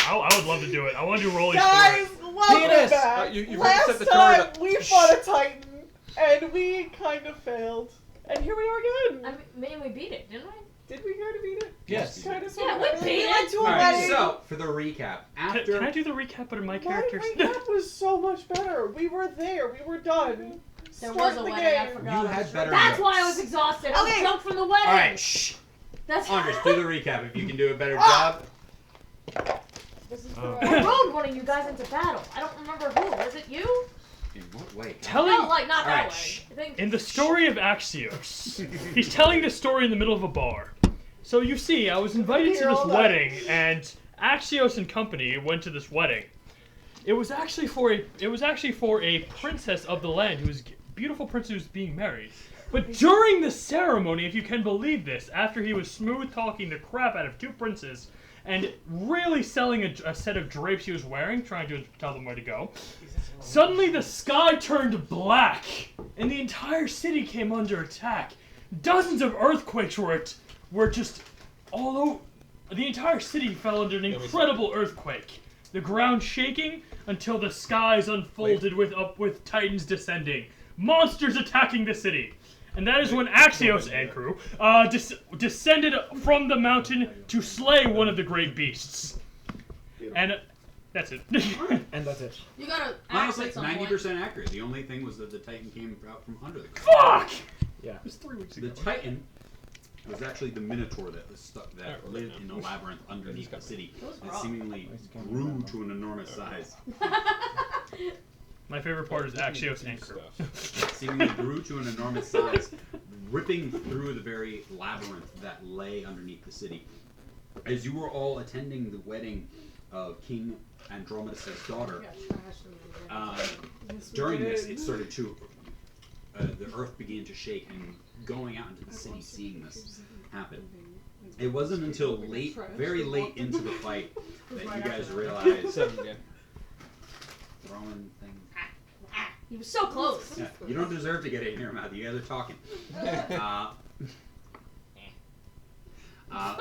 I would love to do it. I want to do Rolly's Guys, story. welcome back. You Last time we fought a Titan, and we kind of failed. And here we are again. I mean, we beat it, didn't we? Did we kind of beat it? Yes. Kind of. Yeah, we beat it. went to a Alright, wedding. so, for the recap, after... Can I do the recap but in my characters? My recap was so much better. We were there. We were done. There Start was a the wedding, game. I forgot. You had better That's notes. why I was exhausted. I was Okay. drunk from the wedding. Alright, shh. That's Andres, do the recap if you can do a better job. This is I rode one of you guys into battle. I don't remember who. Was it you? In what way? Telling No, like not that Alright, way. shh. I think. in the story of Axios, he's telling this story in the middle of a bar. So you see, I was invited to this wedding, and Axios and company went to this wedding. It was actually for a princess of the land who was beautiful princess who was being married. But during the ceremony, if you can believe this, after he was smooth talking the crap out of two princes and really selling a set of drapes he was wearing, trying to tell them where to go, suddenly the sky turned black and the entire city came under attack. Dozens of earthquakes were just all over. The entire city fell under an incredible earthquake. The ground shaking until the skies unfolded with titans descending. Monsters attacking the city. And that is when Axios and crew descended from the mountain to slay one of the great beasts. And that's it. And that's it. You gotta Honestly, act at some point. 90% accurate. The only thing was that the Titan came out from under the ground. Fuck! Yeah. It was 3 weeks The ago. Titan was actually the Minotaur that was stuck, that lived in a labyrinth underneath the city. Those It rock. seemingly grew to an enormous size. My favorite part is Axios and crew. Seemingly grew to an enormous size, ripping through the very labyrinth that lay underneath the city. As you were all attending the wedding of King Andromeda's daughter, during this, it started to, the earth began to shake, and going out into the city, seeing this happen. It wasn't until late, very late into the fight, that you guys realized throwing things. He was so close. Yeah, you don't deserve to get it in your mouth. You guys are talking.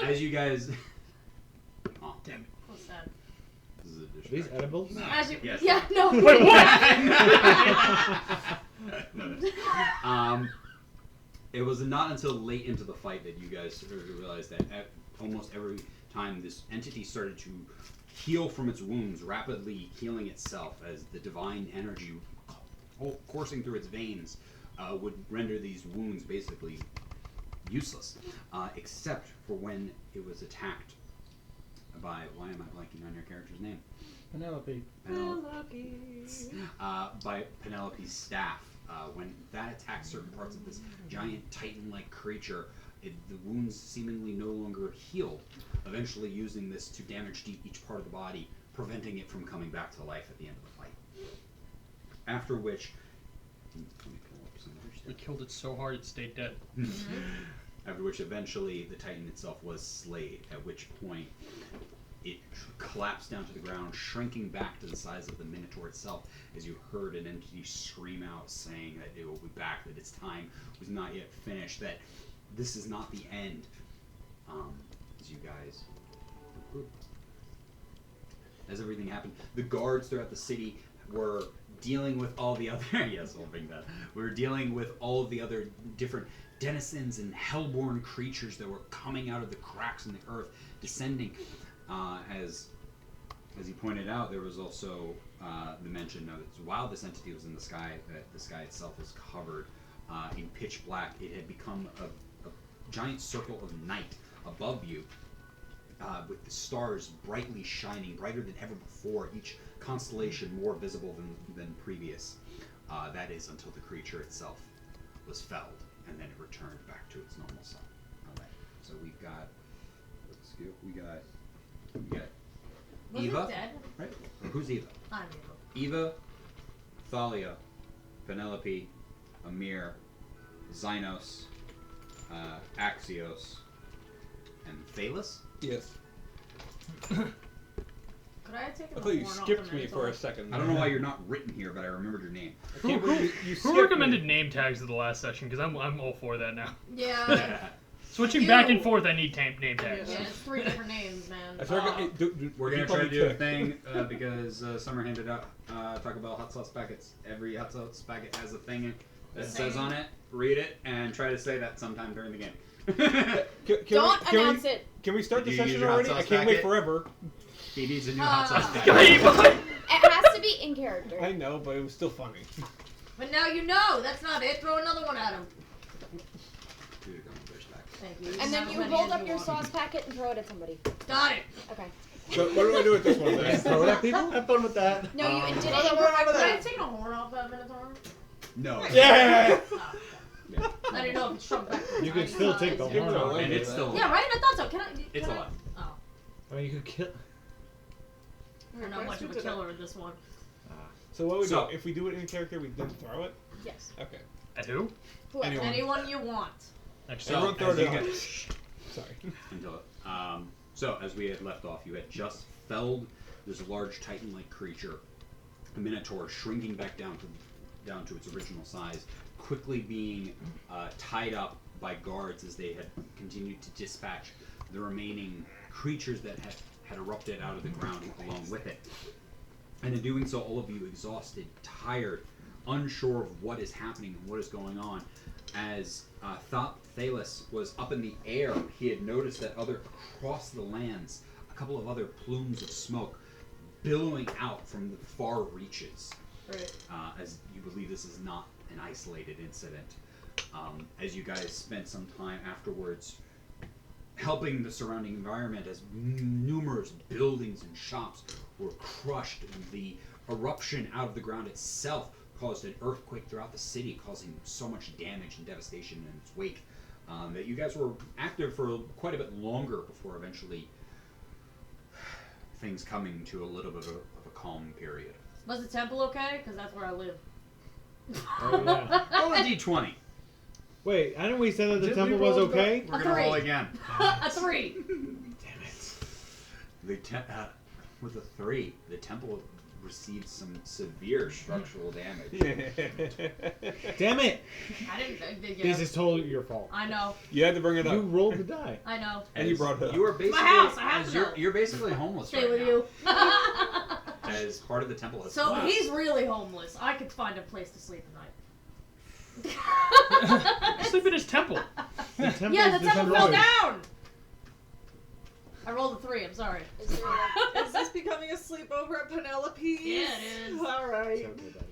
As you guys, oh damn it! What's that? This is a Are these distraction. edibles? As you, Yes. Yeah, no. Wait, what? No. It was not until late into the fight that you guys realized that almost every time this entity started to heal from its wounds, rapidly healing itself as the divine energy coursing through its veins would render these wounds basically useless, except for when it was attacked by, why am I blanking on your character's name? Penelope. By Penelope's staff. When that attacked certain parts of this giant titan-like creature, the wounds seemingly no longer healed, eventually using this to damage each part of the body, preventing it from coming back to life at the end of the fight. After which, let me pull up some other We stuff. killed it so hard it stayed dead. After which, eventually, the titan itself was slayed, at which point it collapsed down to the ground, shrinking back to the size of the Minotaur itself, as you heard an entity scream out, saying that it will be back, that its time was not yet finished, that this is not the end. As you guys... As everything happened, the guards throughout the city were dealing with all the other... yes, I'll bring that. We were dealing with all of the other different denizens and hellborn creatures that were coming out of the cracks in the earth, descending. As he pointed out, there was also the mention of while this entity was in the sky, that the sky itself was covered in pitch black. It had become a giant circle of night above you, with the stars brightly shining, brighter than ever before, each constellation more visible than previous. That is until the creature itself was felled, and then it returned back to its normal self. All right. So we've got. Let's go. We got Was Eva. it dead? Right? Or who's Eva? I'm Eva, Thalia, Penelope, Amir, Xynos, Axios, and Thalus? Yes. Could I have taken I the thought you horn off skipped the me for Minotaur? a second. I don't know why you're not written here, but I remembered your name. I can't believe you Who skipped recommended me. name tags at the last session? Because I'm all for that now. Yeah. Switching back and forth, I need name tags. Yeah, it's 3 different names, man. I swear, We're gonna try to do a thing because Summer handed out Taco Bell hot sauce packets. Every hot sauce packet has a thing that says on it. Read it and try to say that sometime during the game. Don't announce it. Can we start the Did you use session your hot already? sauce I can't wait packet? forever. He needs a new hot sauce packet. It has to be in character. I know, but it was still funny. But now you know. That's not it. Throw another one at him. Dude, go and push back. Thank you. And then How you many hold as up you your want. sauce packet and throw it at somebody. Got it. Okay. So what do I do with this one then? Throw it at people? Have fun with that. No, you did it Oh, no, incorrectly. Can I take a horn off that Minotaur? No. Yeah! I didn't know if it shrunk back. to You can tiny still size. take the Give it horn a off. leg. And it's still. Yeah, right? I thought so. Can I? It's can alive. Oh. I mean, you could kill. You're not much of a killer in this one. So what we So- do? If we do it in character, we then throw it? Yes. Okay. At who? Whoever. Anyone. Anyone you want. Next So, Everyone throw as it you out. guys- Sorry. until so as we had left off, you had just felled this large titan-like creature, a minotaur, shrinking back down to its original size, quickly being tied up by guards as they had continued to dispatch the remaining creatures that had erupted out of the ground along with it. And in doing so, all of you exhausted, tired, unsure of what is happening and what is going on. As Thalus was up in the air, he had noticed that across the lands, a couple of other plumes of smoke billowing out from the far reaches. Right. As you believe this is not an isolated incident. As you guys spent some time afterwards helping the surrounding environment as numerous buildings and shops were crushed. The eruption out of the ground itself caused an earthquake throughout the city, causing so much damage and devastation in its wake that you guys were active for quite a bit longer before eventually things coming to a little bit of a calm period. Was the temple okay? Because that's where I live. Oh, yeah. Roll a d20. Wait, hadn't we said that the Did temple we was roll okay? We're A gonna roll 3. again. A 3. Damn it. With a 3, the temple received some severe structural damage. Damn it! I didn't. This is totally your fault. I know. You had to bring it You up. rolled the die. I know. And you brought it up. You are basically house, I have as to know. you're basically homeless Stay right with now. you. As part of the temple has So collapsed. he's really homeless. I could find a place to sleep tonight. Sleep in his temple. The temple Yeah, is the temple fell destroyed. down. I rolled a 3. I'm sorry. Is there like, Is this becoming a sleepover at Penelope's? Yeah, it is. Alright. It's okay, buddy.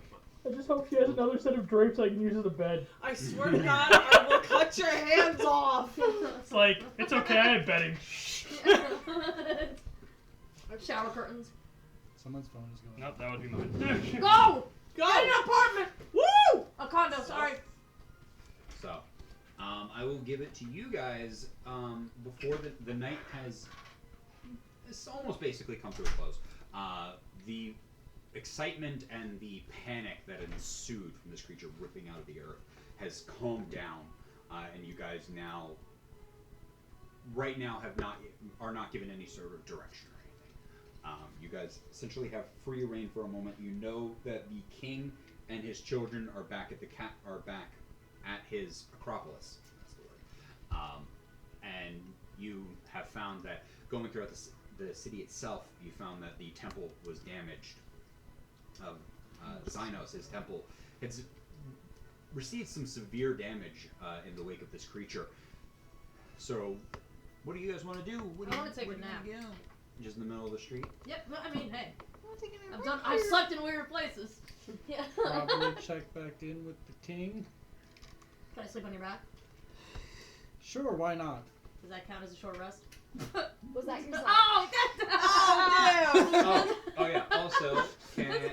I just hope she has another set of drapes I can use as a bed. I swear to God, I will cut your hands off. It's like, it's okay, I had bedding. Shower curtains. Someone's phone is going. Nope, that would be mine. Go! Go! Get an apartment! Woo! A condo, sorry. So, I will give it to you guys before the night has it's almost basically come to a close. The excitement and the panic that ensued from this creature ripping out of the earth has calmed down, and you guys now, right now, are not given any sort of direction or anything. You guys essentially have free reign for a moment. You know that the king and his children are back at his Acropolis. That's the word. And you have found that going throughout the city itself, you found that the temple was damaged. Of Xynos, his temple, has received some severe damage in the wake of this creature. So, what do you guys want to do? I wanna take a where do you nap. go? Just in the middle of the street? Yep, well, I mean, hey. I've slept in weird places. yeah. Probably check back in with the king. Can I sleep on your back? Sure, why not? Does that count as a short rest? Was that your song? Oh, Oh yeah. Also, can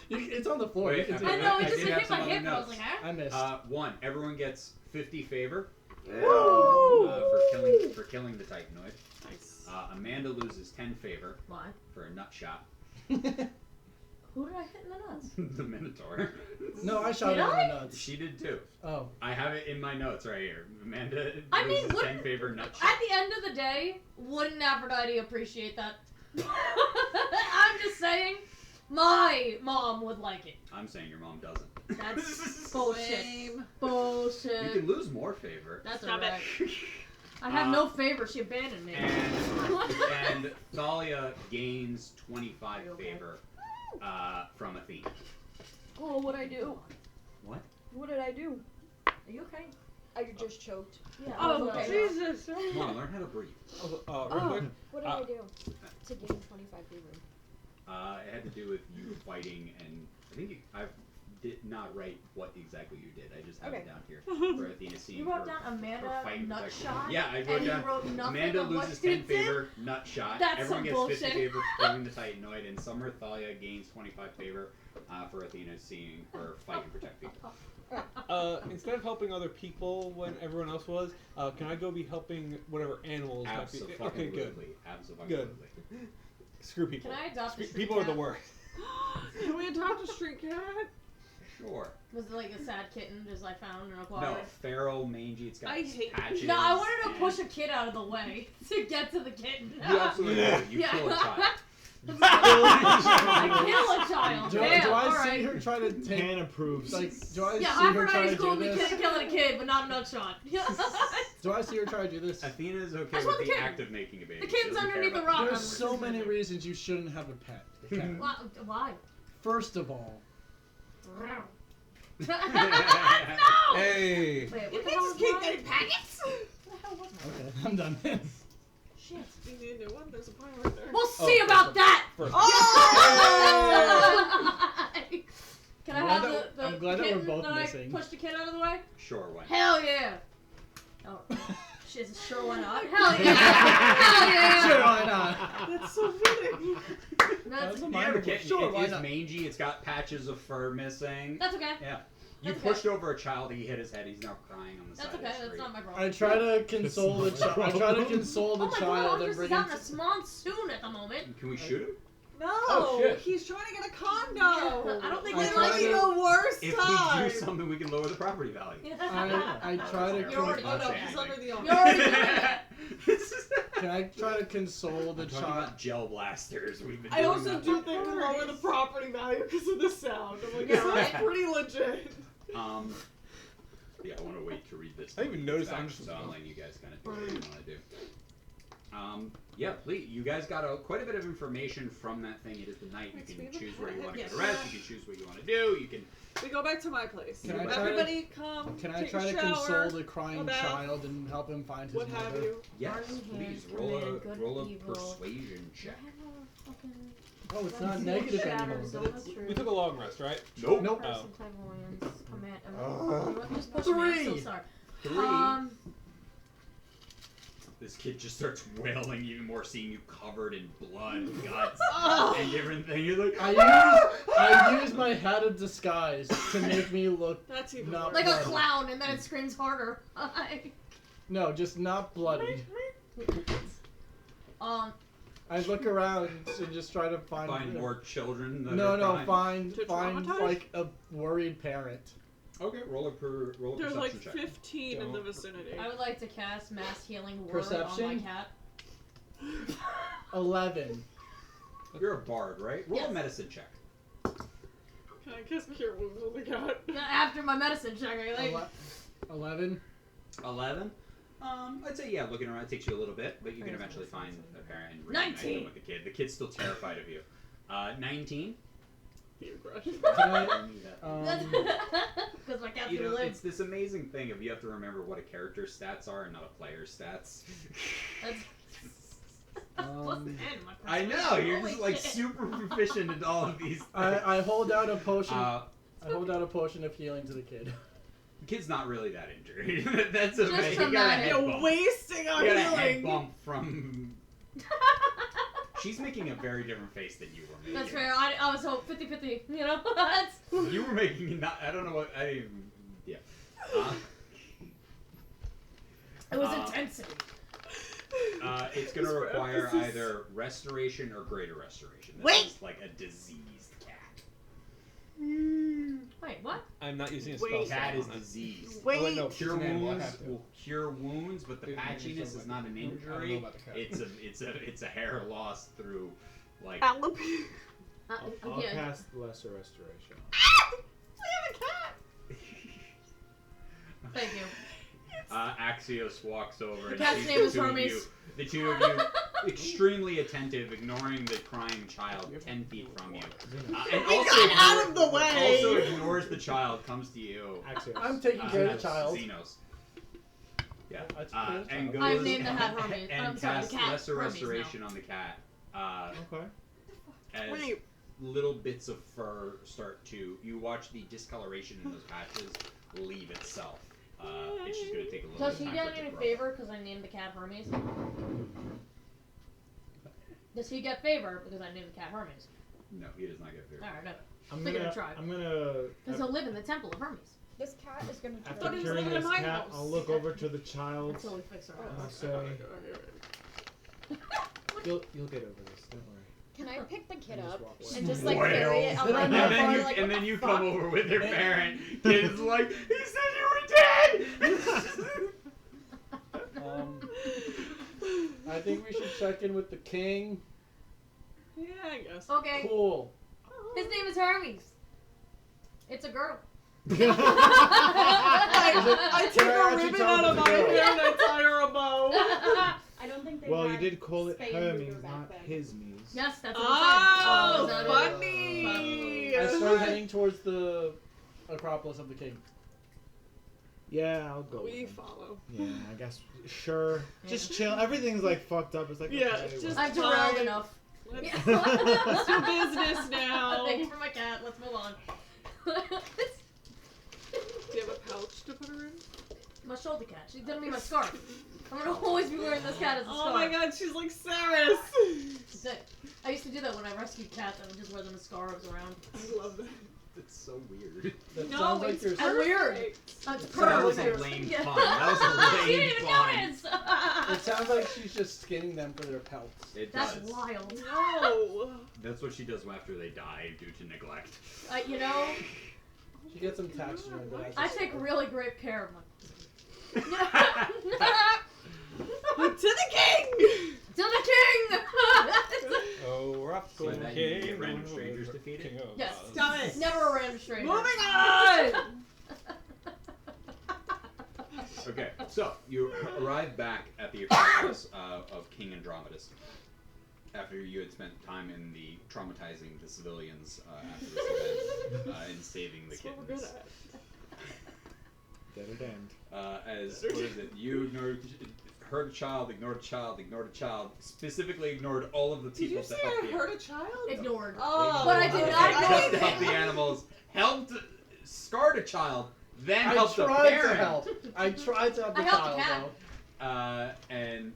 It's on the floor. Wait, you can I take I it. know, I it just did hit have my some other hip and I was notes. like, huh? I missed. one, everyone gets 50 favor Woo! for killing the Titanoid. Nice. Amanda loses 10 favor Why? for a nut shot. Who did I hit in the nuts? The Minotaur. No, I shot Did it in I? the nuts. She did too. Oh. I have it in my notes right here. Amanda I mean, loses what- 10 favor nut At shot. the end of the day, wouldn't Aphrodite appreciate that? I'm just saying. My mom would like it. I'm saying your mom doesn't. That's bullshit. Lame. Bullshit. You can lose more favor. That's Stop it. alright. I have no favor. She abandoned me. And Thalia gains 25 Are you okay? favor from Athena. Oh, what'd I do? What? What did I do? Are you okay? I just choked. Yeah. Oh, okay. Jesus. Come on, learn how to breathe. Real quick. What did I do to gain 25 favor? It had to do with you fighting, and I think I did not write what exactly you did. I just have it Okay. down here for Athena seeing You wrote her- down her Amanda fight nut protection. shot. Yeah, I wrote and down you wrote nothing Amanda of what loses you 10 did? favor, nut shot. That's Everyone some gets 50 bullshit. favor for killing the Titanoid, and Summer Thalia gains 25 favor for Athena seeing her fight and protect people. Instead of helping other people when everyone else was, can I go be helping whatever animals might be? Okay, good. Absolutely. Screw people. Can I adopt a street People are the cat? worst. Can we adopt a street cat? Sure. Was it like a sad kitten just I found and No, acquired? feral, mangy. It's got I hate patches. No, I wanted to and- push a kid out of the way to get to the kitten. You absolutely do. You Yeah. kill a child. I kill a child. Do, Damn, do I all see right. her try to take? Pan approves. Like, do I Yeah, see her Hyper try Night to School do be this? killing a kid, but not a nut shot. Do I see her try to do this? Athena is I okay just with want the the kitten. act of making a baby. The She kitten's doesn't care underneath the about rock. There's so many reasons you shouldn't have a pet. Okay? Why? First of all, No! Hey. Wait, what You the think hell just is keep mine? getting packets? What the hell was mine? okay, I'm done. Shit. You need a new one. There's a pile right there. We'll see about that! First. Can I I'm have glad the I'm glad that we're kitten both that missing. I pushed the kid out of the way? Sure, why? Hell yeah! Oh, shit, sure why not? Hell yeah! Hell yeah! Sure, why not? That's so fitting. That's, a The minor other one. kitten, Sure, it why is not? mangy. It's got patches of fur missing. that's okay. Yeah. You That's okay. pushed over a child. He hit his head. He's now crying on the That's side okay, of the that's street. not my problem. I try to console the child. I try to console the Oh my child god, and this bring is him. having a monsoon at the moment. Can we shoot him? No, Oh, shit. he's trying to get a condo. I don't think I We're we try like to- the worst If time. we do something, we can lower the property value. I try to. You're already Oh no, Say he's anything. under the You're arm. already doing that. Can I try to console the I'm talking child? about gel blasters. We've been I doing also that. do think we lower the property value because of the sound. I'm like, Yeah, this right? sounds pretty legit. Yeah, I want to wait to read this. I didn't even notice I'm so just- I'm letting you guys kind of do what you want to do. Yeah, please. You guys got quite a bit of information from that thing. It is the night. You Let's can be the choose where you want to yes. get a rest. You can choose what you want to do. You can. We go back to my place. Can I try to- Everybody come. Can I take try a to shower, console the crying a bath, child and help him find his what mother? have you? Yes, Army please hands, roll command, a good roll a evil. persuasion check. Oh, it's not negative anymore, but it's. We took a long rest, right? Nope. Nope. Person, clairvoyance, command. Just push Three. me. I'm so sorry. 3. This kid just starts wailing even more, seeing you covered in blood, guts, and different things. You're like, I use my hat of disguise to make me look That's even Not worse. like a bloody. clown, and then it screams harder. no, just not bloody. I look around and just try to find. find more children. That No, are no, crying. find To find traumatize? like a worried parent. Okay, roll a There's perception like check. 15 in the Don't. vicinity. I would like to cast mass healing word Perception? on my cat. 11. You're a bard, right? Roll Yes. a medicine check. Can I cast cure wounds on the cat? After my medicine check, I like. 11. 11. I'd say yeah. Looking around, it takes you a little bit, but you can eventually find a parent and reunite them 19. with the kid. The kid's still terrified of you. 19. The aggression. Can I, Because my cat's You gonna know, live. it's this amazing thing of you have to remember what a character's stats are and not a player's stats. That's supposed to end my I know, persuasion. you're Holy just like shit. super proficient in all of these things. I hold out a potion. Uh, I hold out a potion of healing to the kid. the kid's not really that injured. That's a Just he got a traumatic. head You're bump. wasting our He got a head healing. bump from. She's making a very different face than you were making. That's fair. I was hope 50-50. You know, that's. You were making not. I don't know what. I even. Yeah. It was Uh, intensity. It's going to This require emphasis. either restoration or greater restoration. This Wait! is like a diseased cat. Wait, what? I'm not using a Wait. spell. Cat is slot on it. diseased. Wait. Oh, wait, no, Cure it's an animal, I wounds have to. will cure wounds, but the Maybe patchiness something is not an I don't know injury. about the cat. It's a hair loss through like Alopecia. I'll yeah. cast Lesser Restoration. Thank you. Axios walks over and cat's sees name the is two of Hermes. you. The two of you, extremely attentive, ignoring the crying child 10 feet from you. And also, out of the way! Also ignores the child, comes to you. Axios. I'm taking care of the child. Xenos. Yeah. I took care of the And child. goes I've named the cat Hermes. and I'm sorry, the casts cat Lesser Hermes Restoration on the cat. Okay. As Wait. little bits of fur start to, you watch the discoloration in those patches leave itself. It's just going to take a little Does bit he of time get for it any to grow. favor because I named the cat Hermes? Does he get favor because I named the cat Hermes? No, he does not get favor. Alright, no. I'm Stick it in gonna. tribe. I'm gonna. Because he'll live in the temple of Hermes. This cat is gonna. After thought he was curing living in this my cat, house. I'll look over to the child. Until we fix her. I'll say, you'll get over this. Don't worry. Can I pick the kid Just up walk away. and just like Well. carry it out like And that? then Or, you, like, and what then the you fuck? come over with your parent. Kid's like, he said you were dead! I think we should check in with the king. Yeah, I guess. Okay. Cool. His name is Hermes. It's a girl. I take Where a are you ribbon talking out of my about? hair and I tie her a bow. I don't think they. Well, you had did call it spay and neuter Hermes, back not then. his knees. Yes, that's what I'm Oh, saying. funny. I start heading towards the Acropolis of the King. Yeah, I'll go. We with him. follow. Yeah, I guess. Sure. Just chill. Everything's like fucked up. It's like Yeah, okay, just- I've whatever. derailed Fine. enough. Let's Yeah. let's do business now. Thank you for my cat. Let's move on. Do you have a pouch to put her in? My shoulder cat. She's gonna be my scarf. I'm gonna always be wearing this cat as a scarf. Oh my god, she's like Saris. That's it. I used to do that when I rescued cats. I would just wear them as scarves around. I love that. That's so weird. That No, sounds like it's you're. I'm weird. perfect. That's That was a perfect. lame Yeah. pun. That was a She lame didn't even pun. notice. It sounds like she's just skinning them for their pelts. It That's does. wild. No. That's what she does after they die due to neglect. You know, She gets some texture into that. I take really great care of my. To the king! To the king! Oh, we're off So to that the you king. get random strangers defeated? King of Yes. Oz. Stop it. Never a random stranger. Moving on! Okay, so you arrive back at the Acropolis of King Andromedus after you had spent time in the traumatizing the civilians after this event and saving the That's what we're good kittens. at. Dead end. As what is it? You ignored, heard a child, ignored a child, ignored a child. Specifically ignored all of the Did people you say to help I the hurt a child? Ignored. Oh. But I did not just know to help the animals, helped, scarred a child, then I helped the tried parent. to help. I tried to help the I helped the child, cat. though. And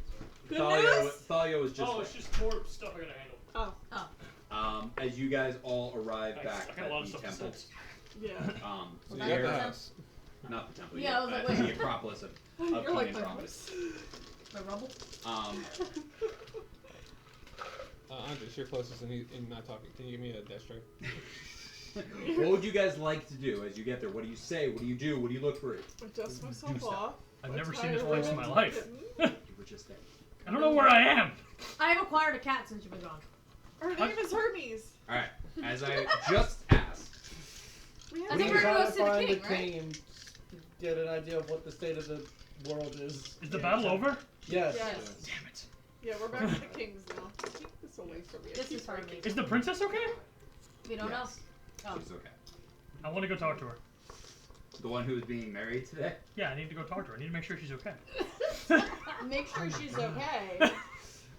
Good Thalia, news? Thalia was just Oh, it's just more stuff I gotta handle. Oh, as you guys all arrive I back got a lot of at the stuff to temple. sense. yeah. So Well, you're- At the house. not the temple. Yeah, yet, I was like, the wait. Acropolis of You're King like my Andromedus. My rubble? Andres, you're closest in not talking. Can you give me a dash strike? What would you guys like to do as you get there? What do you say? What do you do? What do you look for? I dust myself Do stuff. off. I've I never tie seen this a place in ribbon my to life. the kitten. You were just there. I don't know where I am. I have acquired a cat since you've been gone. Her name is Hermes. All right. As I just asked, We I have We think can we're try gonna to go see the find the king, right? king and get an idea of what the state of the world is. Is the battle over? Yes. Yes. Damn it. Yeah, we're back to the kings now. Keep this away from me. I This keep is Hermes. breaking Is the princess okay? We don't Yes. know. Oh. she's okay. I want to go talk to her. The one who is being married today. Yeah, I need to go talk to her. I need to make sure she's okay. Make sure she's okay.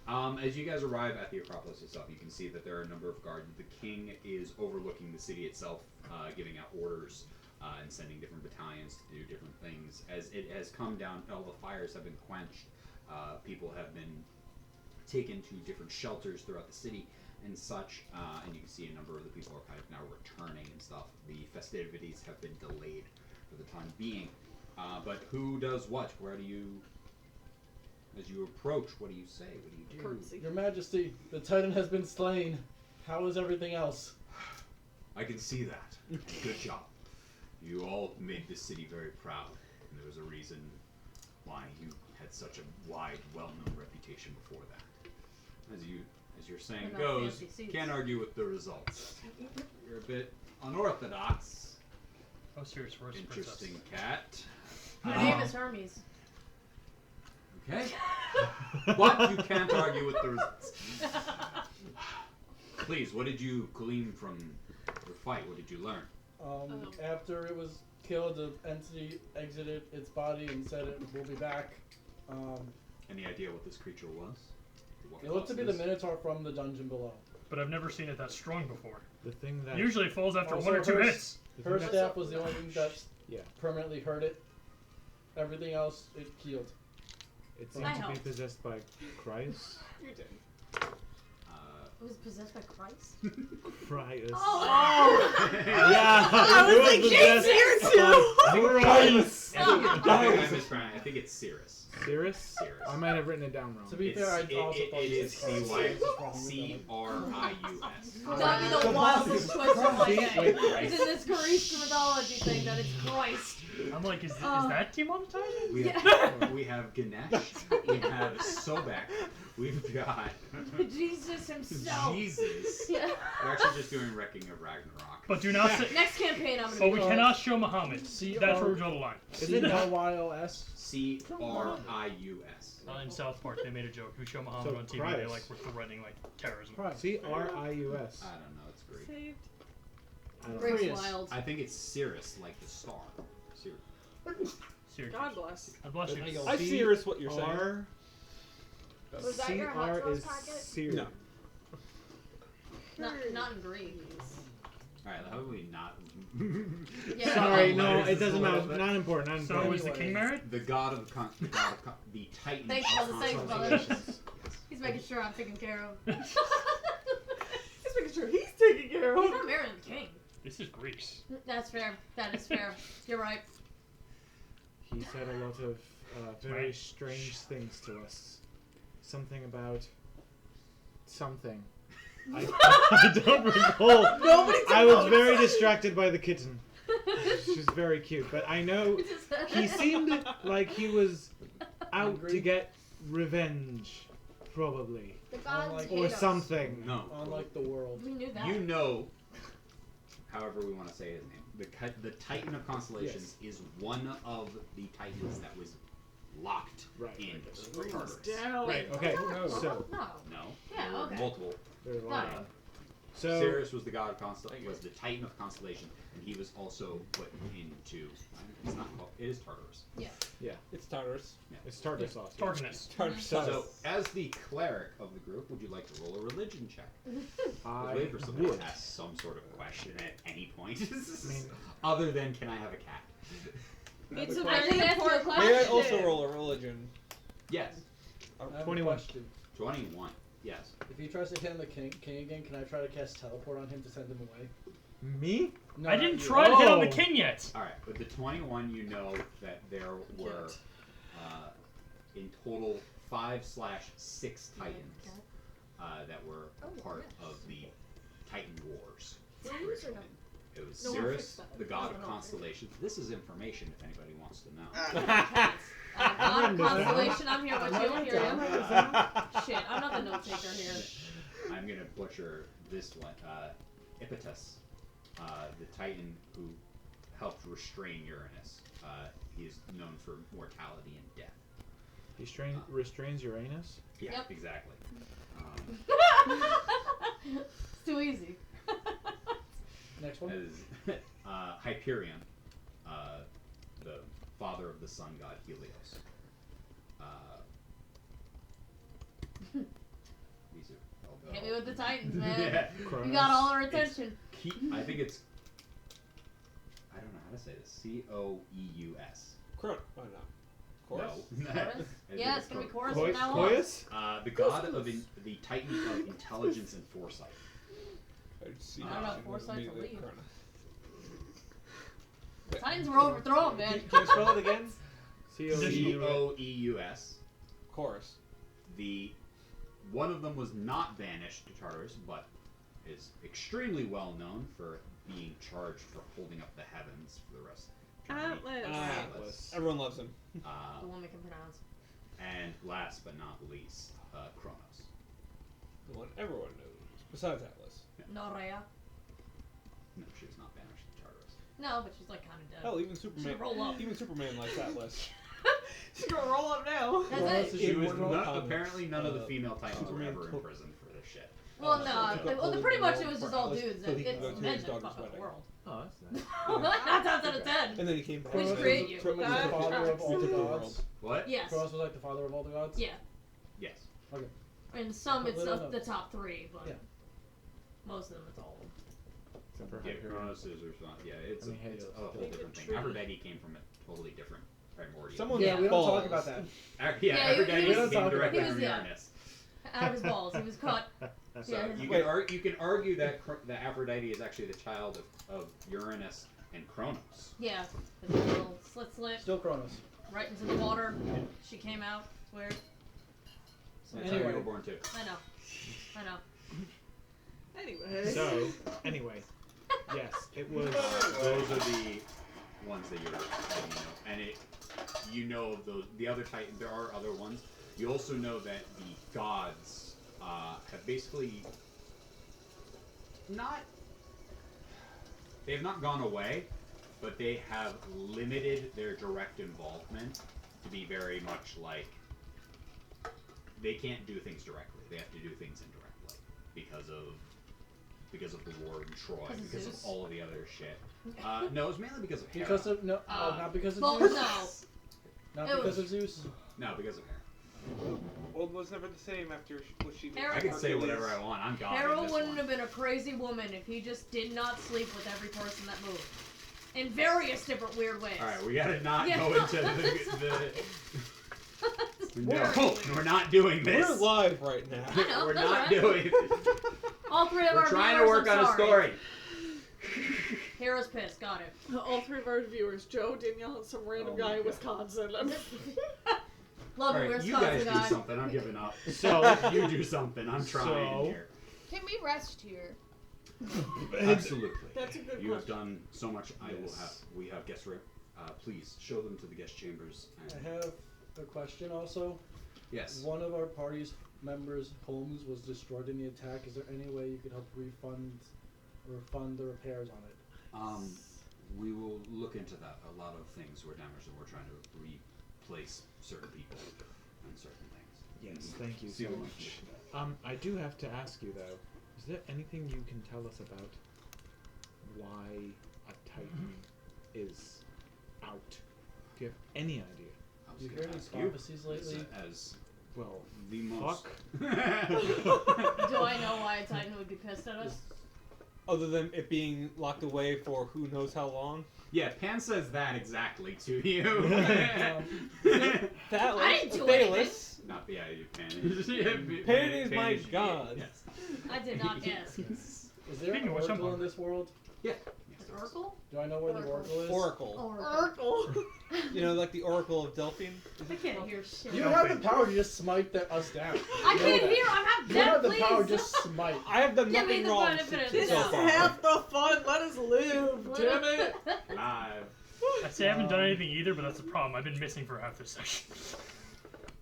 As you guys arrive at the Acropolis itself, you can see that there are a number of guards. The king is overlooking the city itself, giving out orders and sending different battalions to do different things. As it has come down, all the fires have been quenched. People have been taken to different shelters throughout the city and such. And you can see a number of the people are kind of now returning and stuff. The festivities have been delayed for the time being. But who does what? Where do you... As you approach, what do you say? What do you do? Curtsy. Your Majesty, the Titan has been slain. How is everything else? I can see that. Good job. You all made this city very proud, and there was a reason why you had such a wide, well-known reputation before that. as your saying They're not goes, fancy seats. can't argue with the results. You're a bit unorthodox. Oh, serious, where's the princess? Interesting cat. Her name is Hermes. Okay. But you can't argue with the results. Please, what did you glean from your fight? What did you learn? After it was killed, the entity exited its body and said it will be back. Any idea what this creature was? What It looked to caused be the this? Minotaur from the dungeon below. But I've never seen it that strong before. The thing that Usually it falls after Also, one or two her- hits. Her staff was the only thing that Yeah. permanently hurt it. Everything else, it healed. it I seemed to be helped. possessed by Christ. You did. It was possessed by Christ? Christ. Oh! Yeah. I was like, Jake's here too! Christ. I mispronounced. I think it's Cirrus. Cirrus? Cirrus. I might have written it down wrong. To be fair, I also thought it is was C-Y-C-R-I-U-S. Not even the wildest choice of my See, day. wait, It's in this Greek mythology thing that it's Christ. I'm like, is that demonetizing? We have Ganesh. We have Sobek. We've got Jesus himself. Jesus. Yeah. We're actually just doing Wrecking of Ragnarok. But do not say. Next campaign, I'm gonna But be we doing. cannot show Muhammad. C-R- That's where we draw the line. Is it not? C-R-Y-O-S. C-R-I-U-S. In South Park, they made a joke. We show Muhammad So on TV. They Christ. like were threatening like terrorism. Christ. C-R-I-U-S. I don't know. It's Greek. Saved. I don't know. Greek's Prius. wild. I think it's Cirrus, like the star. Cirrus. Seriously. God bless. God bless you. I serious what you're saying. R. Was that your hot C-R sauce is packet? Siri. No. Not in Greek. Alright, how about we not. Yeah. Sorry, Oh, no, letters it is doesn't a little matter. bit- Not important. Not So important. is the king married? The god of the titan Thanks, of brother. Thanks, brother. constellations. He's making sure I'm taken care of. He's Just making sure he's taking care of. not marrying the king. This is Greece. That's fair. That is fair. You're right. He said a lot of very Right. strange things to us. Something about something. I don't recall. Nobody took I was notes. very distracted by the kitten. She's very cute, but I know he seemed like he was out to Hungry? get revenge, probably, The gods Like- hate or us. something. No. Unlike the world. We knew that. You know, however we want to say his name, the Titan of Constellations is one of the Titans that was locked Right. in Right. Tartarus. Down. Right. Okay. So No. No. Yeah, there were okay. multiple. there's a No. lot. So Sirius was the god of was the Titan of Constellation, and he was also put into. It's not called. It is Tartarus. It's Tartarus. it's tartar sauce. Tartarus. Tartarus. So, as the cleric of the group, would you like to roll a religion check? I Wait for somebody would. to ask some sort of question at any point, mean- other than "Can I have a cat?" It's a I very did ask you a important question. May I also roll a religion? Yes, I have 21. a question. 21. Yes. If he tries to hit the king again, can I try to cast teleport on him to send him away? Me? No, I not didn't you. try to hit on the Oh. king yet. All right. With the 21, you know that there were in total 5/6 Titans that were a part of the Titan Wars. Did I use or no? It was No, we'll Cirrus, fix that. the god No, of no. constellations. This is information if anybody wants to know. God of Constellation, I'm here with you. I'm Here down. you. Shit, I'm not the note taker here. I'm gonna butcher this one. Ippitus, the Titan who helped restrain Uranus. He is known for mortality and death. He restrains Uranus. Yeah, Yep. exactly. It's too easy. Next one. As Hyperion, the father of the sun god Helios. These are all Hit me with the Titans, man. Yeah. You got all our attention. I think it's. I don't know how to say this. Coeus. Why not? Chorus? No. Chorus? Yeah, it's gonna be chorus Koi- from now on. Coius? The god of the Titan of intelligence and foresight. See I don't know, that Foresight's a immediately. lead. Titans were overthrown, man. Can you spell it again? Coeus. Chorus. One of them was not banished to Tartarus, but is extremely well known for being charged for holding up the heavens for the rest of eternity. Atlas. Atlas. Everyone loves him. The one we can pronounce. And last but not least, Kronos. The one everyone knows, besides Atlas. Norea. No, she's not banished to Tartarus. No, but she's like kind of dead. Hell, even Superman. roll up. Even Superman likes Atlas. She's gonna roll up now. That's Well, it. this She is was Immortal not, Comics. apparently none of the female Titans were Superman ever took- imprisoned for this shit. Well, So no. he took Well, over pretty the much world it was for just all Atlas dudes. so he could It's go to men his that daughter's fuck up the wedding. world. Oh, that's nice. 9 times out of 10. And then he came back. Which Kronos create was you? the That's father of right. all the Took the gods. What? Yes. Kronos was like the father of all the gods. Yeah. Yes. In some, it's Little the top 3, but Yeah. most of them, it's all of them. Except for Yeah, Hyperion. Kronos is responsible. Yeah, it's, I mean, it's a Hades. whole David different thing. Tree. Aphrodite came from a totally different primordial. Someone Yeah, we don't balls. talk about that. Yeah, Yeah, Aphrodite he was- came he directly was- from yeah. Uranus. Out of his balls. He was caught. So Yeah. you Wait. can, you can argue that that Aphrodite is actually the child of Uranus and Kronos. Yeah. With a little slit Still Kronos. right into the water. She came out. It's weird. That's how you Anyway. were born too. I know. I know. Anyway. So, anyway, yes, it was. Those are the ones that you know, and you know of those. The other Titan, there are other ones. You also know that the gods have basically not. They have not gone away, but they have limited their direct involvement to be very much like they can't do things directly. They have to do things indirectly because of the war in Troy, Because of because of Zeus? all of the other shit. No, it's mainly because of Hera. Because of not because of Well, Zeus. no. Not It because was- of Zeus. No, because of Hera. World was never the same after what she did. Hera- I can say whatever I want. I'm God. in Harold this wouldn't one. have been a crazy woman if he just did not sleep with every person that moved. In various different weird ways. All right, we gotta not Yeah. go into the no, Very we're not doing this. We're live right now. I know, We're that's not right. doing it. All 3 of We're our trying to viewers, work I'm on a sorry. story. Hero's pissed. Got it. All 3 of our viewers, Joe, Danielle, and some random Oh guy my in God. Wisconsin. Love All it, right, you Wisconsin guys guy. do something. I'm giving up. So- you do something. I'm trying So- here. Can we rest here? Absolutely. That's a good You have question. done so much. Yes. We have guest rep. Please show them to the guest chambers. I have a question also. Yes. One of our party's members' homes was destroyed in the attack. Is there any way you could help refund or fund the repairs on it? We will look into that. A lot of things were damaged, and we're trying to replace certain people and certain things. Yes, thank you See so what we much. can do with that. I do have to ask you though, is there anything you can tell us about why a Titan is out? Do you have any idea? I was You gonna heard any ask you, prophecies lately? as Well, the most. Do I know why a Titan would be pissed at us? Other than it being locked away for who knows how long. Yeah, Pan says that exactly to you. That I didn't do Thalos. Not yeah, Pan is. Pan is my god. Yes. I did not ask. Is there Speaking an of which, I'm oracle in hungry. this world? Yeah. An Oracle? Do I know where the Oracle. oracle is? Oracle. Oracle. You know, like the Oracle of Delphine. I can't hear shit. You have the power to just smite us down. I You know can't that. hear. I'm half You dead, have the please. power to just smite. I have done Give me nothing the wrong benefit of This so is far. half the fun. Let us live. Damn it. Live. I say I haven't done anything either, but that's the problem. I've been missing for half this session.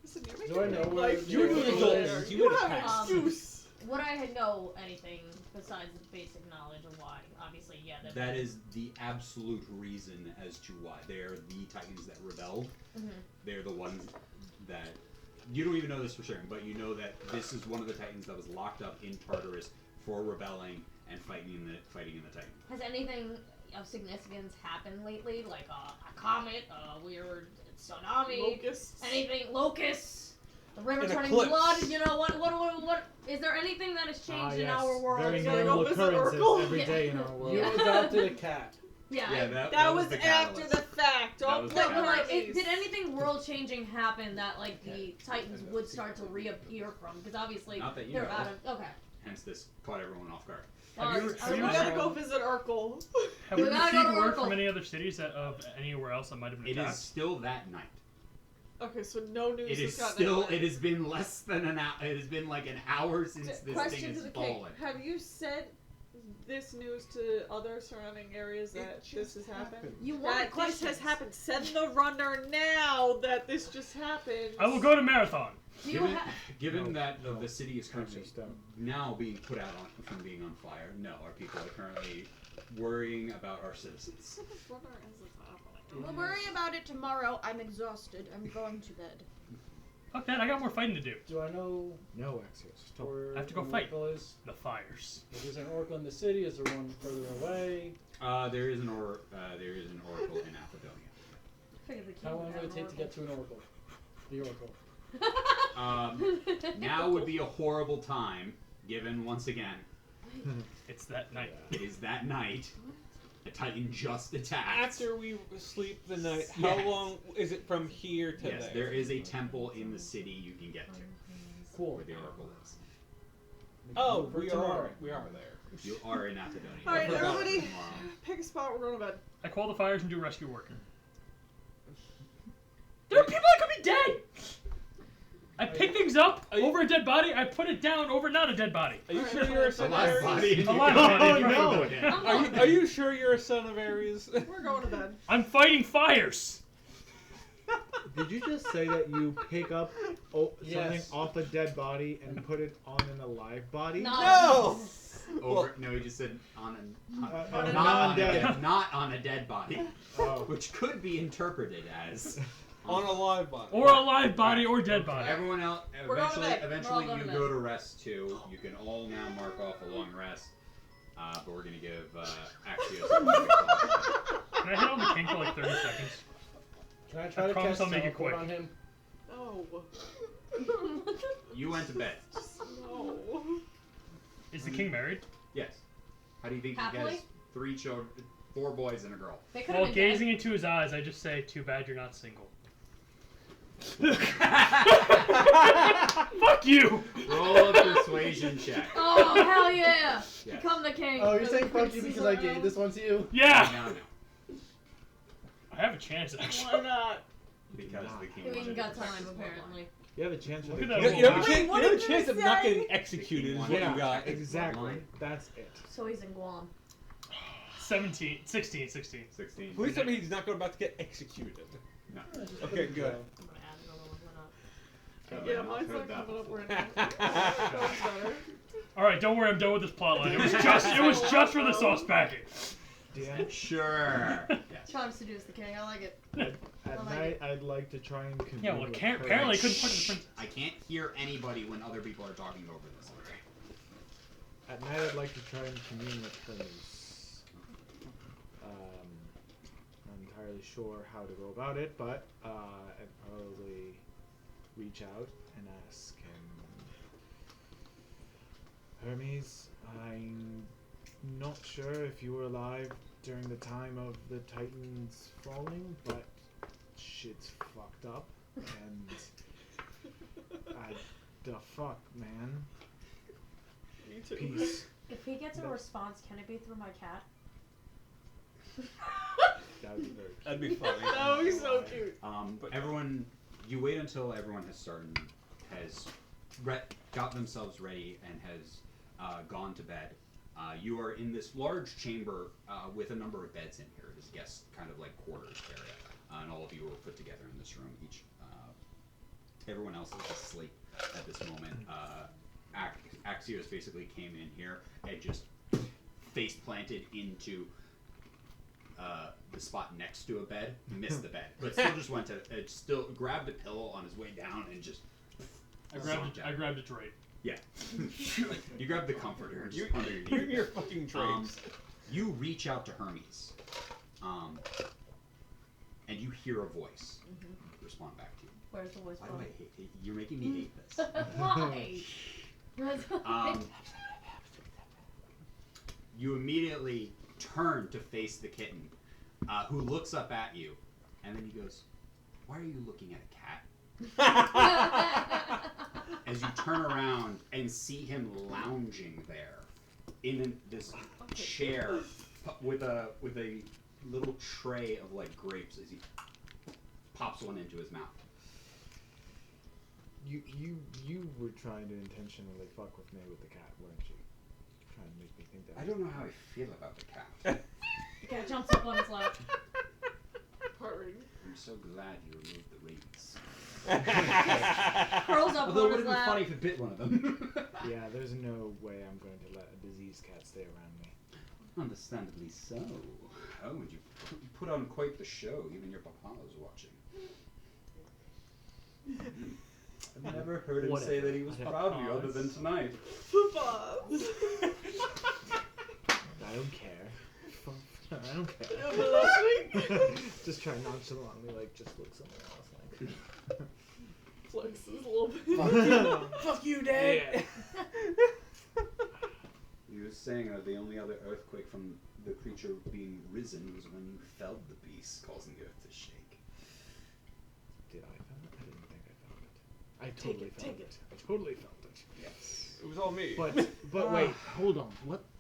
Listen, you're Do I making know it where like the You do the you're oracle there. goals. You You would have have an passed. excuse. Would I know anything besides the basic knowledge of why? Obviously, yeah. That is the absolute reason as to why they're the Titans that rebelled. Mhm. They're the ones that you don't even know this for certain, but you know that this is one of the Titans that was locked up in Tartarus for rebelling and fighting in the Titan. Has anything of significance happened lately? Like a comet, a weird tsunami, Locusts. anything? Locusts, the river An turning eclipse. blood. You know what? Is there anything that has changed in yes. our world? Very You wanna normal go visit occurrences Oracle? every Yeah. day in our world. You adopted a cat. Yeah. That was the after catalyst. the fact. That Don't was play the No, but like, catalyst. did anything world-changing happen that like the Titans would start to reappear from? Because obviously Not that you they're know. out of. Okay. Hence, this caught everyone off guard. Have you- I have you We was gotta ever- go visit Urkel. Have we We gotta go received to word Oracle. from any other cities that of anywhere else that might have been It is attacked? still that night. Okay, so no news It has is gotten still. anywhere. It has been less than an hour. It has been like an hour since this thing Question to has the king: fallen. have you said this news to other surrounding areas that this has happened? You want That this questions? has happened. Send the runner now that this just happened. I will go to Marathon. Do you Given No, that no. the city is currently Precious stone. now being put out from being on fire, no, our people are currently worrying about our citizens. We'll worry about it tomorrow. I'm exhausted. I'm going to bed. Fuck that, I got more fighting to do. Do I know No, Axios. Stop. where I have to go the fight. Oracle is? The fires. If there's an Oracle in the city, is there one further away? There is an oracle in Aphodonia. Figured the king How long would will have it take to get to an Oracle? The Oracle. Now would be a horrible time, given once again It's that night. it is that night. The Titan just attacked. After we sleep the night, how Yes. long is it from here to Yes, there? there is a temple in the city you can get to, Cool. where the oracle is. Oh, For we tomorrow. are there. You are in Aphodonia. All right, I forgot. everybody, Tomorrow. pick a spot. We're going to bed. I call the fires and do rescue work. There are people that could be dead! I pick things up Are you- over a dead body, I put it down over not a dead body. Are you sure you're a A son of live Aries? body. A live body. Oh, no. Are you sure you're a son of Aries? We're going to bed. I'm fighting fires! Did you just say that you pick up Yes. something off a dead body and put it on an alive body? No! Over, no, he just said on a On a not non-dead. not on a dead body, Oh. which could be interpreted as On a live body. Or a live body or dead body. everyone else. We're going to bed. Eventually, We're all you going to go bed. to rest too. You can all now mark off a long rest. But we're gonna give Axios a quick call. Can I hit on the king for like 30 seconds? Can I try I to promise cast I'll make it teleport quick. on him? No. You went to bed. No. Is the king married? Yes. How do you think he Happily? has 3 children, 4 boys and a girl? They could While have been gazing into his eyes, I just say, too bad you're not single. Fuck you! Roll a persuasion check. dead. Oh, hell yeah! Yes. Become the king. Oh, you're of saying the fuck you Princes because I of gave this one to you? Yeah! No, no. I have a chance, actually. Why not? Because the king. We wanted even to got protect time, his bloodline. apparently. You have a chance for Look the at that king. You have a Wait, chance, what you have a did chance you of not say? getting executed is what Yeah, you got. exactly. Bloodline. That's it. So he's in Guam. 16. 16. Please tell me he's not about to get executed. No. Okay, good. I'm gonna add another one up. Yeah, I've mine's heard not that coming up before. right now. That's better. Alright, don't worry, I'm done with this plotline. It was just for the sauce packet. Dan, Sure. Yes. Trying to seduce the king. I like it. at like night it. I'd like to try and convene Yeah, well, with apparently her. couldn't put the prince. I can't hear anybody when other people are talking over this. At night I'd like to try and commune with Hermes. Not entirely sure how to go about it, but I'd probably reach out and ask him, Hermes, I'm not sure if you were alive during the time of the Titans falling, but shit's fucked up, and the fuck, man. Me too. Peace. If he gets a response, can it be through my cat? That would be very cute. That'd be funny. That would be so cute. Everyone, you wait until everyone has got themselves ready and has gone to bed. You are in this large chamber with a number of beds in here. This guest kind of like quarters area, and all of you are put together in this room. Everyone else is asleep at this moment. Axios basically came in here and just face planted into the spot next to a bed. Missed the bed, but still just went to still grabbed a pillow on his way down and just. I zonked grabbed it right. Yeah. You grab the comforter and just You- underneath. You're in your fucking drapes. You reach out to Hermes, and you hear a voice respond back to you. Where's the voice Why do I from? hate it? You're making me hate this. Why? You immediately turn to face the kitten, who looks up at you, and then he goes, "Why are you looking at a cat?" As you turn around and see him lounging there in this chair with a little tray of like grapes as he pops one into his mouth. You were trying to intentionally fuck with me with the cat, weren't you? Trying to make me think that. I don't know how I feel about the cat. The cat jumps up on his lap. Heart rate. I'm so glad you removed the rings. Curls up Although it on would his have been funny lap. if it bit one of them. Yeah, there's no way I'm going to let a diseased cat stay around me. Understandably so. Oh, and you put on quite the show. Even your papa was watching. I've never heard him say that he was proud of you other than tonight. I don't care. I don't care. I'm blushing. Just try nonchalantly, like, just look somewhere else, like. Flex his little bit. Fuck you, Dad. Yeah. He was saying the only other earthquake from the creature being risen was when you felled the beast, causing the earth to shake. Did I feel it? I didn't think I felt it. I totally felt take it. I totally felt it. Yes. It was all me. But wait, hold on.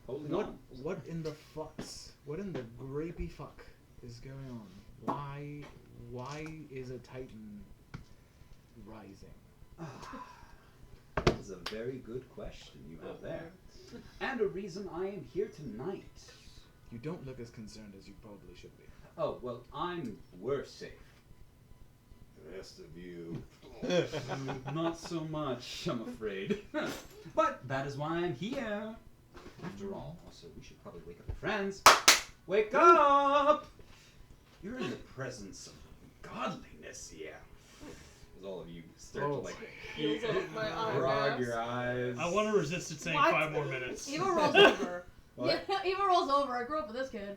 Holding on. What in the fucks? What in the grapey fuck is going on? Why is a Titan rising? That is a very good question you have there. And a reason I am here tonight. You don't look as concerned as you probably should be. Oh, well, we're safe. The rest of you, not so much, I'm afraid. But that is why I'm here. After all, also, we should probably wake up your friends. Wake up! You're in the presence of godliness, yeah. As all of you start to, like, Heels up my grog eyebrows. your eyes. I want to resist it saying What? 5 more minutes. Eva rolls over. What? Eva rolls over. I grew up with this kid.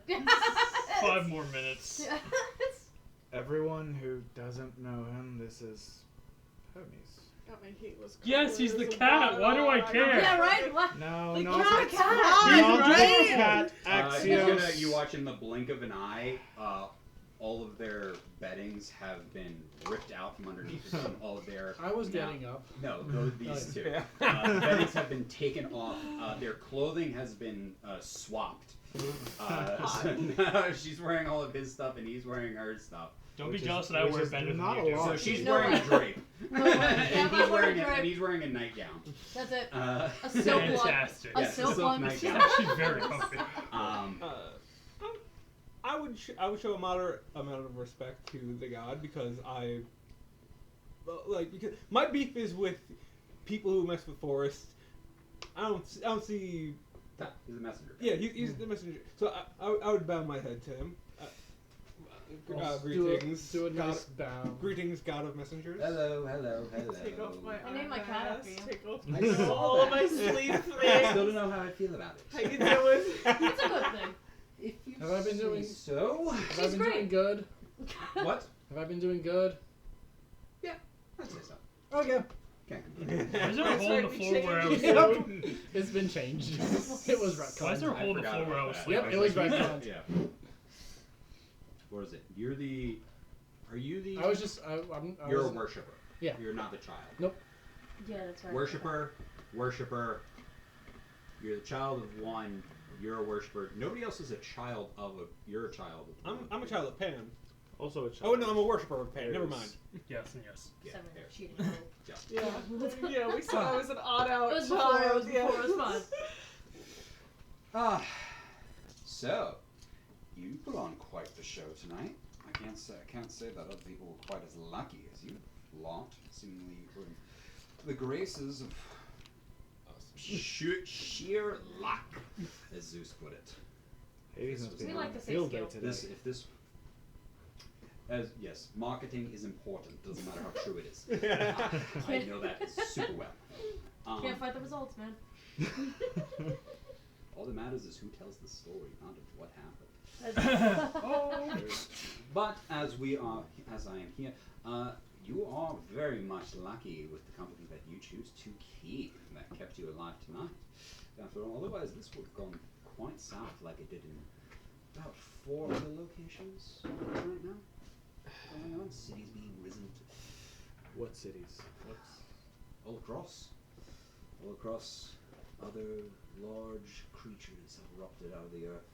5 more minutes. Everyone who doesn't know him, this is Hermes. God, my heat was Yes, he's the cooler cat. than Why do I water. care? Yeah, right? What? No, The not cat's cat. fine, not right? the cat. You Axios. watch in the blink of an eye, all of their beddings have been ripped out from underneath them. All of their I was getting up. No, these two. Yeah. The beddings have been taken off. Their clothing has been swapped. So now she's wearing all of his stuff and he's wearing her stuff. Don't be Which is- jealous that I which wear is better not than a you do. lot. So she's No wearing way. a drape. No way. Yeah, and I'm wearing a and drape. he's wearing a nightgown. That's it. Uh, A silk one. Fantastic. A Yes, silk silk one. It's nightgown. actually very comfy. I would show a moderate amount of respect to the god because because my beef is with people who mess with Forrest. I don't see. He's a messenger. Yeah, he's the messenger. So I would bow my head to him. Greetings, Do a god. nice bow. Greetings, god of messengers. Hello. Take off my I named my cat after eyebrows, you. Take off I saw all of that. my sleep I things. still don't know how I feel about How it. you doing? It's a good thing. If you Have I been say doing- so? Have I She's been great. doing good? What? Have I been doing good? I'd say so. Okay. Can't complain. Why is there a That's hole in right, the we floor where I was changed it. sleeping? It's been changed. It was retconned. Why is there a hole in the forgot floor where I about was that. sleeping? Yep, it was retconned. Yeah. What is it? You're the. Are you the? I was just. I You're was, a worshiper. Yeah. You're not the child. Yeah, that's right. Worshipper. You're the child of one. You're a worshiper. Nobody else is a child of a. You're a child of. I'm a child of Pan. Also a Oh no, I'm a worshiper of Pan. Never mind. Yes and yes. Yeah, Seven. there. Cheating. Yeah, yeah. We saw I was an odd out It was before. child. It was before. It was yes. fun. Ah. So, you put on quite the show tonight. I can't say that other people were quite as lucky as you lot. Seemingly were the graces of sheer luck, as Zeus put it. Hades must be We having like a to say field day skill. today. Yes, marketing is important. Doesn't matter how true it is. I know that super well. Can't fight the results, man. All that matters is who tells the story, not of what happened. But as I am here, you are very much lucky with the company that you choose to keep that kept you alive tonight. After all, otherwise this would have gone quite south like it did in about 4 other locations right now. Going on, cities being risen What cities? all across. Other large creatures have erupted out of the earth,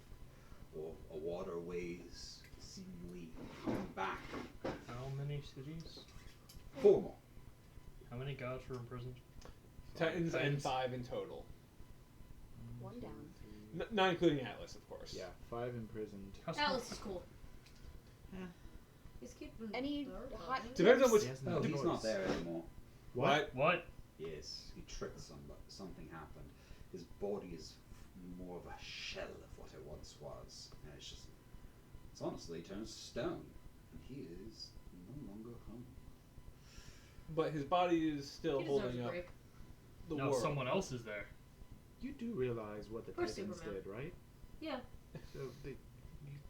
or waterways seemingly coming back. How many cities? 4 more. How many gods were imprisoned? Titans and Titans. 5 in total. One down. Not including Atlas, of course. Yeah, 5 imprisoned. How small? Atlas is cool. Yeah. He's keeping Any third hot one. Depends on which. He has no Oh, he's choice. not there anymore. What? What? Yes, he tricked somebody. Something happened. His body is more of a shell of what it once was, and it's honestly turned to stone, and he is no longer home. But his body is still He deserves holding a up break. the No, world. someone else is there. You do realize what the Poor Titans Superman. did, right? Yeah. So they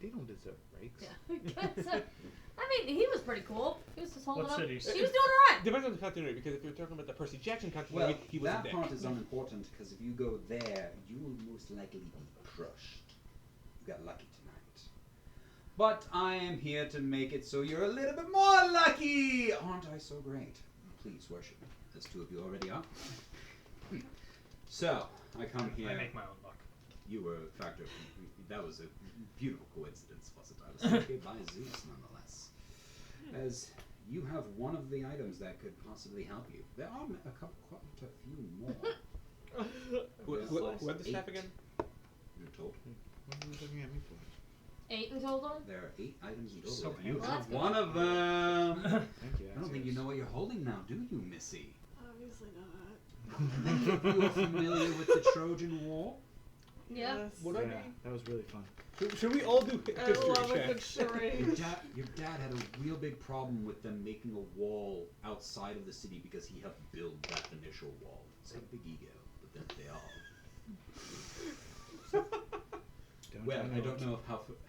don't deserve breaks. Yeah. I mean, he was pretty cool. He was just holding What up. cities? He was doing alright. Depends on the continuity, because if you're talking about the Percy Jackson Well, continuity, he wasn't that there. part is unimportant because if you go there, you will most likely be crushed. You got lucky tonight. But I am here to make it so you're a little bit more lucky. Aren't I so great? Please worship me, as two of you already are. So I come here. I make my own luck. You were a factor. That was a beautiful coincidence, wasn't it? I was saved by Zeus, nonetheless. As you have one of the items that could possibly help you. There are quite a few more. What this stuff again? You're told. What are you looking at me for? 8 in total? There are 8 items in total. So you well, that's have good. one of them. Thank you. I don't think you know what you're holding now, do you, Missy? Obviously not. Many of you are familiar with the Trojan War. Yeah. Yes. What are Yeah, that was really fun. Should we all do I history love a good checks? charade. Your dad had a real big problem with them making a wall outside of the city because he helped build that initial wall. It's a big ego, but then they are. Don't Well, tell I me don't what- know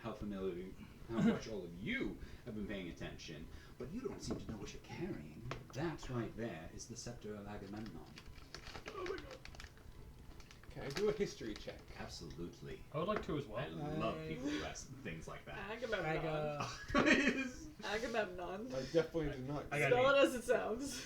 how familiar, how much all of you have been paying attention, but you don't seem to know what you're carrying. That right there is the scepter of Agamemnon. Can I do a history check? Absolutely. I would like to as well. I love people who ask things like that. Agamemnon. Agamemnon. I definitely do not. I got Spell an it as it sounds.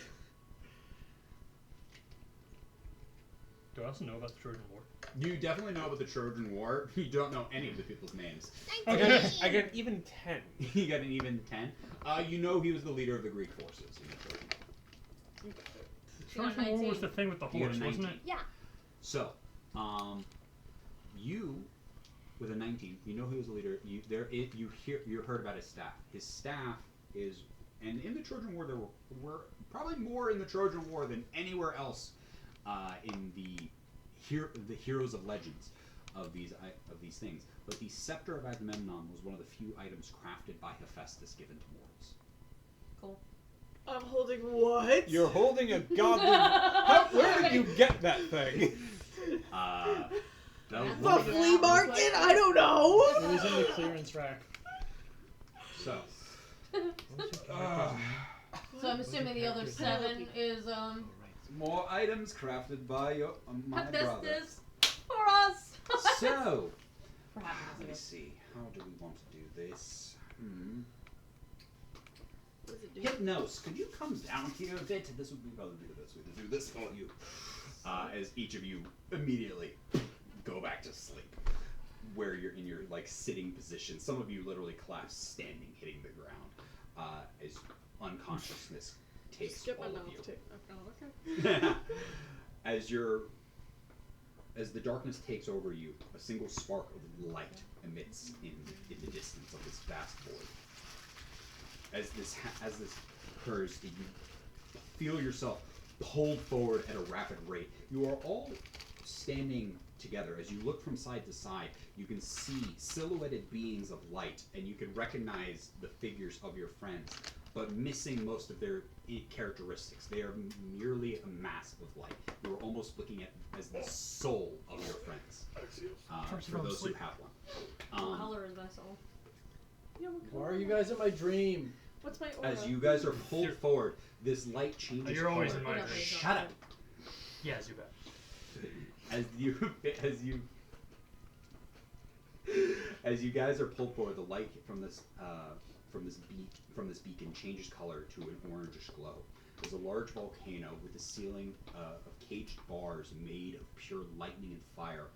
Do I also know about the Trojan War? You definitely know about the Trojan War. You don't know any of the people's names. I got an even 10. You got an even 10. You know he was the leader of the Greek forces in the Trojan War. The You got Trojan War was 19. the thing with the You got a horse, wasn't it? 19. Yeah. So, you with a 19, you know he was the leader. You heard about his staff. His staff is, and in the Trojan War there were probably more in the Trojan War than anywhere else in the heroes of legends of these things. But the scepter of Agamemnon was one of the few items crafted by Hephaestus given to mortals. Cool. I'm holding what? You're holding a goddamn. Where did you get that thing? That was The one of the- flea market? I don't know. It was in the clearance rack. So, What was your character's name? So I'm assuming the other 7 is, Oh, right. more items crafted by my brother. Hephaestus for us. So, For having let me us. see. How do we want to do this? What does it do? Hypnos, could you come down here a bit? This would be probably the best way to do this for you. As each of you immediately go back to sleep, where you're in your sitting position. Some of you literally collapse standing, hitting the ground, as unconsciousness takes Skip all my of you. mouth. Okay. As the darkness takes over you, a single spark of light emits in the distance of this vast void. As this occurs, you feel yourself pulled forward at a rapid rate. You are all standing together. As you look from side to side, you can see silhouetted beings of light, and you can recognize the figures of your friends, but missing most of their characteristics. They are merely a mass of light. You are almost looking at as the soul of your friends. For those who have one. What color is my soul? Yeah, what Why color are you am I? guys in my dream? What's my aura? As you guys are pulled forward, this light changes You're always color. in my dream. Shut up. Yeah, Zubat. As you guys are pulled forward, the light from this beacon changes color to an orangish glow. There's a large volcano with a ceiling of caged bars made of pure lightning and fire,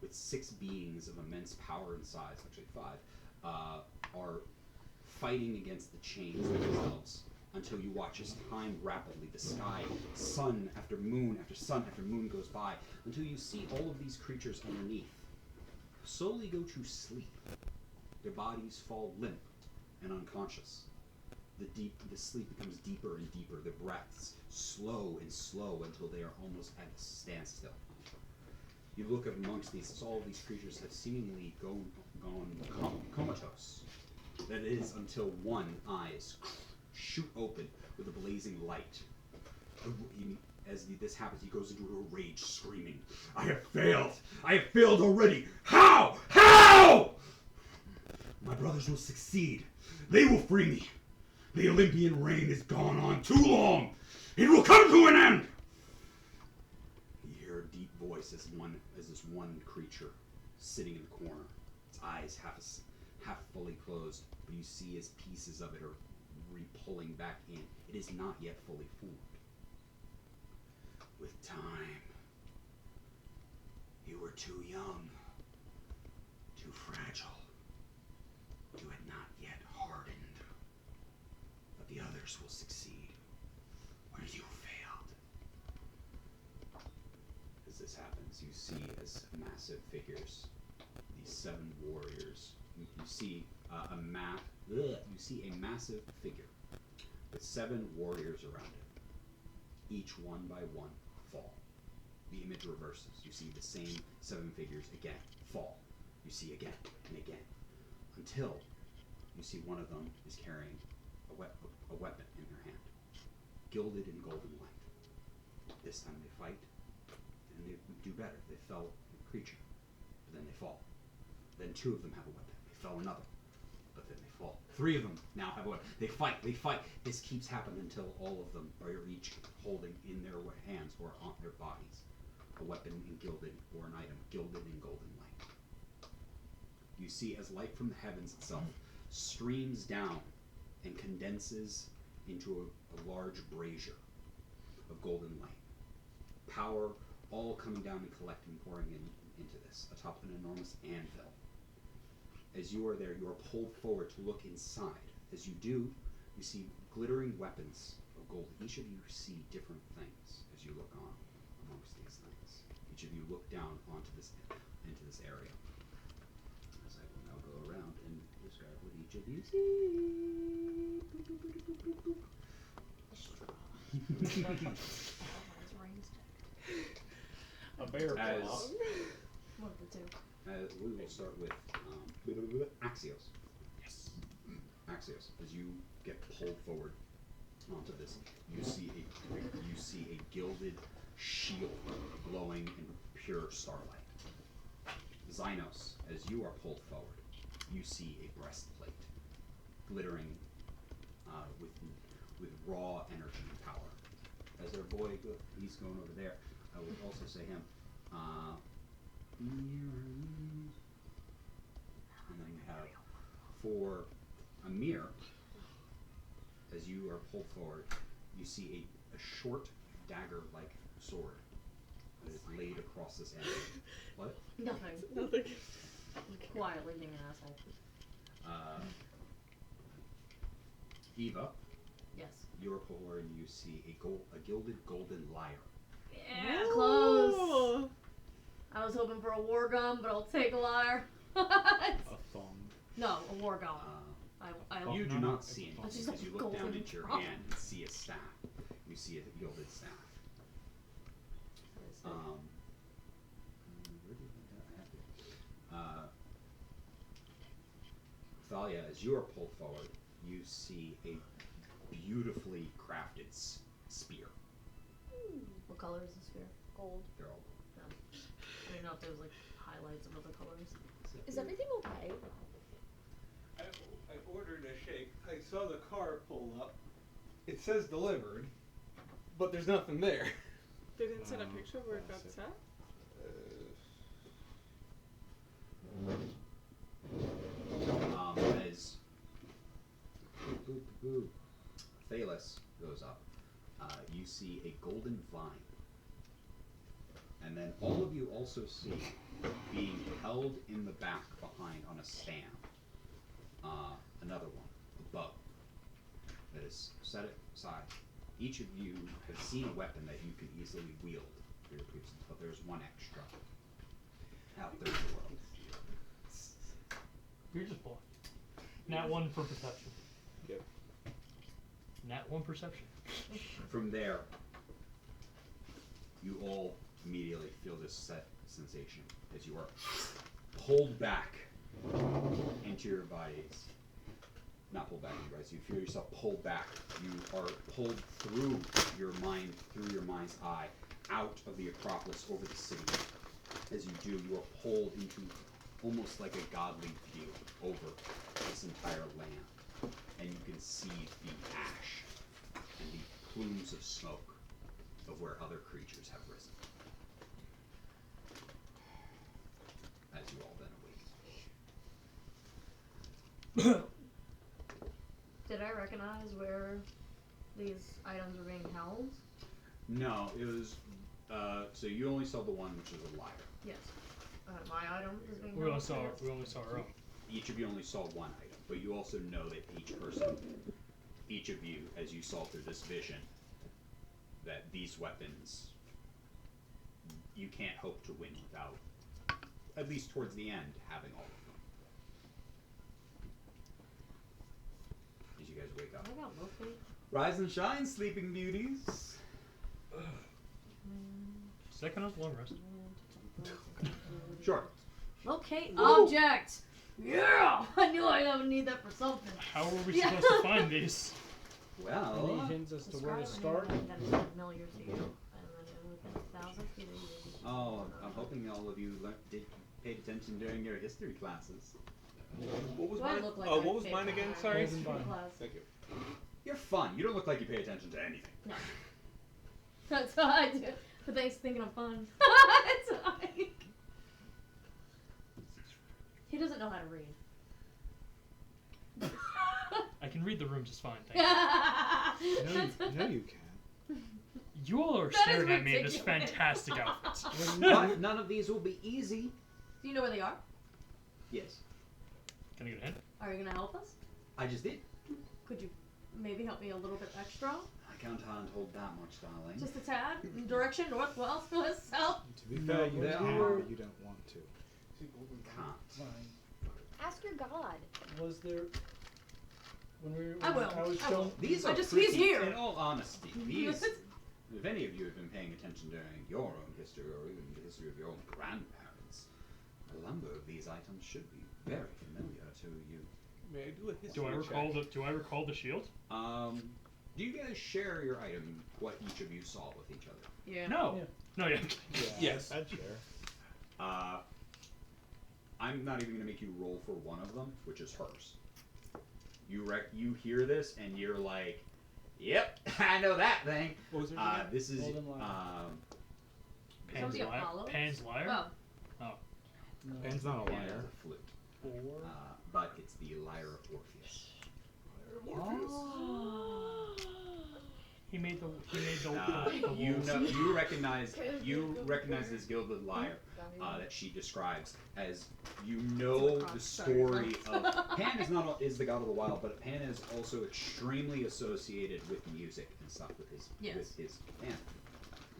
with 6 beings of immense power and size, actually 5, are fighting against the chains themselves. Until you watch as time rapidly, the sky, sun after moon after sun after moon goes by, until you see all of these creatures underneath slowly go to sleep. Their bodies fall limp and unconscious. The sleep becomes deeper and deeper. The breaths slow and slow until they are almost at a standstill. You look at amongst these, all of these creatures have seemingly gone comatose. That is until one eyes shoot open with a blazing light. As this happens, he goes into a rage, screaming, "I have failed! I have failed already! How? How? My brothers will succeed. They will free me. The Olympian reign has gone on too long. It will come to an end!" You hear a deep voice as this one creature sitting in the corner, its eyes half fully closed, but you see as pieces of it are re-pulling back in. It is not yet fully formed. With time, you were too young, too fragile. You had not yet hardened. But the others will succeed where you failed. As this happens, you see as massive figures, these 7 warriors. You see you see a massive figure with 7 warriors around it. Each one by one fall. The image reverses. You see the same 7 figures again fall. You see again and again, until you see one of them is carrying a weapon in her hand, gilded in golden light. This time they fight, and they do better. They fell a creature, but then they fall. Then 2 of them have a weapon. They fell another, but then they fall. 3 of them now have a weapon. They fight. This keeps happening until all of them are each holding in their hands or on their bodies a weapon in gilded, or an item gilded in golden light. You see as light from the heavens itself streams down and condenses into a large brazier of golden light. Power all coming down and collecting, pouring into this, atop an enormous anvil. As you are there, you are pulled forward to look inside. As you do, you see glittering weapons of gold. Each of you see different things as you look on amongst these things. Each of you look down into this area. As I will now go around and describe what each of you see. A bear As claw. One of the 2. we will start with Axios. Yes. Axios. As you get pulled forward onto this, you see a gilded shield glowing in pure starlight. Xynos, as you are pulled forward, you see a breastplate glittering with raw energy and power. As our boy, he's going over there. I would also say him. And then you have for Amir, as you are pulled forward, you see a short dagger-like sword that is laid across this area. What? Nothing. Nothing. Quietly being an asshole. Eva, Yes. you are pulled forward and you see a gilded golden lyre. Yeah, close. I was hoping for a war gun, but I'll take a lyre. A thong. No, a war gun. I You do not see anything. That's just As you look down golden into your drum. hand and see a staff. You see a gilded staff. Where did I have it? Thalia, as you are pulled forward, you see a beautifully crafted spear. What color is the spear? Gold. They're all No. I didn't know if there was like highlights of other colors. Is everything okay? I ordered a shake. I saw the car pull up. It says delivered, but there's nothing there. They didn't send a picture of where it got classic. set? As Thalos goes up, you see a golden vine. And then all of you also see, being held in the back behind on a stand, another one, a bow, that is set aside. Each of you have seen a weapon that you can easily wield for your priests, but there's one extra out there in the world. You're just blind. Nat 1 for perception. Yep. Nat 1 perception. From there, you all immediately feel this sensation as you are pulled back into your bodies. Not pulled back into your bodies. You feel yourself pulled back. You are pulled through your mind, through your mind's eye, out of the Acropolis over the city. As you do, you are pulled into almost like a godly view over this entire land. And you can see the ash and the plumes of smoke of where other creatures have risen. As you all then awaken. Did I recognize where these items were being held? No, it was, so you only saw the one which is a lyre. Yes. My item is being We held. only saw our own. Each of you only saw one item, but you also know that each of you, as you saw through this vision, that these weapons, you can't hope to win without, at least towards the end, having all of them. As you guys wake up. I got locate. Rise and shine, sleeping beauties. Second on long rest. Sure. Locate object. Yeah, I knew I would need that for something. How were we supposed to find these? Well, Any hints as to where to start? That is familiar to you, and then within 1,000 feet of you. oh, I'm hoping all of you paid attention during your history classes. What was Do I mine? look like Oh, I what was paid mine again? for Sorry. Poison vine. class? Thank you. You're fun. You don't look like you pay attention to anything. No. That's what I do. But thanks for thinking I'm fun. It's like... He doesn't know how to read. I can read the room just fine, thank No, you can't. you. You all are That is staring at me in this ridiculous. fantastic outfit. But none of these will be easy. Do you know where they are? Yes, Can I get a hint? Are you gonna help us? I just did. Could you maybe help me a little bit extra? I can't hold that much, darling. Just a tad? Direction, north, west, south? To be fair, you there can, are- but you don't want to. Can't. Fine. Ask your god. Was there when we were? I will. I was I shown. will. These I are just- pretty, he's here. in all honesty, these, if any of you have been paying attention during your own history or even the history of your own grandparents, a number of these items should be very familiar to you. May I do a history Do I recall check? do I recall the shield? Do you guys share your item, what each of you saw with each other? Yeah. No. Yeah. No, yeah. Yes. I'd share. I'm not even going to make you roll for one of them, which is hers. You hear this and you're like, "Yep, I know that thing." What was her name? This is Golden Lion. Pan's Somebody lyre. Apollo? Pan's lyre. Oh. No. Ben's not a Pan liar. has a flute, Four. but it's the lyre of Orpheus. He made the You recognize this gilded lyre that she describes as the story of Pan is the god of the wild, but Pan is also extremely associated with music and stuff with his family.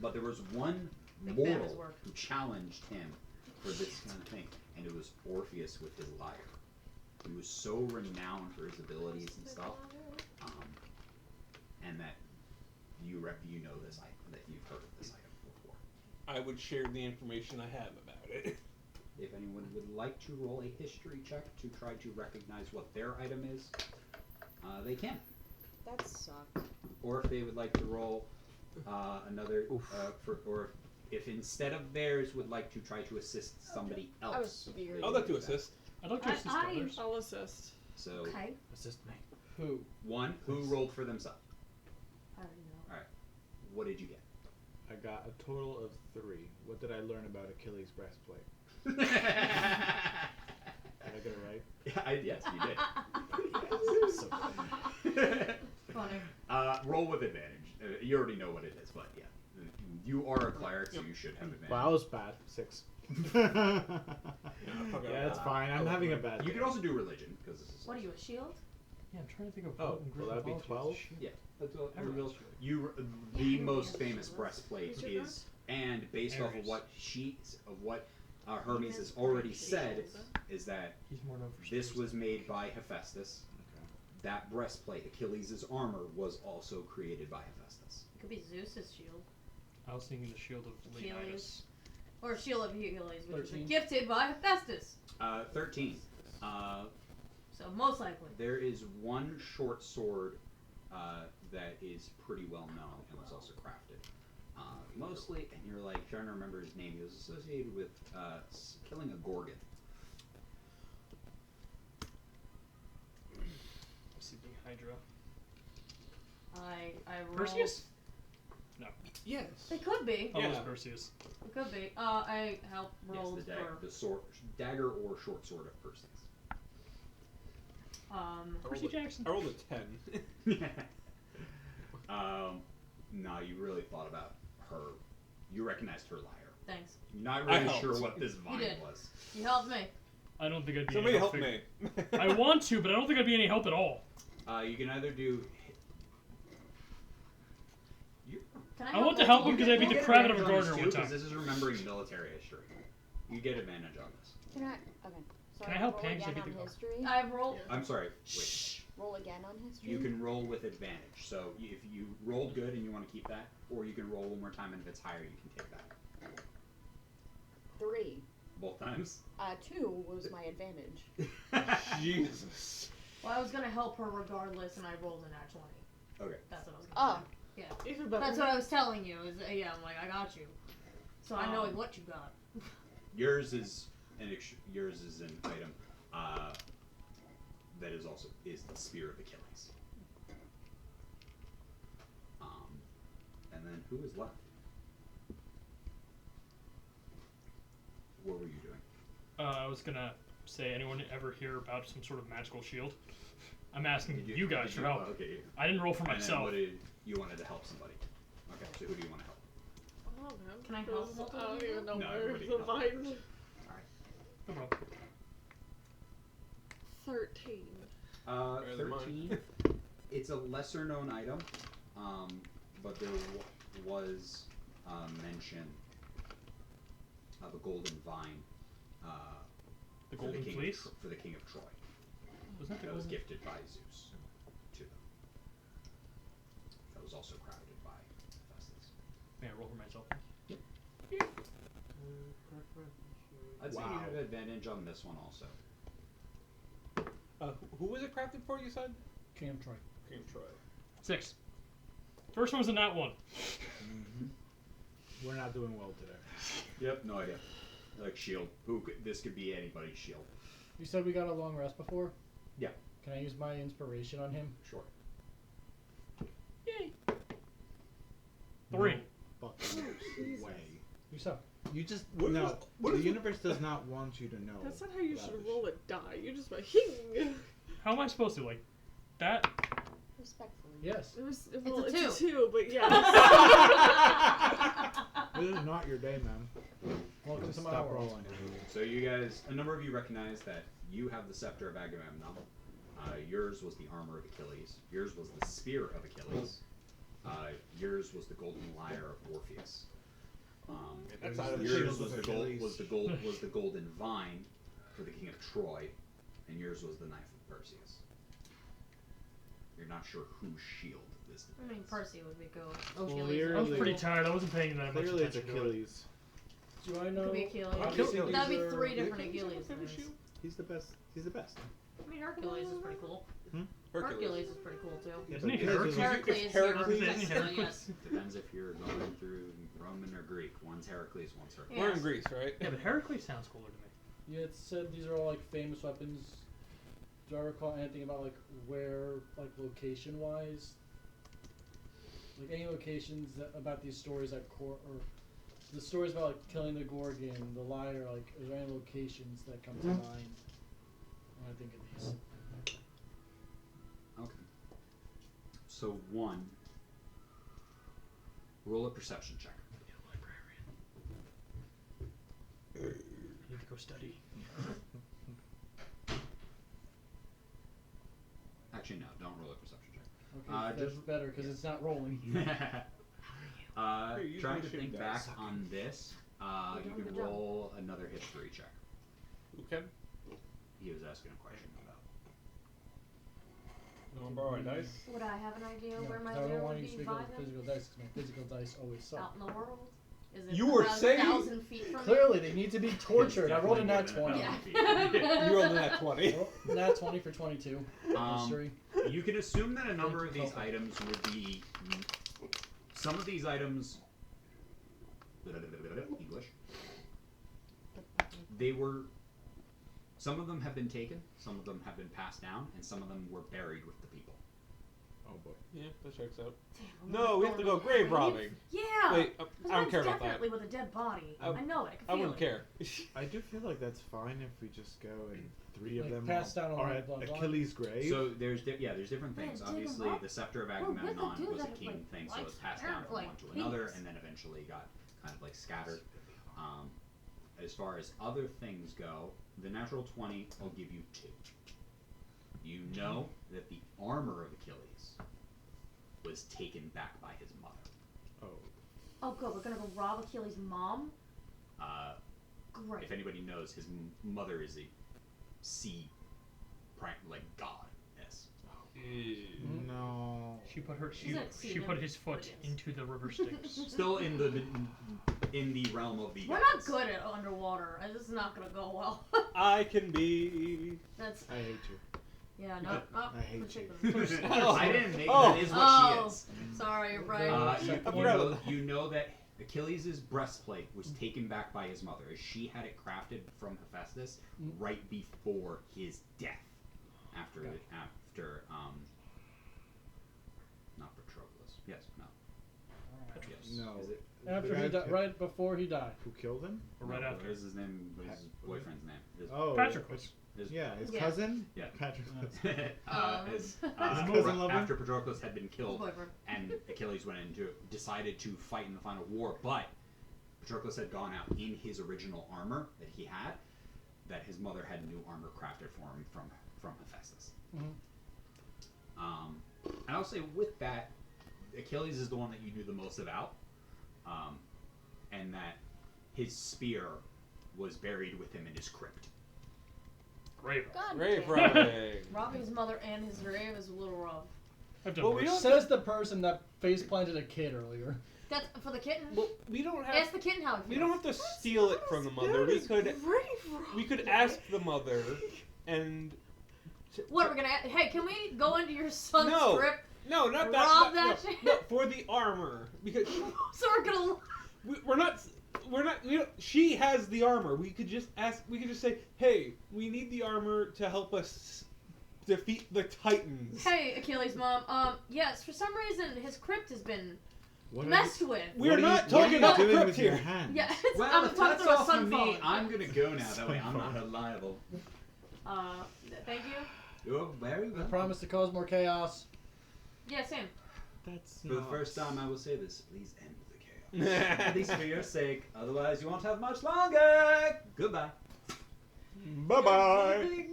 But there was one Big fan of his mortal work. who challenged him for this kind of thing, and it was Orpheus with his lyre. He was so renowned for his abilities and stuff, and that you know this item, that you've heard of this item before. I would share the information I have about it. If anyone would like to roll a history check to try to recognize what their item is, they can. That sucked. Or if they would like to roll another, or if instead of theirs would like to try to assist somebody else. I was very. I'd like to assist. I'd like to assist others. I'll assist. So Okay. Assist me. Who? one who rolled for themselves. I already know. What did you get? I got a total of 3. What did I learn about Achilles' breastplate? Did I get it right? Yes, you did. So funny. Funny. Roll with advantage. You already know what it is, but yeah. You are a cleric, so you should have advantage. Well, I was bad. 6. Yeah, it's fine. I'm having a bad day. You can also do religion, because this is... What are you, a shield? Yeah, I'm trying to think of Oh, what in will Greek that be mythology 12? is shield. Yeah. That's what Everyone's the most famous breastplate Who's your is, and based off of Ares. what Hermes has already said is that He's more known for this spears. was made by Hephaestus. That breastplate, Achilles' armor, was also created by Hephaestus. It could be Zeus's shield. I was thinking the shield of Leonidas. Achilles. Or shield of Achilles, which was 13. gifted by Hephaestus. 13. So most likely. There is one short sword that is pretty well known and was also crafted. Mostly, and you're like trying to remember his name. He was associated with killing a gorgon. Sleeping Hydra. I rolled. Perseus? No. Yes. It could be. Oh, it was Yeah. Perseus. It could be. I helped roll Yes, for. the sword, dagger or short sword of Perseus. Percy Jackson. I rolled a 10. No, you really thought about her. You recognized her lyre. Thanks. You're not I really helped. sure what this vine did. was. You helped me. I don't think I'd be Somebody any help fig- me. I want to, but I don't think I'd be any help at all. You can either do. Can I want to help him because I beat the get crap out of a advantage on gardener this one too, time. 'cause this is remembering military history. You get advantage on this. Can I? Okay. So Can I help roll Pam 'cause I again beat the on car? history? I rolled. I'm sorry. Wait. Roll again on history. You can roll with advantage. So if you rolled good and you want to keep that, or you can roll one more time and if it's higher, you can take that. 3. Both times. 2 was my advantage. Jesus. Well, I was gonna help her regardless, and I rolled a nat 20. Okay. That's what I was gonna say. Yeah. Even better. That's what I was telling you. Is yeah, I'm like, I got you. So I know what you got. Yours is yours is an item that is also the spear of Achilles. And then who is left? What were you doing? I was gonna say, anyone ever hear about some sort of magical shield? I'm asking Did you guys did for help. Okay. I didn't roll for And then myself. what did you wanted to help somebody? Okay. So who do you want to help? Oh, man. Can I help multiple I don't people? even know No, where everybody the can help. vine. No problem. 13. 13. It's a lesser known item, but there was mention of a golden vine The for golden king fleece? for the king of Troy. Wasn't that That the was golden? gifted by Zeus to them. That was also crafted by Hephaestus. May I roll for myself? I'd say Wow. you have advantage on this one also. Who was it crafted for, you said? King of Troy. King of Troy. 6. First one was a nat 1. We're not doing well today. Yep, no idea. Like shield. This could be anybody's shield. You said we got a long rest before? Yeah. Can I use my inspiration on him? Sure. Yay. 3. Fucking way. You suck. You just What no. is- what the is- universe does not want you to know. That's not how you about should this. roll a die. You just went hing. How am I supposed to? Like, that? Respectfully. Yes. Well, a it's two. a 2, but yes. This is not your day, man. Welcome to my Stop world. rolling. So you guys, a number of you recognize that you have the scepter of Agamemnon. Yours was the armor of Achilles. Yours was the spear of Achilles. Yours was the golden lyre of Orpheus. That's out of the Yours shield was of the Achilles. was the golden vine for the king of Troy, and yours was the knife of Perseus. You're not sure whose shield this I mean, is. Percy would be cool. Clearly- I was pretty tired. I wasn't paying that much Clearly, it's attention to it. Achilles. Do I know? Could be Achilles. Obviously, Achilles. That'd be these are- 3 different Achilles have a Achilles. favorite names. shield? He's the best. He's the best. I mean, Hercules is pretty cool. Hercules. Is pretty cool too. Isn't he Hercules Hercules? is- Heracles, Heracles. yes. Yes. Depends if you're going through Roman or Greek. One's Heracles, one's Hercules. We're Yes. in Greece, right? Yeah, but Heracles sounds cooler to me. Yeah, it said these are all like famous weapons. Do I recall anything about like where, like location wise? Like any locations about these stories that or the stories about like killing the Gorgon, the lyre, like is there any locations that come to mind when I think of these? Okay. So one. Roll a perception check. I need to go study. Actually, no. Don't roll a perception check. Okay, that's just- better because it's not rolling. Trying use to my think shape back dice. on this. You're You doing a can good job. roll another history check. Okay. He was asking a question about. You want to borrow my dice? Would I have an idea No, where my 'cause I don't lair want would you to be speak of vibing? physical dice because my physical dice always suck. Out in the world? Is it You were about saying- 1,000 feet from Clearly, they need to be tortured. I rolled a nat Definitely 20. more than 1,000 feet. You rolled a nat 20. Nat 20 for 22. Um, History. You can assume that a number of these Okay. items would be. Some of these items. English. They were. Some of them have been taken, some of them have been passed down, and some of them were buried with the people. Oh boy. Yeah, that checks out. Damn, I'm No, not we have to going go grave grave. robbing. Yeah. Wait, I Because don't mine's care about that. definitely with a dead body. I- I know it. I can I feel wouldn't it. care. I do feel like that's fine if we just go and three of Like, them pass down are along at the bloodline. Achilles' grave. So there's there's different Yeah, things. dig 'em Obviously, up. the scepter of Well, with the Agamemnon dude was a that, king like, thing, so likes it's passed hair, down from like, one to another, pigs. and then eventually got kind of like scattered. As far as other things go, the natural 20 will give you 2. You know that the armor of Achilles was taken back by his mother. Oh. Oh, good. We're gonna go rob Achilles' mom. Great. If anybody knows, his mother is a sea, like god. Yes. No. She put her. She's like She put his foot Styx. into the river Styx. Still in the realm of the We're gods. not good at underwater. This is not gonna go well. I can be. That's I hate you. yeah. No. Oh, I hate particularly. I didn't make Oh. that is what Oh. she is. Sorry, you're right. You know that Achilles' breastplate was taken back by his mother, as she had it crafted from Hephaestus right before his death. After not Patroclus. Yes, no. Yes. No. Is it? After he right before he died. Who killed him? Or right no, after. What is his name? What is his boyfriend's name? His, Oh. Patroclus. his, Yeah, his Yeah. cousin? Yeah. Patroclus. his cousin lover? after Patroclus had been His killed, boyfriend. and Achilles decided to fight in the final war, but Patroclus had gone out in his original armor that he had, that his mother had new armor crafted for him from Hephaestus. And I'll say with that, Achilles is the one that you knew the most about, and that his spear was buried with him in his crypt. Grave. God Grave damn. robbing. Robbing his mother and his grave is a little rough. I've done Well, we worse. don't- Says the person that face planted a kid earlier. That's for the kitten. Well, we don't have. Ask the kitten how it feels. We don't have to steal it from the mother. We could ask the mother, and. What are we gonna? Hey, can we go into your son's No. crypt? No, not that. Rob no, that no, shit? no, for the armor, because So we're gonna. we're not. We don't, she has the armor. We could just ask. We could just say, "Hey, we need the armor to help us defeat the Titans." Hey, Achilles' mom. Yes. For some reason, his crypt has been What messed with. We're not what talking are about the you doing crypt with here. your hands? Yeah. Well, I'm if talking that's through a all from sun me, phone. I'm gonna go now. That way I'm not reliable. Thank you. You're very I welcome. promise to cause more chaos. Yeah, same. That's For the not- first time, I will say this: please end the chaos. At least for your sake. Otherwise, you won't have much longer. Goodbye. Bye bye.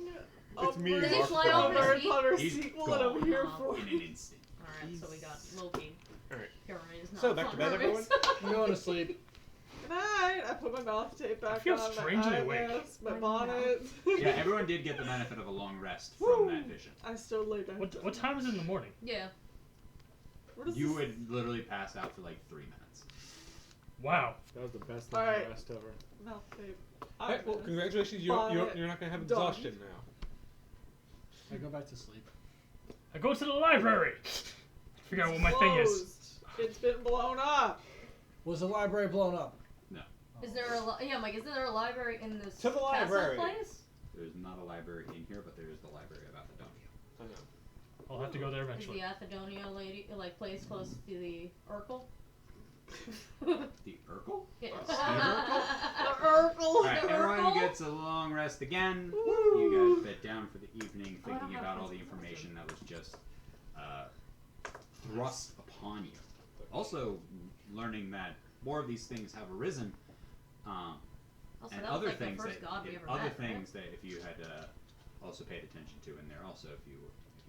It's me, Did he Mark fly Wahlberg. over his Harry feet? Potter He's sequel, and I'm here gone. for In an instant. Alright, so we got Loki. Alright. Here is not So, back to fun bed, everyone? hermits. I'm going to sleep. Good night. I put my mouth tape back feel on. strangely my awake. eyeglass, my I know. bonnet. Yeah, everyone did get the benefit of a long rest from that vision. I still lay down. What time is it in the morning? Yeah. What is You this? would literally pass out for like 3 minutes. Wow. That was the best All long right. rest ever. Mouth tape. Alright, well, congratulations. You're not gonna have Done. exhaustion now. I go back to sleep. I go to the library. Figure out what my thing is. Closed. It's been blown up. Was the library blown up? No. Is there a yeah, Mike? Is there a library in this To the castle library. place? There's not a library in here, but there is the library of Aphodonia. I know. I'll have to go there Is eventually. the Athedonia lady like place close to the Urkel? The Urkel? Yeah. The Urkel. Alright, The everyone Urkel? gets a long rest again. You guys bed down for the evening, Oh, I don't thinking have about all the physical information that was just thrust upon you. Also, learning that more of these things have arisen, Also, and that was other like the things first that god we ever other met, things that if you had also paid attention to in there, also if you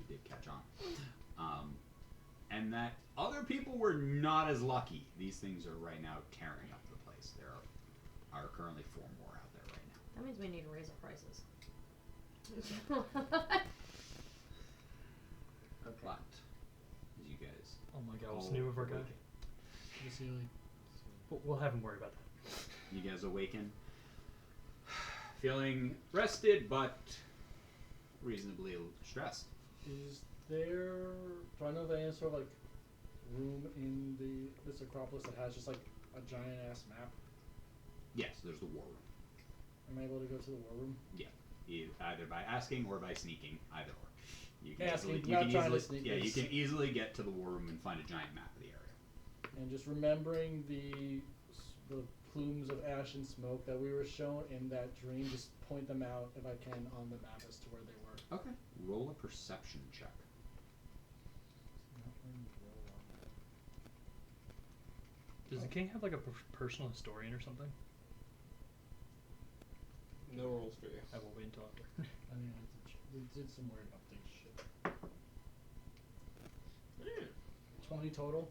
did catch on, and that other people were not as lucky. These things are right now tearing up the place. There are are currently 4 more out there right now. That means we need to raise our prices. But as you guys Oh my god, what's all the name of our guy? awaken, We'll have him worry about that. you guys awaken, feeling rested but reasonably stressed. Is there? Do I know the answer? Like, room in this Acropolis that has just like a giant ass map? Yes, there's the war room. Am I able to go to the war room? Either by asking or by sneaking, either or. You can Asking, easily, not trying to sneak yeah, you this. can easily get to the war room and find a giant map of the area. And just remembering the plumes of ash and smoke that we were shown in that dream, just point them out if I can on the map as to where they were. Okay. Roll a perception check. Does the king have like a personal historian or something? No rolls for you. I will wait until after. I mean, we did some weird update shit. 20 total.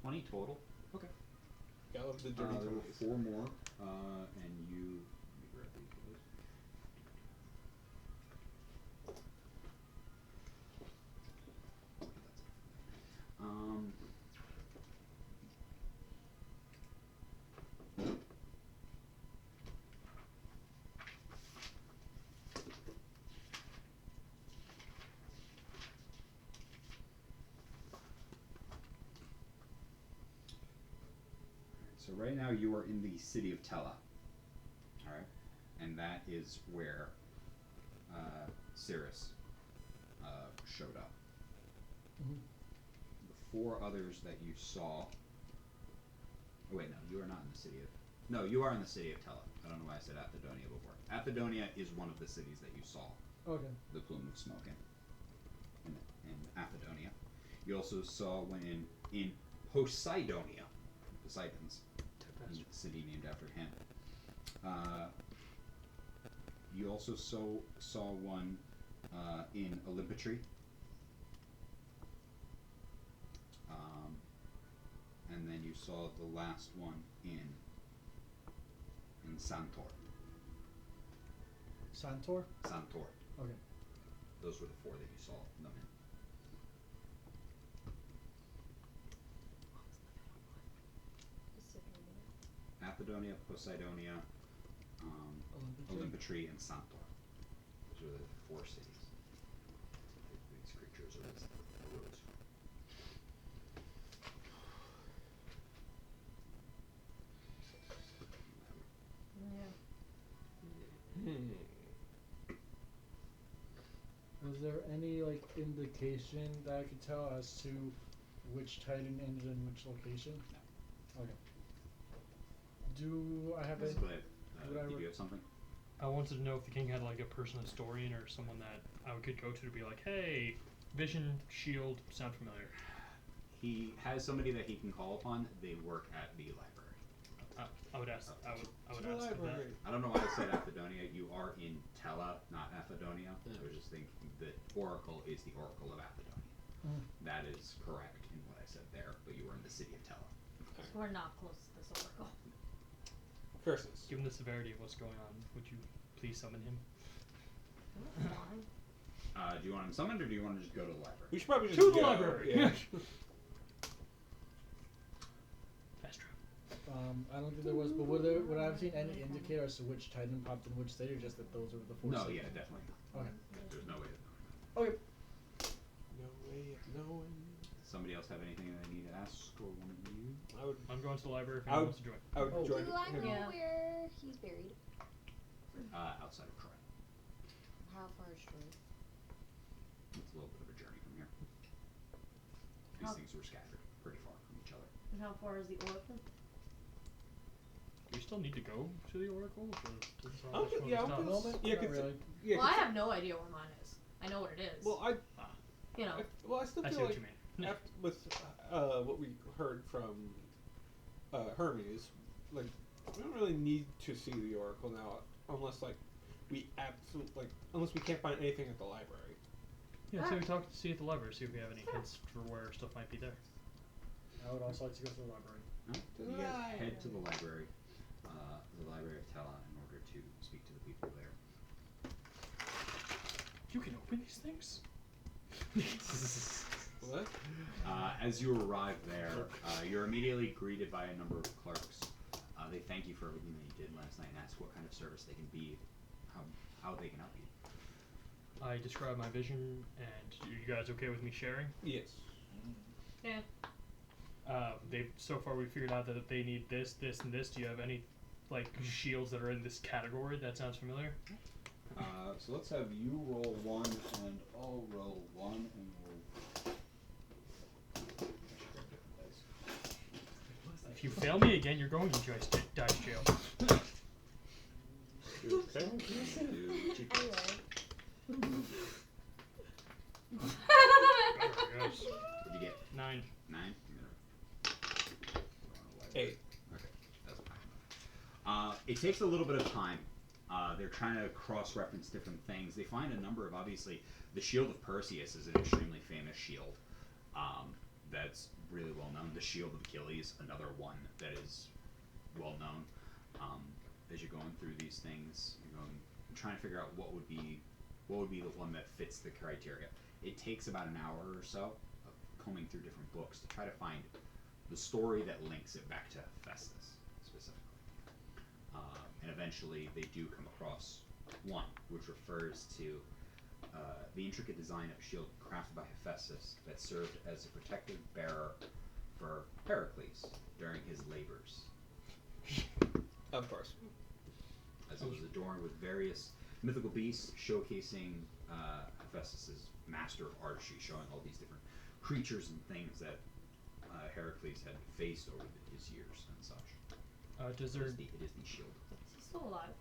20 total. Okay. I love the dirty There were 20s. 4 more, and you. Let me grab these guys. So right now you are in the city of Tella. Alright? And that is where Cirrus showed up. Mhm. The 4 others that you saw. Oh wait, no, you are not in the city of. No, you are in the city of Tella. I don't know why I said Athedonia before. Athedonia is one of the cities that you saw. Okay. The plume of smoke in Athedonia. You also saw one in Poseidonia, Poseidon's city named after him. You also saw one in Olympatry. And then you saw the last one in Santor. Santor? Santor. Okay. Those were the 4 that you saw them in. Athedonia, Poseidonia, Olympatry, and Santor. Those are the 4 cities. These creatures arose from. Is there any like indication that I could tell as to which Titan ended in which location? No. Okay. Do I have That's a? what would I did re- you have something? I wanted to know if the king had like a personal historian or someone that I could go to be like, hey, Vision, Shield, sound familiar. He has somebody that he can call upon. They work at the library. I would ask. I would To the ask them that. library. I don't know why I said Athedonia. You are in Tella, not Athedonia. I was just thinking the Oracle is the Oracle of Athedonia. Mm. That is correct in what I said there, but you were in the city of Tella. We're not close to this oracle. Curses. Given the severity of what's going on, would you please summon him? That's fine. Do you want him summoned, or do you want to just go to the library? We should probably just To the go. library. Yeah. Fast travel. I don't think there was, but would I have seen any indicator as to which Titan popped in which state, or just that those were the 4 No, cities? yeah, definitely not. Okay. There's no way of knowing that. Okay. No way of knowing. Somebody else have anything that I need to ask, or one of you? I would. I'm going to the library if I anyone would- wants to join. I would Oh. join Do I him. know Yeah. where he's buried? Outside of Troy. How far is Troy? It's a little bit of a journey from here. These How- things were scattered pretty far from each other. And how far is the oracle? Do you still need to go to the oracle? Or does it I'm all good- yeah, I'm stop? good. Moment? Yeah, Not 'cause- really. Yeah, Well, I 'cause- have no idea where mine is. I know what it is. Well, You know. I still I see feel what like you mean. after, with what we heard from Hermes, like we don't really need to see the Oracle now, unless like we absolutely unless we can't find anything at the library. Yeah, so we see at the library, see if we have any hints for where stuff might be there. I would also like to go to the library. No? To You the guys library. head to the library. the Library of Tella in order to speak to the people there. You can open these things? What? As you arrive there, you're immediately greeted by a number of clerks. They thank you for everything that you did last night and ask what kind of service they can be, how they can help you. I describe my vision, and you guys okay with me sharing? Yes. Yeah. So far we figured out that they need this, this, and this. Do you have any, like, shields that are in this category? That sounds familiar. So let's have you roll 1 and I'll roll 1 and we'll. If you fail me again, you're going to dice jail. Okay. Anyway. Oh, yes. What'd you get? 9. 9? 8. Okay, that's fine. It takes a little bit of time. They're trying to cross-reference different things. They find a number of, obviously, the Shield of Perseus is an extremely famous shield that's really well known. The Shield of Achilles, another one that is well known. As you're going through these things, you're trying to figure out what would be the one that fits the criteria. It takes about an hour or so of combing through different books to try to find the story that links it back to Hephaestus specifically. And eventually they do come across one which refers to the intricate design of a shield crafted by Hephaestus that served as a protective bearer for Heracles during his labors. Of course. As it was adorned with various mythical beasts showcasing Hephaestus' master of artistry, showing all these different creatures and things that Heracles had faced over his years and such. Does It there is the shield. Is he still alive?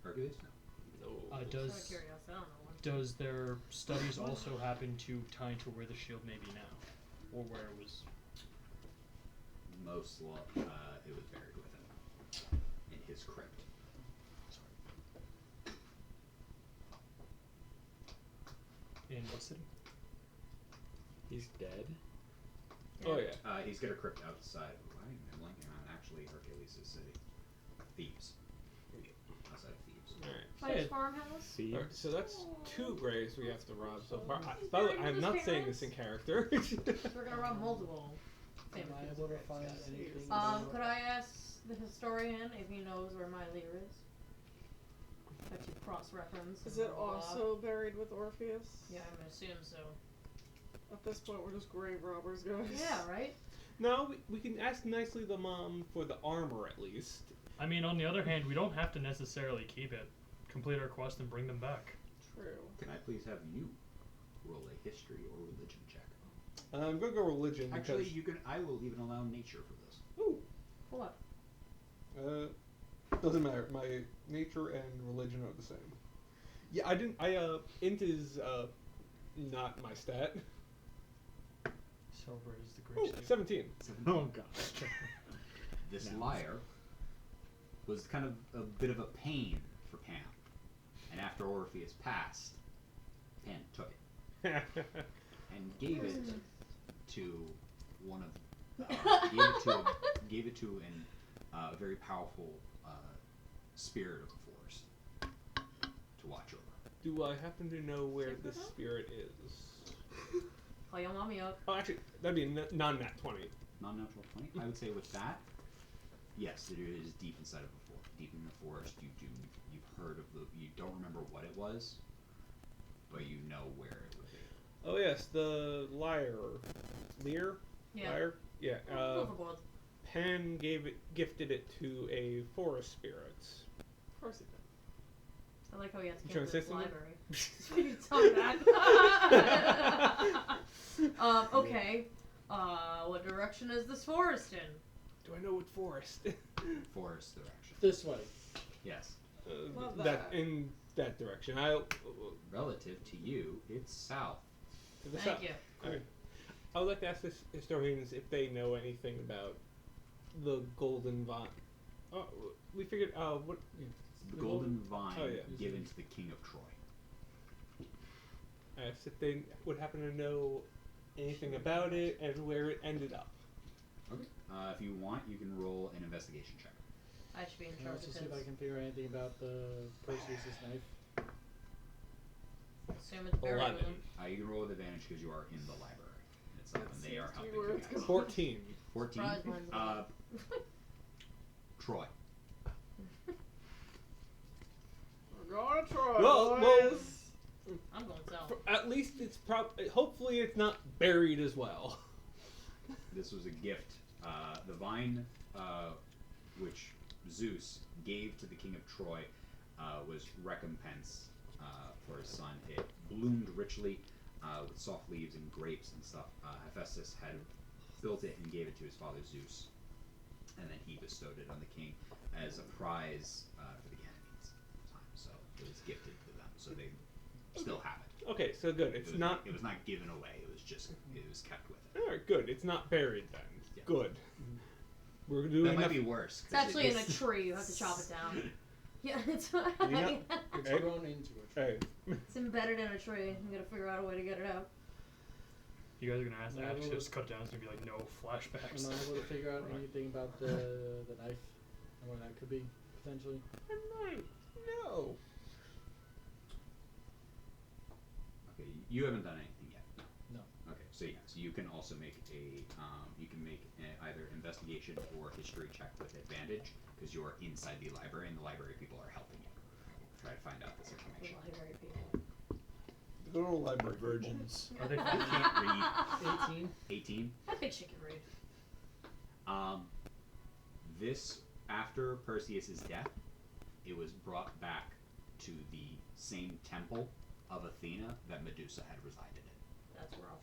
Hercules? No. Just does out of curiosity, I don't know. does their studies also happen to tie into where the shield may be now, or where it was? It was buried with him in his crypt. In what city? He's dead. Oh yeah. He's got a crypt outside. Why am I blanking on actually Hercules' city? Thebes. Outside of Thebes. Alright. By his farmhouse? Alright, so that's 2 graves we have to rob so far. He's By the way, buried I'm with not his saying this in character. We're gonna rob multiple Am famous I people's able to graves, find guys. anything? Could I ask the historian if he knows where my lair is? That you cross-reference. Is and it blah, blah, blah. also buried with Orpheus? Yeah, I'm gonna assume so. At this point, we're just grave robbers, guys. Yeah, right? No, we can ask nicely the mom for the armor at least. I mean, on the other hand, we don't have to necessarily keep it. Complete our quest and bring them back. True. Can I please have you roll a history or religion check? I'm gonna go religion Actually, because you can. I will even allow nature for this. ooh, For what? doesn't matter. My nature and religion are the same. Yeah, I didn't. Int is not my stat. Silver is the Oh, great state. 17. Oh god. This No. lyre was kind of a bit of a pain for Pan, and after Orpheus passed, Pan took it and gave it to one of gave it to a very powerful spirit of the forest to watch over. Do I happen to know where Check this that out. spirit is? Call your mommy up. Oh, actually, that'd be a non-nat 20. Non-natural 20. I would say with that, yes, it is deep inside of deep in the forest. You've heard of you don't remember what it was, but you know where it would be. Oh yes, the lyre. Lear? Yeah. Lyre? Yeah. Overboard. Pan gifted it to a forest spirit. Of course he did. I like how he has to You trying get to this say something? library. You tell me that. Okay. What direction is this forest in? Do I know what forest? Forest direction. This way. Yes. Love that that. in that direction. Relative to you, it's south. To the Thank south. you. Okay. I would like to ask the historians if they know anything about the golden vine. Oh, we figured. What? The golden vine Oh, yeah. given to the king of Troy. Asked if they would happen to know anything about it and where it ended up. Okay. If you want, you can roll an investigation check. I should be in Can I charge also of see if I his. can figure out anything about the Perseus' knife? Assume it's buried with 11. him. You can roll with advantage because you are in the library itself, and they are seems to be helping where you it's guys. 14. 14. Surprise, mine's Troy. We're going to try, Well, boys. I'm going south. At least it's hopefully it's not buried as well. This was a gift. The vine, which Zeus gave to the king of Troy, was recompense for his son. It bloomed richly with soft leaves and grapes and stuff. Hephaestus had built it and gave it to his father Zeus, and then he bestowed it on the king as a prize for the Ganymedes at the time. So it was gifted to them, so they still have it. Okay, so good. It's not. It was not given away. It was just. It was kept with it. All right, good. It's not buried then. Yeah. Good. We're doing That might enough. be worse. It's actually in a tree. You have to chop it down. Yeah, it's know- It's Hey. grown into a tree. Hey, it's embedded in a tree. I'm gonna figure out a way to get it out. You guys are gonna ask Yeah, Axios to cut down. It's gonna be like no Am flashbacks. I able to figure out anything about the knife and what that could be potentially? no. Okay, you haven't done anything yet. No. Okay, so yeah, so you can also make either investigation or history check with advantage because you are inside the library and the library people are helping you try to find out this The information. library people. Good old library virgins. Are they? You can't read 18. 18. I think she can read. This after Perseus's death, it was brought back to the same temple of Athena that Medusa had resided in. That's rough.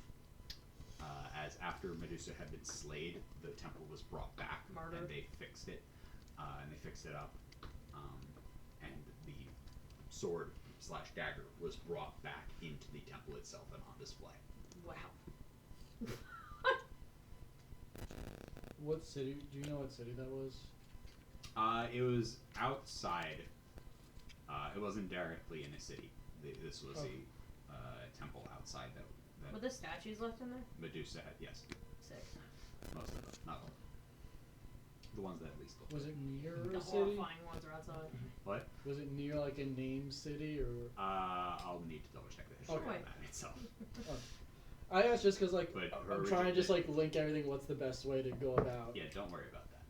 As after Medusa had been slayed, the temple was brought back Martyr. and they fixed it, up, and the sword / dagger was brought back into the temple itself and on display. Wow. What city? Do you know what city that was? It was outside. It wasn't directly in a city. This was a temple outside that Were there statues left in there? Medusa had. Yes, Sick. most of them, not all. The ones that at least look. Was it near The a city? horrifying ones are outside. What? Was it near like a named city or? I'll need to double check the history Okay. on that itself. I asked just because like But I'm her trying to just original- like link everything. What's the best way to go about? Yeah, don't worry about that.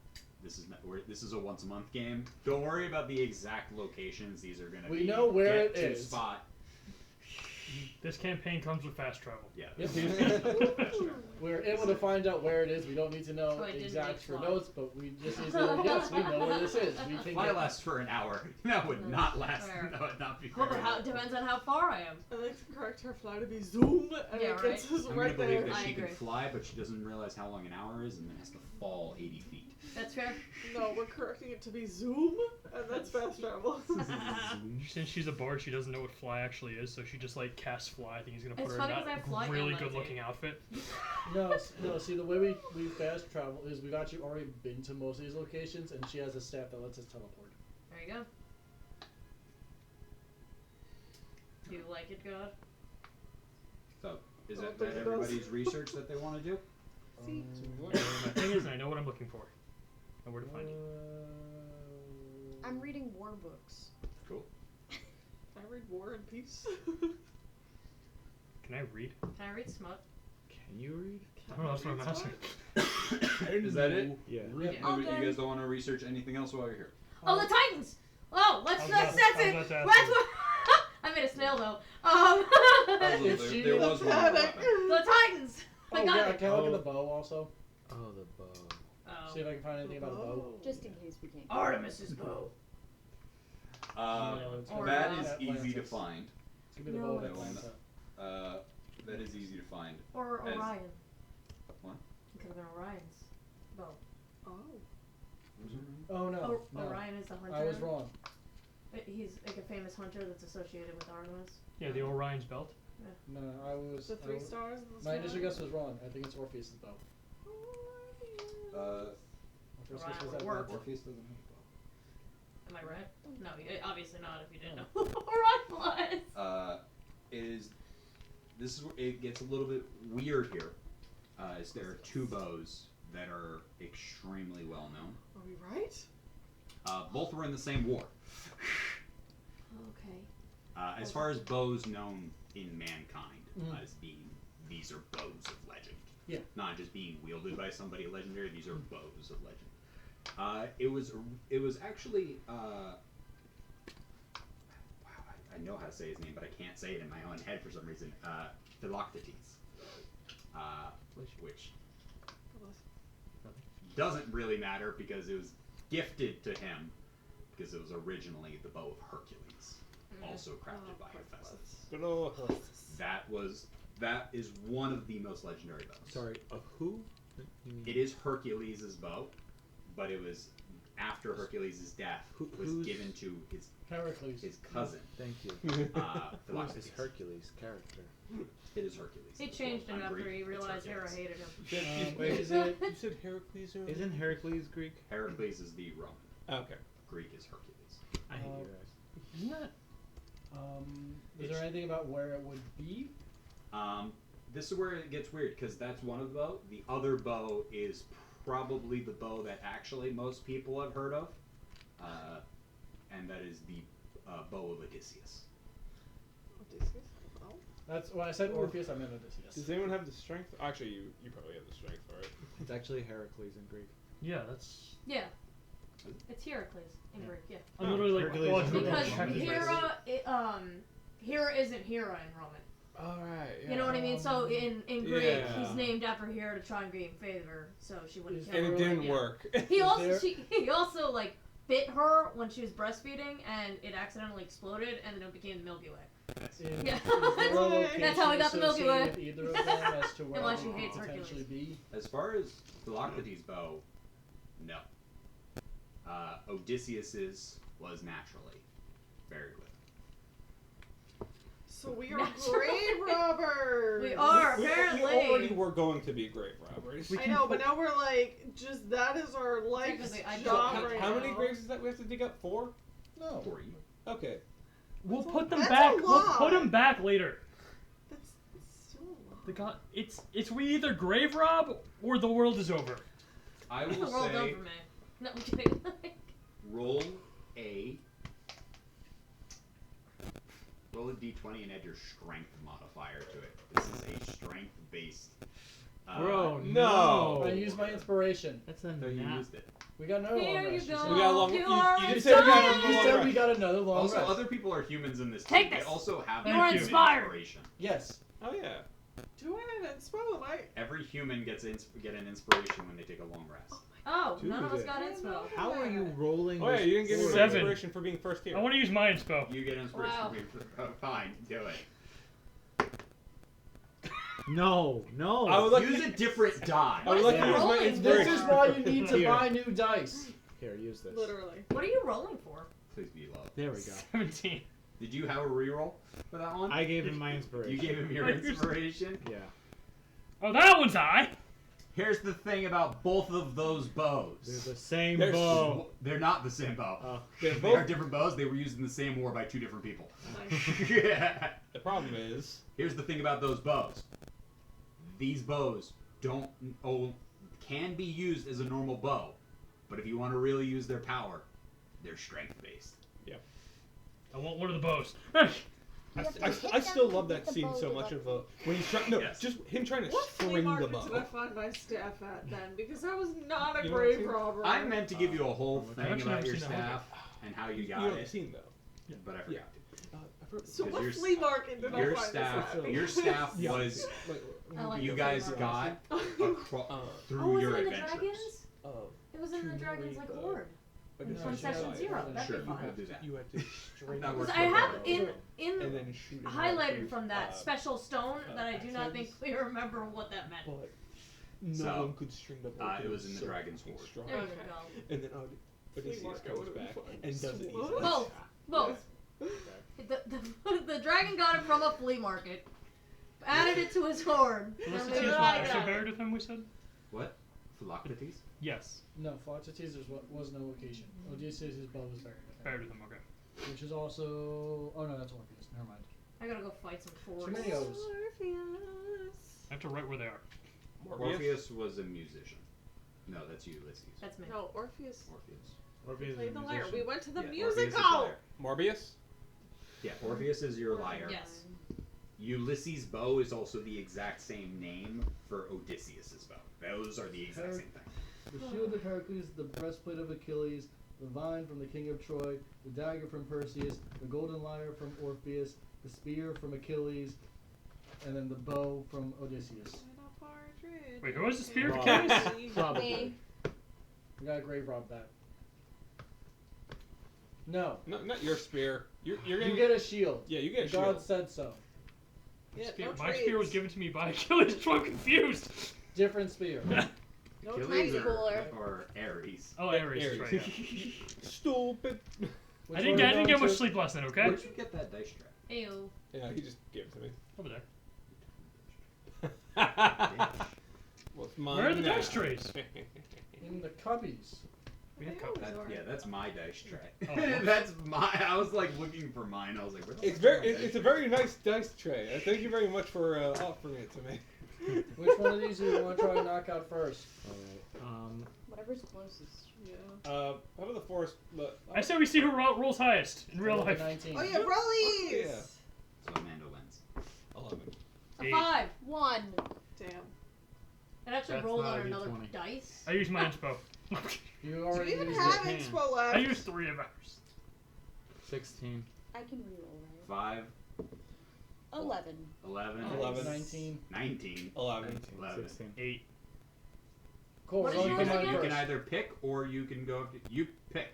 This is not. This is a once a month game. Don't worry about the exact locations. These are gonna. We be know where get it to is. Spot. This campaign comes with fast travel. Yeah. Yep. these games come with fast travel. We're able to find out where it is. We don't need to know So it didn't exact make for fly. notes, but we just need to know, yes, we know where this is. We can Fly get lasts for an hour. That would not last. Fair. That would not be Well, very how, long. depends on how far I am. I like to correct her fly to be zoom, and Yeah, it gets us I'm right gonna believe there. that I she agree. can fly, but she doesn't realize how long an hour is, and then has to fall 80 feet. That's fair. No, we're correcting it to be zoom, and that's fast travel. Since she's a bard, she doesn't know what fly actually is, so she just like casts fly. I think he's gonna put It's her funny in 'cause I that fly and really levitate. good looking outfit. No, no. See, the way we fast travel is we've actually already been to most of these locations, and she has a staff that lets us teleport. There you go. Do you like it, God? So, is I that don't think it does. everybody's research that they want to do? See? The thing is, I know what I'm looking for, and where to find it. I'm reading war books. Cool. I read War and Peace. Can I read? Can I read smut? Can you read? I don't know. That's what I'm asking. Is that it? Yeah. Yeah. You guys don't want to research anything else while you're here? Oh, the Titans! Oh, let's I was that's about- it. I was That's about to ask what I made a snail though. If she- there was one more Panic. weapon. The Titans. Oh I got yeah, it. can I look at the bow also? Oh, the bow. Oh. See if I can find anything about a bow. Just in case we can't. Artemis's bow. No, it's gonna That be is easy to Atlantis. find. It's gonna be the No, bow of it's- Atlanta. That is easy to find. Or As- Orion. What? It could have been Orion's bow. Oh. Oh no, no. Orion is the hunter. I was wrong. He's like a famous hunter that's associated with Artemis. Yeah, the Orion's belt. No, I was. The I three was- stars in the My sky. initial guess was wrong. I think it's Orpheus' bow. Uh, My first Orion guess was would work. Atlantis. Orpheus doesn't have Am I right? No, obviously not if you didn't know who Orion was. a bow. This is where it gets a little bit weird here. Is there are two bows that are extremely well known. Are we right? Both were in the same war. Okay. As far as bows known in mankind, as being these are bows of legend. Yeah. Not just being wielded by somebody legendary. These are bows of legend. It was actually wow, I know how to say his name, but I can't say it in my own head for some reason. Philoctetes, which doesn't really matter because it was gifted to him because it was originally the bow of Hercules, also crafted by Hephaestus. Good old Hephaestus. That is one of the most legendary bows. Sorry, of who? It is Hercules' bow, but it was after Hercules' death was given to Heracles. his cousin. Thank you. Philoctetes. Who's this Hercules character? It is Hercules. He changed it On after Greek, he it's realized Hera Hercules. hated him. Wait, is it? You said Heracles earlier? Isn't Heracles Greek? Heracles is the Roman. Okay. Greek is Hercules. I hate you guys. Isn't that? Is there anything about where it would be? This is where it gets weird because that's one of the bow. The other bow is probably the bow that actually most people have heard of, and that is the bow of Odysseus. Odysseus? Oh. That's when I said Orpheus, I meant Odysseus. Does anyone have the strength? Actually, you probably have the strength for it. It's actually Heracles in Greek. Yeah, that's. Yeah. It's Heracles in Greek, yeah. I'm literally like Hercules quadruple is Because checking this. Hera isn't Hera in Roman. Alright, yeah. You know what I mean? So in Greek, Yeah. he's named after Hera to try and gain favor, so she wouldn't kill And her. it didn't yeah. work. He also there- he also like bit her when she was breastfeeding, and it accidentally exploded, and then it became the Milky Way. Yeah. That's how we got the Milky Way. With either of them as to where why it she could hates potentially be. As far as Philoctetes' bow, no. Odysseus's was naturally buried with him. So we are Natural. grave robbers. We are We apparently. already were going to be grave robbers. I know, but now we're like, just that is our life Technically, I job don't- right How many now. graves is that we have to dig up? 4? No. For you. Okay. We'll put them That's back. a We'll lot. put them back later. That's so long. The god, it's we either grave rob or the world is over. I The will world say over, man. No, I'm kidding. roll a d20 and add your strength modifier to it. This is a strength-based. Bro, no. I used my inspiration. That's a So you nap. used it. We got another Here long you rest. go. We got a long. You You are just said we got a inspired. You long said rest. we got another long Also, rest. other people are humans in this Take team. this. They also have You are human inspired. inspiration. Yes. Oh yeah. Do I have inspo? Am I? Every human get an inspiration when they take a long rest. Oh, Dude, none of us it- got inspo. How are you rolling? Oh yeah, this you didn't give me forward? Seven. inspiration for being first here. I want to use my inspo. You get inspiration. Wow. from me. Oh, fine, do it. No, no. I would like Use to- a different die. I would like to Yeah. use my Rolling. This inspiration. is why you need to Here. buy new dice. Here, use this. Literally. What are you rolling for? Please be low. There we go. 17. Did you have a reroll for that one? I gave him my inspiration. You gave him your Like, you're- inspiration. Yeah. Oh, that one's high. Here's the thing about both of those bows. They're the same They're bow. They're not the same bow. Oh. They're They are both. different bows. They were used in the same war by two different people. Yeah. The problem is. Here's the thing about those bows. These bows can be used as a normal bow, but if you want to really use their power, they're strength based. I want one of the bows. I still love that scene so much of when he's trying. No, Yes. just him trying to What flea string the market did I bow. find my staff at then? Because I was not a You know grave what I'm robber. I meant to give you a whole I've thing actually about never your seen that staff and how you You got know the it, scene though. but I forgot. So because what your flea market did I Your find staff, this at? your staff Yeah. was I like you the guys flea got through Oh, was your it in the adventures. dragons? It was in the dragons like horde. On session 0. That'd Sure, be fun. do that. You had to string That the works Because I for have both. in and then shoot it out highlighted through, from that special stone that I do not think axes. we remember what that meant. But no So, one could string the bow. it was in the Dragon's Horde. Strong. There you Okay. go. And then Odysseus market comes would've been back fun. and does it What? easily. Both. Both. The dragon got it from a flea market, added it to his horde, and Unless we it's were was like, actually buried with him, we said? What? Philoctetes? Yes. No, Philoctetes was no location. Odysseus' bow was buried with him. Buried with him, okay. Which is also. Oh no, that's Orpheus. Never mind. I gotta go fight some Too fords. many O's. I have to write where they are. Orpheus was a musician. No, that's you, Ulysses. That's me. No, Orpheus. Orpheus. Orpheus Played is a the lyre. musician. We went to the Yeah, Orpheus is musical. lyre. Morbius? Yeah, Orpheus is your lyre. Yes. Ulysses' bow is also the exact same name for Odysseus' bow. Those are the exact same thing. The shield of Hercules, the breastplate of Achilles, the vine from the king of Troy, the dagger from Perseus, the golden lyre from Orpheus, the spear from Achilles, and then the bow from Odysseus. Wait, who has the spear of Rob. Achilles? Probably. We gotta grave rob that. No. No, not your spear. You're gonna You get a shield. Yeah, you get a God shield. said so. Yeah, Spear- no my trades. spear was given to me by Achilles, so I'm confused. Different spear. No Achilles trades. or Ares. Oh, Ares, Ares. right. Yeah. Stupid. Which I one didn't are we get going much to? sleep last night. Okay. Where'd you get that dice tray? Ew. Yeah, he just gave it to me. Over there. Well, it's mine Where are the now. dice trays? In the cubbies. We have cup. That's my dice tray. Oh. That's my. I was like looking for mine. I was like, where the It's fuck very. is my It's a dice very nice dice tray. Thank you very much for offering it to me. Which one of these do you want to try to knock out first? Alright. Whatever's closest. Yeah. How about the forest? I say we see who rolls highest in real Roll a life. 19. Oh yeah, rollies. Yeah. So Amanda wins. 11. A Eight. 5. 1. Damn. It actually That's rolled not on a another D20. dice. I use my inspo. You Do already you even used have it. inspo left? I use 3 of ours. 16. I can reroll, right? 5, 11. 11, 11. 19. 19, 11. 11. 16. 8. Cool. What We're is going yours for mine again? You can first. either pick or you can go. You pick.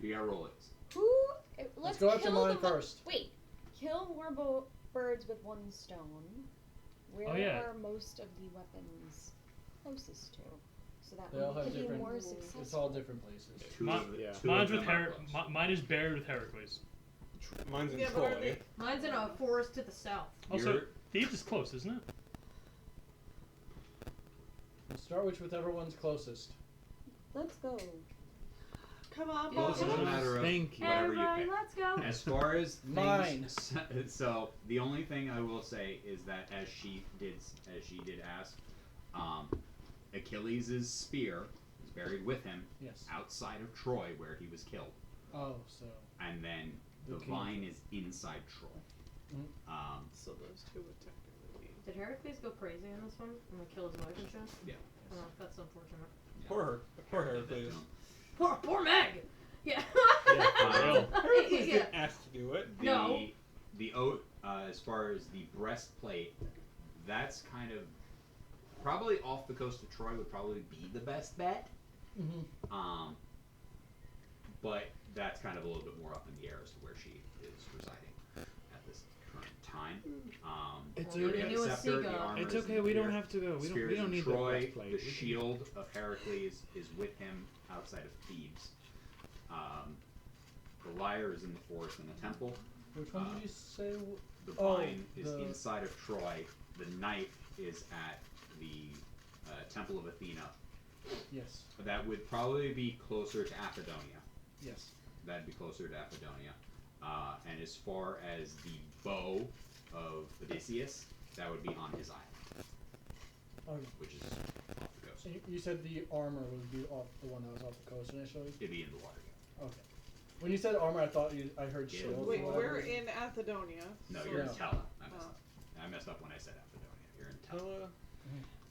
You gotta roll it. Who? Let's Let's go after kill mine the first. Wait. Kill more birds with 1 stone. Where Oh, yeah. are most of the weapons closest to? So that They all we have can be different. more It's all successful. different places. Two Mi- of the, yeah. two Mine's of with them are close. Mine is buried with Heracles. Mine's in Yeah, but are Troy. they- Mine's in a forest to the south. Also, You're- Thebes is close, isn't it? We'll start with whichever one's closest. Let's go. Come on, Well, it's Bob. just a matter of Thank you. whatever you Everybody, pick. let's go. As far as things, Mine. So the only thing I will say is that as she did ask, Achilles' spear is buried with him Yes. outside of Troy where he was killed, Oh, so. and then the Okay. vine is inside Troy. Mhm. So those two would technically be. Did Heracles go crazy in this one and kill his wife and shit? Yeah. Oh, that's unfortunate. Poor Heracles. Poor Meg. Yeah. Yeah, Heracles yeah. didn't ask to do it. No. The oat, as far as the breastplate, that's kind of probably off the coast of Troy would probably be the best bet. Mm-hmm. But that's kind of a little bit more up in the air as to where she is residing at this current time. It's Well, okay. we knew a Scepter, the seagull. armor It's is okay. in We don't here. have to go. We Spears don't in need Troy. the breastplate. The We can- shield of Heracles is with him outside of Thebes. The lyre is in the forest in the temple. Which one did you say? The Oh, vine is the- inside of Troy. The knife is at the Temple of Athena. Yes. That would probably be closer to Apollonia. Yes. That'd be closer to Apollonia. And as far as the bow of Odysseus, that would be on his island, Okay. which is off the coast. So you said the armor would be off the one that was off the coast initially. It'd be in the water. Yeah. Okay. When you said armor, I thought I heard Yeah. shield. Wait, or whatever. we're in Athedonia. No, so- you're in Yeah. Tella. Oh. I messed up when I said Apollonia. You're in Tella. Tella.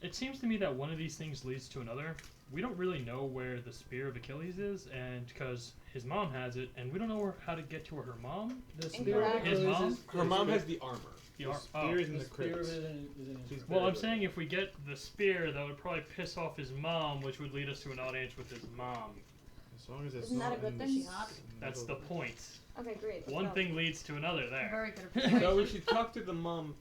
It seems to me that one of these things leads to another. We don't really know where the spear of Achilles is, and because his mom has it, and we don't know how to get to her mom. The spear of Incorrect. His Achilles mom? is Her mom has the armor. The The ar- spear is in the the spear crypt. is in his She's Well, I'm buried saying with if we get the spear, that would probably piss off his mom, which would lead us to an audience with his mom. it. As long as it's Isn't that not a good in thing? this Hot? That's the middle- point. Okay, great. let's One go. thing leads to another there. Very good So we persuasion. should talk to the mom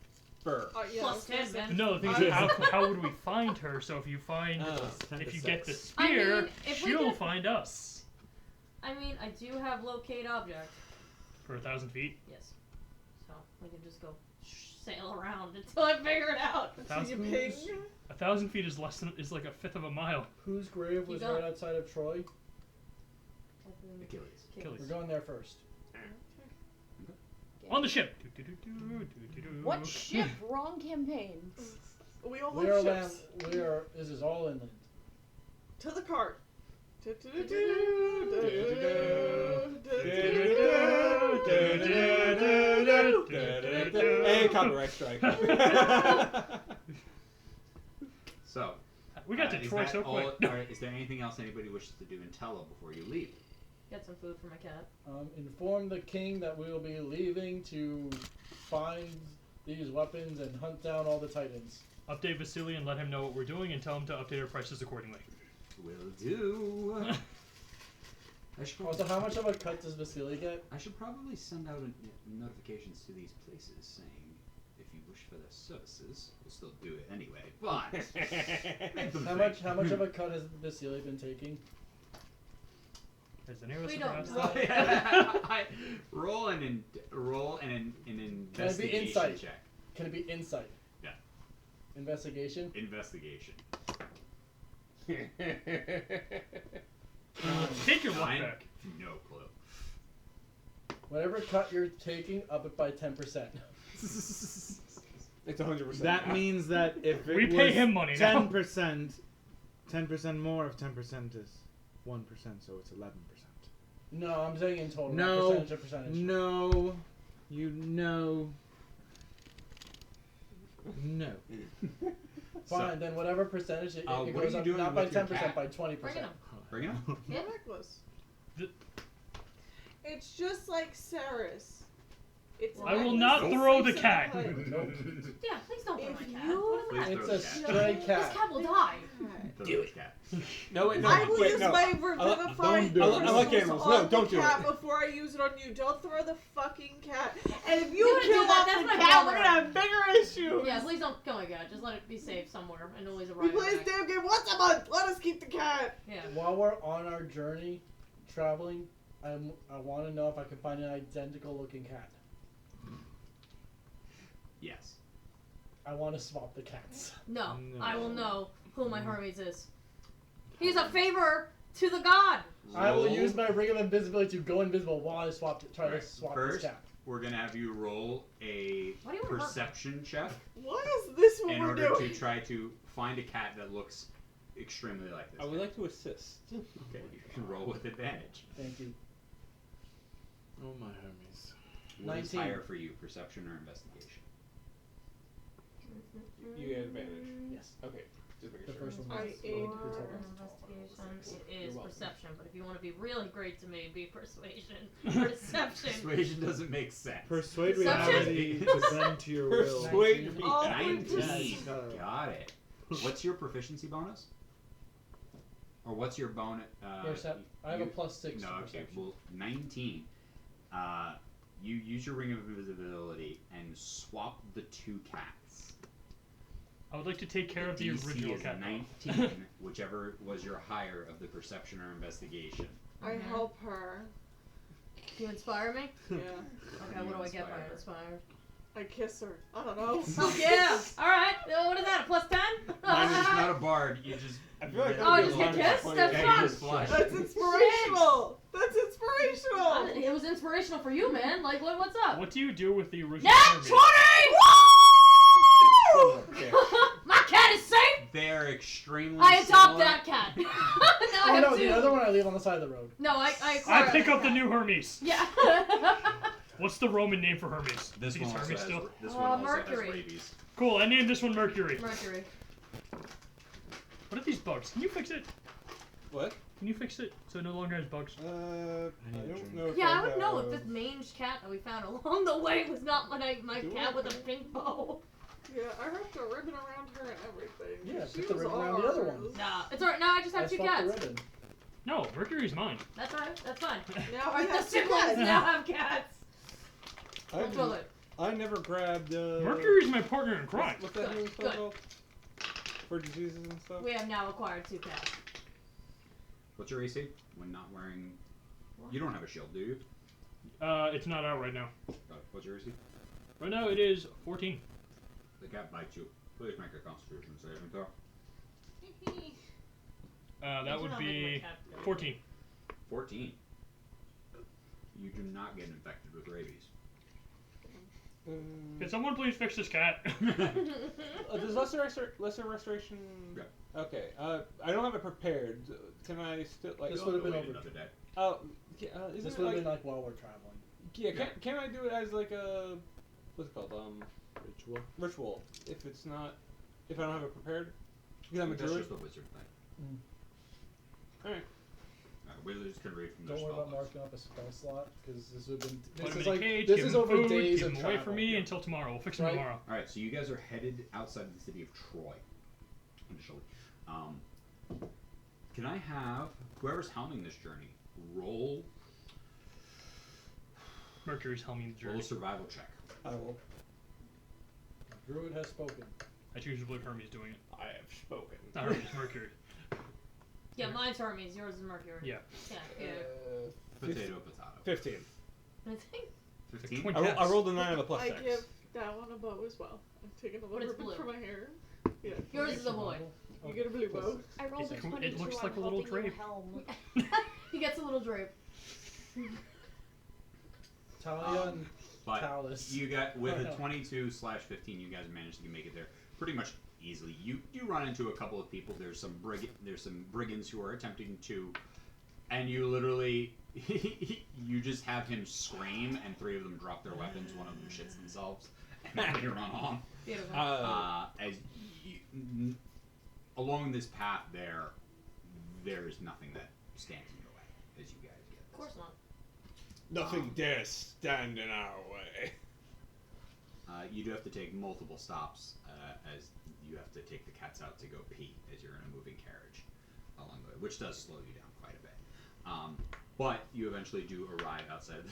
first. Oh, yeah, Plus I was gonna 10, say- man. No, the thing is, how would we find her? So if you find, Ten if to you get the six. I spear, mean, if we she'll get- find us I mean, I do have locate object. for 1,000 feet. Yes. So we can just go sail around until I figure it out. So you 1,000 ping? 1,000 feet is is like a fifth of a mile. Whose grave was Keep going. right outside of Troy? Achilles. Achilles. We're going there first. On the ship. What ship? Wrong campaign. We all We are have land. ships. We are. This is all inland. To the cart. And copyright strike. So, We got to is Troy that so all- quick. alright, is there anything else anybody wishes to do in Tello before you leave? Get some food for my cat. Inform the king that we will be leaving to find these weapons and hunt down all the titans. Update Vasily and let him know what we're doing and tell him to update our prices accordingly. Will do. I should Also, how much of a cut does Vasily get? I should probably send out notifications to these places saying, if you wish for their services, we'll still do it anyway. But make them How much of a cut has Vasily been taking? Has any of us We ever don't asked know. roll an investigation insight? check. Can it be insight? Yeah. Investigation? Investigation. Take your luck Fine. back. No clue. Whatever cut you're taking, up it by 10%. It's 100%. That means that if it We was pay him money now. 10%, 10% more of 10% is 1%, so it's 11%. No, I'm saying in total. No. Percentage of percentage. No. You know. No. Fine, then whatever percentage it what goes are you up, doing not by with your 10%, cat? by 20%. Bring it up. Bring it up. Yeah. Necklace. The- It's just like Saris. It's I will necklace not that throw the sleeps in cat. hut. Nope. Yeah, please don't throw If my cat. you- What Please is throw It's a the cat. stray that? cat. This cat will die. Do it, cat. No, wait, no. I will wait, use no. my revivifying don't do it. I like crystals animals. on No, don't the do cat it. before I use it on you. Don't throw the fucking cat. And if You you wanna do kill that, off that's the my cat, we're brother. gonna have bigger issues. Yeah, please don't kill my cat. Just let it be safe somewhere. I know he's a We play this back. damn game once a month. Let us keep the cat. Yeah. While we're on our journey, traveling, I want to know if I can find an identical looking cat. Yes. I want to swap the cats. No, No. I will know who my Hermes is. He's a favor to the god. I will Roll. use my ring of invisibility to go invisible while I try to Alright, swap first, this cat. we're gonna have you roll a Why do you want to hurt me? perception check What is this what in we're order doing? to try to find a cat that looks extremely like this. I would like to assist. Okay, you can roll with advantage. Thank you. Oh, my Hermes. What is 19. higher for you, perception or investigation? You get advantage. Yes. Okay, just making The sure. first one I was ate your For total. investigation, it is You're welcome. perception. But if you want to be really great to me, be persuasion. Perception. Persuasion doesn't make sense. Persuade Perception? reality to bend to your will. Persuade 19. me. Oh, 19. Yes. Got it. What's your proficiency bonus? Or what's your bonus? I have a you- +6 No, to okay. perception. Well, 19. You use your ring of invisibility and swap the two cats. I would like to take care of the DC original is cat. 19, whichever was your higher of the perception or investigation. I help her. Do you inspire me? Yeah. Okay, what do I get by Inspire. inspired? I kiss her. I don't know. Oh yeah! Alright, what is that, a +10? Mine is not a bard, you just... I feel like Oh, that would just be a get lot kissed? more That's fun. Yeah, fun. you just flush. That's inspirational. That's inspirational. It was inspirational for you, man. Like, what's up? What do you do with the original Nat Hermes? 20! Okay. My cat is safe! They're extremely I adopt similar. that cat. now I Oh have no, two. the other one I leave on the side of the road. No, I I acquired pick that up the cat. new Hermes. Yeah. What's the Roman name for Hermes? This I think one it's also Hermes has, still. this one also Mercury. has rabies. Cool, I named this one Mercury. Mercury. What are these bugs? Can you fix it? What? Can you fix it so it no longer has bugs? I need a don't drink. know if Yeah, I would know if have- this mange cat that we found along the way was not my Do cat I? with a pink bow. Yeah, I wrapped a ribbon around her and everything. Yeah, she put the was ribbon around the other ours. one. Nah, it's alright. Now I just I have two swapped the cats. ribbon. No, Mercury's mine. That's alright. That's fine. Now Our we have two siblings cats. now have cats. I, Don't throw it. I never grabbed. Mercury's my partner in crime. What's that Good, new stuff good. called? For diseases and stuff. We have now acquired two cats. What's your AC when not wearing... You don't have a shield, do you? It's not out right now. What's your AC? Right now it is 14. The cat bites you. Please make a constitution saving throw. That Those are would not making my be cat go. 14. 14. You do not get infected with rabies. Can someone please fix this cat? Does lesser restoration? Yeah. Okay. I don't have it prepared. Can I still like? This would have been Wait over. another day. Oh, yeah, isn't This it would have like? been like while we're traveling. Yeah. Can I do it as like a what's it called? Ritual. Ritual. If it's not, if I don't have it prepared, because I'm a That's druid. just a wizard thing. All right. Wizards can read from their Don't worry spell about books. marking up a spell slot because this would have been. Put This him is in a like cage, this give is him over food, days keep of him away travel. from me Yeah. until tomorrow. We'll fix him Right. tomorrow. All right, so you guys are headed outside the city of Troy initially. Can I have whoever's helming this journey roll Mercury's helming the roll journey. a survival check? I will. Druid has spoken. I choose to believe Hermes doing it. I have spoken. Not Hermes, Mercury. Yeah, mine's Hermes, yours is Mercury. Yeah. Yeah. Potato, potato. 15. I think 15. Twin- I rolled a 9 on the plus I 6. give that one a bow as well. I'm taking a But little it's ribbon blue. for my hair. Yeah. yours is a boy. You get a blue bow. I rolled a It 22. looks I'm like a little helping you drape. helm. He gets a little drape. Talia and But Talus. you got with Oh, a no. 22/15, you guys managed to make it there pretty much easily. You run into a couple of people. There's some brigands who are attempting to, and you literally you just have him scream, and 3 of them drop their weapons. One of them shits themselves, and then they run off. Beautiful. As you, along this path there's nothing that stands in your way as you guys get Of course not. Nothing dares stand in our way. You do have to take multiple stops as you have to take the cats out to go pee as you're in a moving carriage along the way, which does slow you down quite a bit. But you eventually do arrive outside of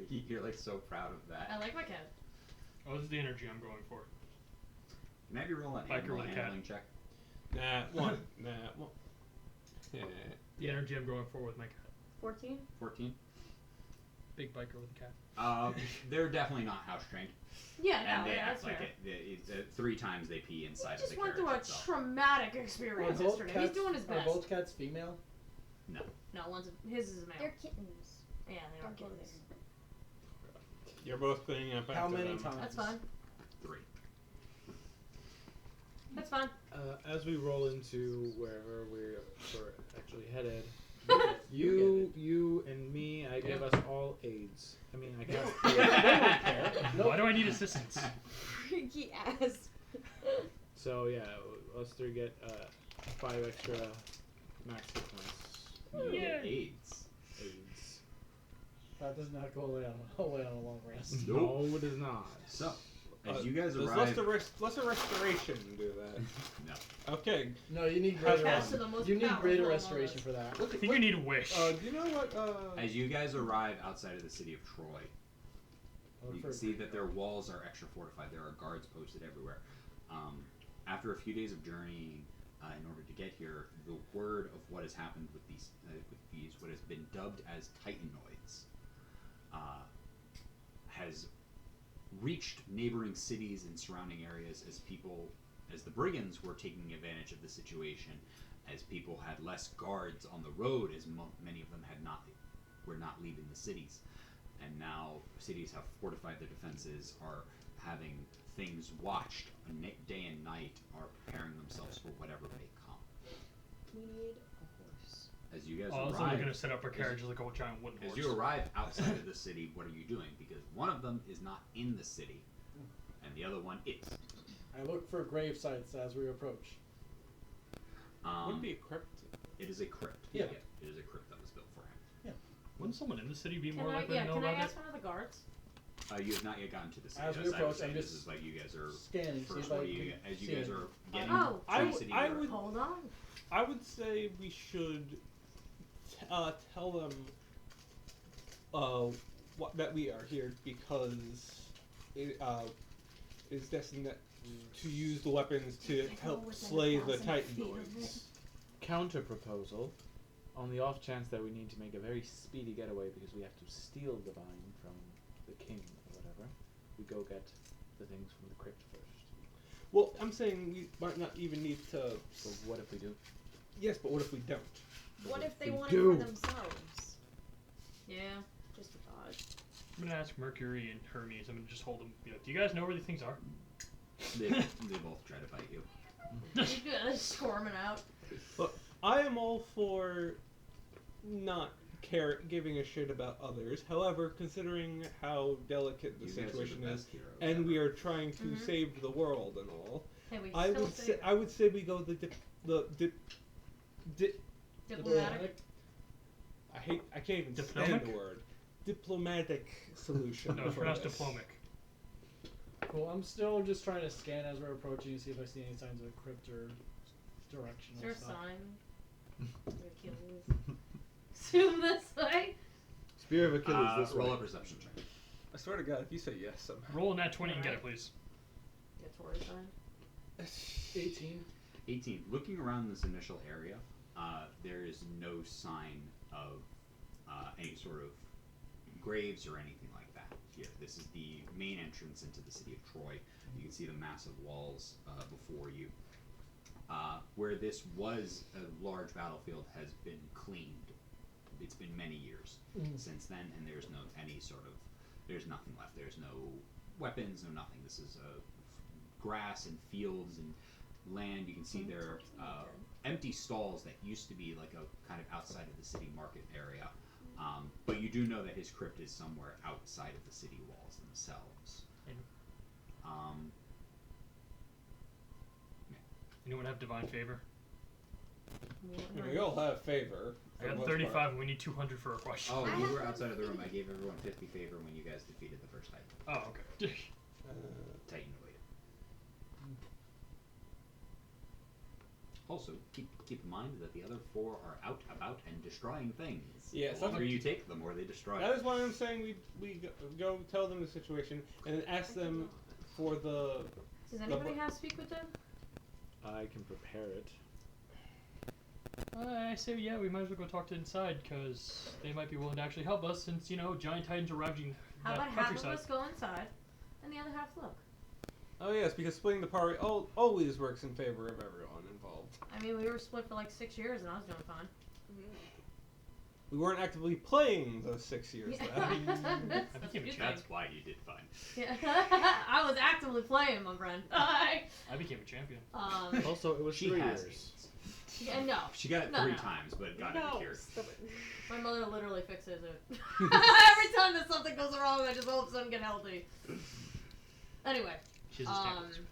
the, you're like so proud of I that. like my cat. Oh, this is the energy I'm going for. Can I have you roll an Biker animal with a cat. handling check? Nah, one. Nah, one. Yeah. The energy I'm going for with my cat. 14? 14? Big biker with a cat. They're definitely not house trained, Yeah, and no, they yeah, act that's like fair. it. 3 times they pee He inside of just the went carriage through a itself. traumatic Are experience both yesterday. cats, He's doing his Are best. both cats female? No. No, his is a male. They're kittens. Yeah, they are Don't get kittens. You're both cleaning up How after many them. times? That's fine. 3. That's fine. As we roll into wherever we're actually headed, You you and me, I give us all aids. I mean, I guess. Why do I need assistance? Freaky ass. So yeah, us 3 get 5 extra max hit points. You Yeah. get AIDS. Aids. That does not go away on a long rest. No, it is not. So, as you guys Does arrive, lesser restoration do that? no. Okay. No, you need Pass greater. to the most You need powerful greater among restoration us. for that. I think you need a wish. Do you know what? As you guys arrive outside of the city of Troy, you can see that their walls are extra fortified. There are guards posted everywhere. After a few days of journeying, in order to get here, the word of what has happened with these what has been dubbed as Titanoids, has reached neighboring cities and surrounding areas as the brigands were taking advantage of the situation, as people had less guards on the road, as many of them were not leaving the cities, and now cities have fortified their defenses, are having things watched day and night, are preparing themselves for whatever may come. We need a horse. As you guys Also, arrive, they're gonna set up our carriages like a giant wooden horse. as you arrive outside of the city, what are you doing? Because one of them is not in the city, and the other one is. I look for grave sites as we approach. Wouldn't be a crypt. It is a crypt. Yeah. It is a crypt that was built for him. Wouldn't someone in the city be Can more I, likely to know can I about ask it? one of the guards? You have not yet gotten to the city. As we As I was approach, saying, I'm this just is like you guys are scanning, see first. if I What do you, can as you see guys it. are getting Oh. to the city, I you're- would- Hold on. I would say we should tell them that we are here because it is destined to use the weapons to help slay the Titanoids. Counter proposal. On the off chance that we need to make a very speedy getaway because we have to steal the vine from the king or whatever, we go get the things from the crypt first. Well, I'm saying we might not even need to. So what if we do? Yes, but what if we don't? What if they we want do. it for themselves? Yeah. Just a thought. I'm gonna ask Mercury and Hermes. I'm gonna just hold them. Be like, do you guys know where these things are? They both try to fight you. Squirming out. Look, I am all for not giving a shit about others. However, considering how delicate the You guys are situation the is, best heroes and ever. we are trying to Mhm. save the world and all, Hey, we I still would say say we go the diplomatic. I can't even Diplomatic? stand the word diplomatic solution. No, it's for pronounced this. diplomatic. Cool. I'm still just trying to scan as we're approaching and see if I see any signs of a crypt or directional Is there a stuff. sign? Achilles. Zoom this way. Spear of Achilles this Roll way. a perception check. I swear to God, if you say yes somehow. Roll a nat 20 and get it, please. Get Tori sign. 18. 18. Looking around this initial area, there is no sign of any sort of graves or anything like that here. This is the main entrance into the city of Troy. You can see the massive walls before you. Where this was a large battlefield has been cleaned. It's been many years since then, and there's there's nothing left. There's no weapons, no nothing. This is grass and fields and land. You can see there are empty stalls that used to be like a kind of outside of the city market area. But you do know that his crypt is somewhere outside of the city walls themselves. Anyone have divine favor? We all have favor. I got 35 and we need 200 for a question. Oh, I you have were outside of the room. I infinity. gave everyone 50 favor when you guys defeated the first Titan. Oh, okay. Titan waited. Also, keep in mind that the other 4 are out about and destroying things. Yes, The longer you take, the more they destroy. That is why I'm saying we go tell them the situation and then ask them for the. Does anybody have speak with them? I can prepare it. I say, yeah, we might as well go talk to inside because they might be willing to actually help us since, giant titans are ravaging How that about half of countryside. us go inside, and the other half look? Oh yes, because splitting the party always works in favor of everyone involved. I mean, we were split for like 6 years, and I was doing fine. We weren't actively playing those 6 years. Then. That's I a became a good champ. thing. That's why you did fine. Yeah. I was actively playing, my friend. I became a champion. Also, it was She 3 has years. AIDS. Yeah, no. She got it No, 3 no. times, but got it No, cured. stop it. My mother literally fixes it. Every time that something goes wrong, I just all of a sudden get healthy. Anyway, She's a champion.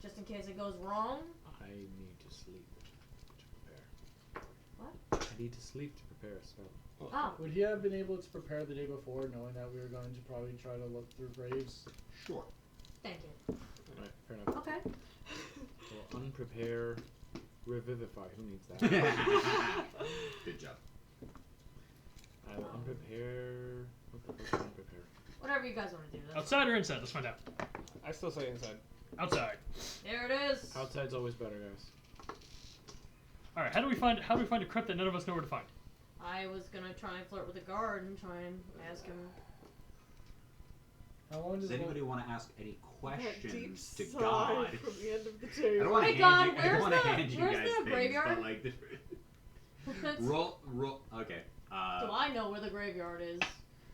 just in case it goes wrong. I need to sleep to prepare. What? I need to sleep to prepare a spell. Oh. Would he have been able to prepare the day before, knowing that we were going to probably try to look through graves? Sure. Thank you. Alright, fair enough. Okay. So unprepare, revivify. Who needs that? Good job. I will unprepare. What can I unprepare? Whatever you guys want to do. That's Outside or inside? Let's find out. I still say inside. Outside. There it is. Outside's always better, guys. All right. How do we find a crypt that none of us know where to find? I was gonna try and flirt with the guard and try and ask him. How long Does does anybody want to ask any That deep questions to sigh God? from the end of the I table. don't want to Hey, God, hand you. I don't where's want to the- hand you where's guys the things, graveyard? but like, roll. Okay. Do I know where the graveyard is?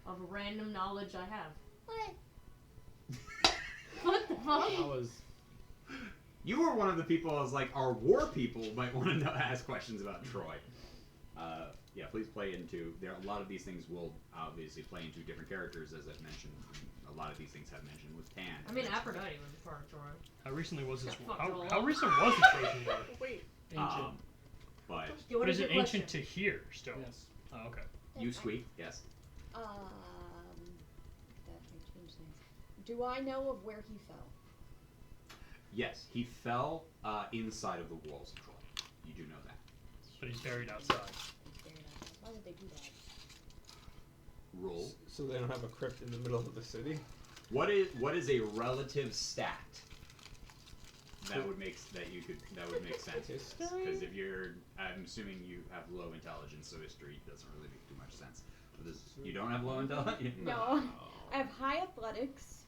Of random knowledge I have. What? What the fuck? I was. You were one of the people I was like, our war people might want to know, ask questions about Troy. Yeah, please play into. There, a lot of these things will obviously play into different characters, as I've mentioned. A lot of these things have mentioned with Tan. I mean, Aphrodite was a part of Troy. How recently was this? Yeah, War? fuck it all How up. recent was the Trojan War? Wait. Ancient. But Yeah, what But is your it ancient question? to here still? Yes. Oh, okay. you squeak, yes. That may change things. Do I know of where he fell? Yes, he fell inside of the walls of Troy. You do know that. But he's buried outside. Very nice. Why would they do that? Roll. So they don't have a crypt in the middle of the city. What is a relative stat that would make sense? Because if you're, I'm assuming you have low intelligence, so history doesn't really make too much sense. But you don't have low intelligence. No. I have high athletics.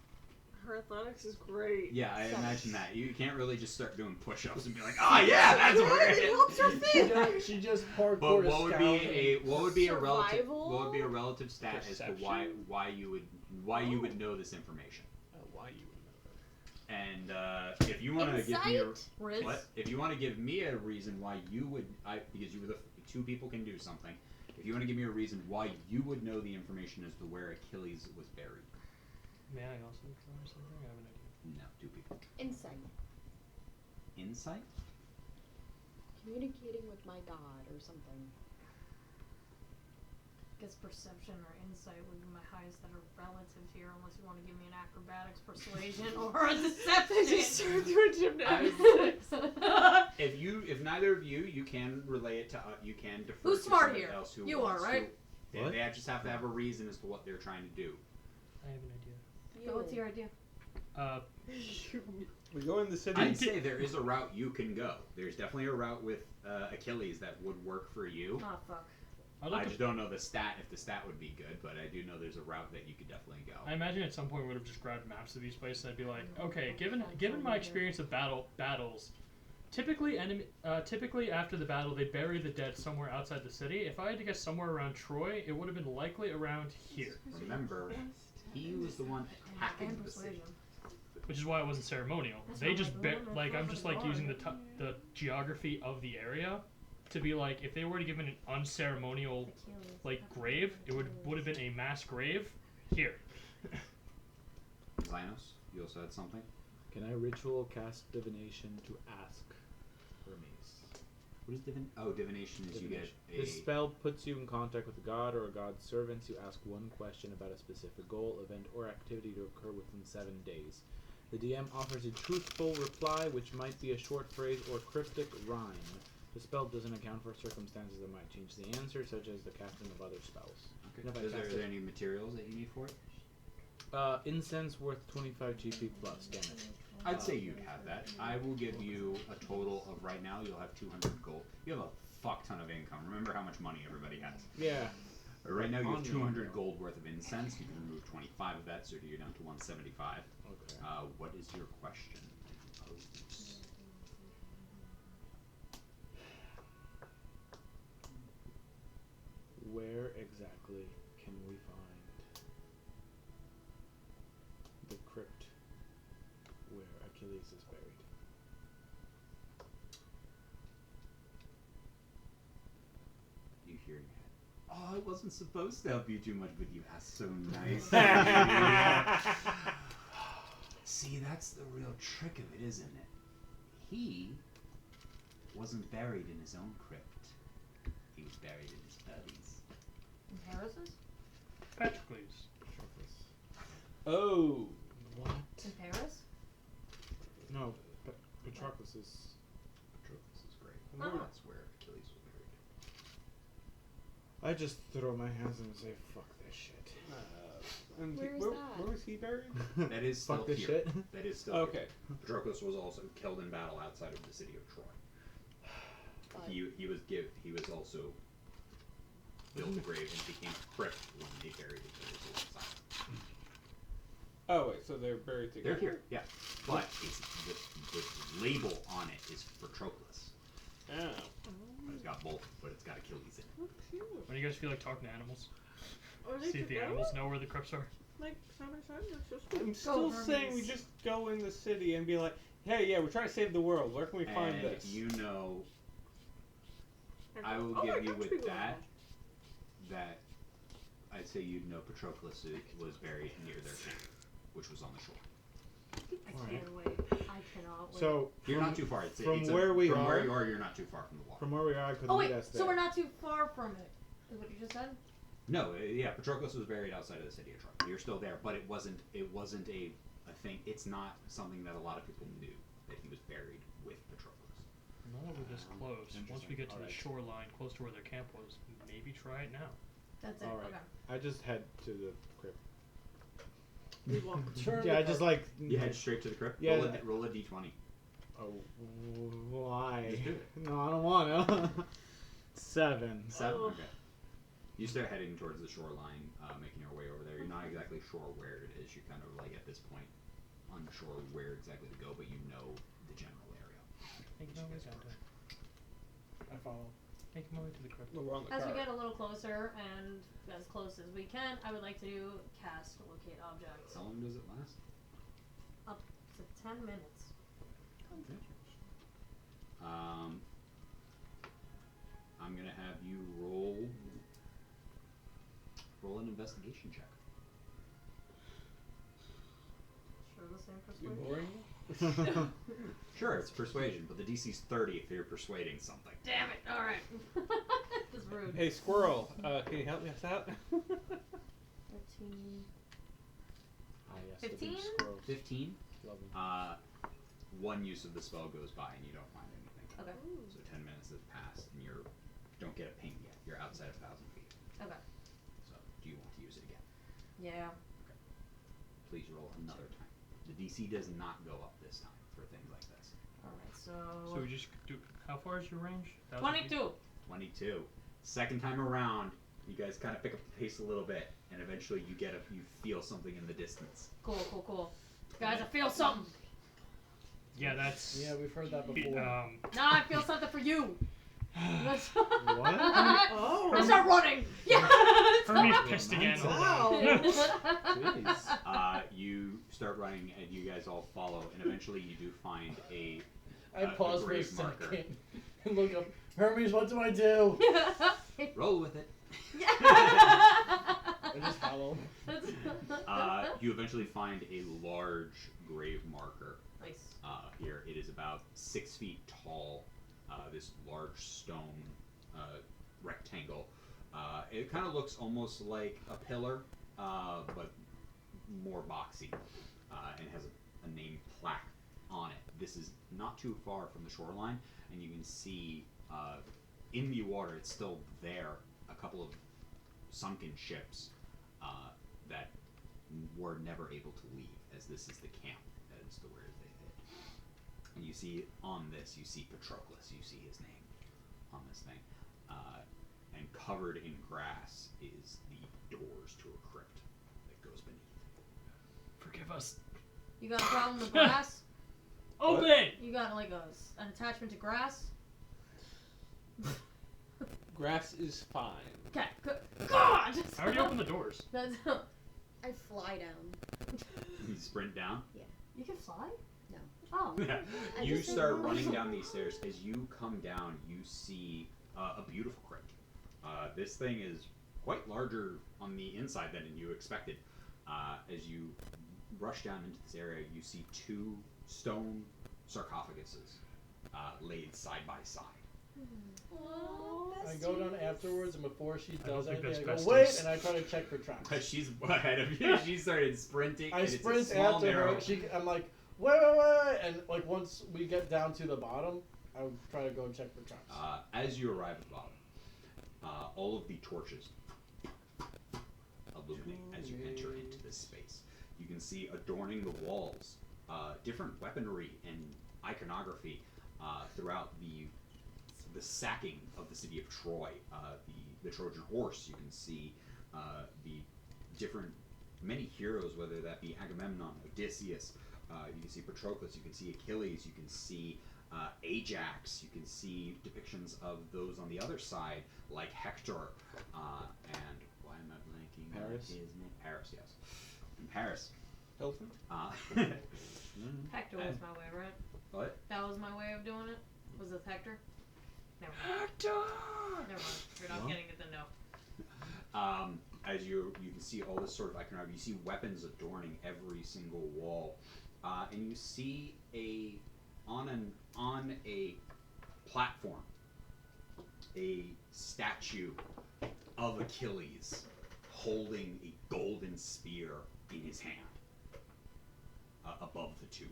her athletics is great. Yeah, I 7. imagine that. You can't really just start doing push-ups and be like, "Oh yeah, that's where it It is." helps her fit. She just parkoured But a what would be a relative Survival? stat as to Perception? why you would know this information? Why you would know that? And if you want to give me a Insight? Riz? what? If you want to give me a reason why you would, because you were the two people can do something. If you want to give me a reason why you would know the information as to where Achilles was buried. May I also try something? I have an idea. No, two people. Insight. Insight? Communicating with my god or something. I guess perception or insight would be my highest that are relative here, unless you want to give me an acrobatics, persuasion, or a They just deception. turned to a gymnastics. If neither of you can relay it to, you can defer Who's to smart somebody here? else who You wants are, right? to. What? They just have to have a reason as to what they're trying to do. I have an idea. So what's your idea? We go in the city. I'd say there is a route you can go. There's definitely a route with Achilles that would work for you. Oh fuck. I just don't know the stat, if the stat would be good, but I do know there's a route that you could definitely go. I imagine at some point we would have just grabbed maps of these places and I'd be like, okay, given my experience of battles, typically after the battle they bury the dead somewhere outside the city. If I had to guess somewhere around Troy, it would have been likely around here, Remember, he was the one attacking And the city. persuasion. which is why it wasn't ceremonial. That's They not just like the one like that's I'm just over like the using bar. the geography of the area to be like if they were to give an unceremonial Achilles. like grave, it would have been a mass grave here. Linus, you also had something? Can I ritual cast divination to ask Hermes? What is divination is you get a... This spell puts you in contact with a god or a god's servants. You ask one question about a specific goal, event, or activity to occur within 7 days. The DM offers a truthful reply, which might be a short phrase or cryptic rhyme. The spell doesn't account for circumstances that might change the answer, such as the casting of other spells. Okay. And if I Is cast there it- any materials that you need for it? Incense worth 25 GP plus, damn it. I'd say you'd have that. I will give you a total of, right now, you'll have 200 gold. You have a fuck ton of income. Remember how much money everybody has. Yeah. Right now you have On the 200 email. gold worth of incense. You can remove 25 of that, so you're down to 175. Okay. What is your question? Where exactly can we find the crypt where Achilles is buried? You hear your head. Oh, I wasn't supposed to help you too much, but you asked so nice. See, that's the real trick of it, isn't it? He wasn't buried in his own crypt. He was buried in his buddy's. In Paris's? Patrocles. Oh. What? In Paris? No, Patroclus is... Patroclus is great. Oh. That's where Achilles was buried. I just throw my hands up and say, fuck this shit. And Where is where that? was he buried? That is still Fuck this here. shit. That is still Okay. here. Patroclus was also killed in battle outside of the city of Troy. But He was also built a grave and became a crypt when they buried Achilles alongside. Oh wait, so they're buried together. They're here, yeah. But it's the label on it is Patroclus. Oh. It's got both, but it's got Achilles in it. Oh, cute. When do you guys feel like talking to animals? Are they See if the together? animals know where the crypts are. Like side by side? That's so sweet. I'm still Hermes. saying we just go in the city and be like, hey, yeah, we're trying to save the world. Where can we find And this? you know, I Oh, will I give you got with you. that I'd say you'd know Patroclus was buried near their camp, which was on the shore. I can't wait. I cannot wait. So, You're not too far. It's from where we from where are- you are, you're not too far from the water. from where we are, I could oh lead wait, us there. so we're not too far from it. Is what you just said? No, yeah, Patroclus was buried outside of the city of Troy. You're still there, but it wasn't a thing. It's not something that a lot of people knew that he was buried with Patroclus. Now that we're this close, once we get to the Alright. shoreline, close to where their camp was, maybe try it now. That's it. Alright. Okay. I just head to the crypt. We walk. Yeah, I just like... You head straight to the crypt. Yeah. Roll a d20. Oh, why? Just do it. No, I don't want to. 7. 7. Oh. Okay. You start heading towards the shoreline, making your way over there. You're not exactly sure where it is. You're kind of like at this point unsure where exactly to go, but you know the general area. Make my way down to. I follow. Make my way to the crypt. We're on the As we cart. get a little closer and as close as we can, I would like to cast locate objects. How long does it last? Up to 10 minutes. I'm gonna have you roll an investigation check. Sure, the same You persuasion. boring? Sure, it's persuasion, but the DC's 30 if you're persuading something. Damn it! All right. That's rude. Hey, squirrel, can you help me out? 13. Ah, yes, the big 15? scrolls. 15. Lovely. One use of the spell goes by and you don't find anything. Okay. So 10 minutes has passed and you don't get a ping yet. You're outside 1,000 feet. Okay. So do you want to use it again? Yeah. Please roll another time. The DC does not go up this time for things like this. All right. So So. we just do. How far is your range? 1,000 feet? 22. 22. Second time around, you guys kind of pick up the pace a little bit, and eventually you feel something in the distance. Cool. Guys, I feel something. Yeah, that's. Yeah, we've heard that before. Now I feel something for you. Let's Oh. I start running. Yeah. Hermes pissed again. Wow. Jeez. You start running, and you guys all follow, and eventually you do find a I pause for a grave marker. second and look up. Hermes, what do I do? Roll with it. I just follow. You eventually find a large grave marker. Nice. Here, it is about 6 feet tall. This large stone rectangle. It kind of looks almost like a pillar, but more boxy, and has a name plaque on it. This is not too far from the shoreline, and you can see in the water, it's still there, a couple of sunken ships that were never able to leave, as this is the camp, as to where they hid. And you see on this, you see Patroclus, you see his name on this thing. And covered in grass is the doors to a crypt that goes beneath. Forgive us. You got a problem with grass? Open! You got like an attachment to grass? Grass is fine. Okay. God. I already opened the doors. That's. I fly down. You sprint down. You can fly? No. Oh. I You just start said- running down these stairs. As you come down, you see a beautiful crypt. This thing is quite larger on the inside than you expected. As you rush down into this area, you see 2 stone sarcophaguses laid side by side. Oh, I go down afterwards, and before she I don't does think anything, I that's go, wait, besties. and I try to check for traps. But she's ahead of you. She started sprinting. I and it's a sprint small, after narrow. her. I'm like, wait, and like once we get down to the bottom, I would try to go and check for traps. As you arrive at the bottom, all of the torches illuminate as you enter into this space. You can see adorning the walls different weaponry and iconography throughout the sacking of the city of Troy. The Trojan horse. You can see the different many heroes, whether that be Agamemnon, Odysseus. You can see Patroclus. You can see Achilles. You can see Ajax. You can see depictions of those on the other side, like Hector, and why am I blanking? on Paris? his name? Paris, yes. In Paris. Hilton? Hector was my way, right? What? That was my way of doing it? Was this Hector? Never mind. Hector! Never mind. You're not No? getting it then, no. As you can see all this sort of iconography, you see weapons adorning every single wall, and you see on a platform a statue of Achilles holding a golden spear in his hand above the 2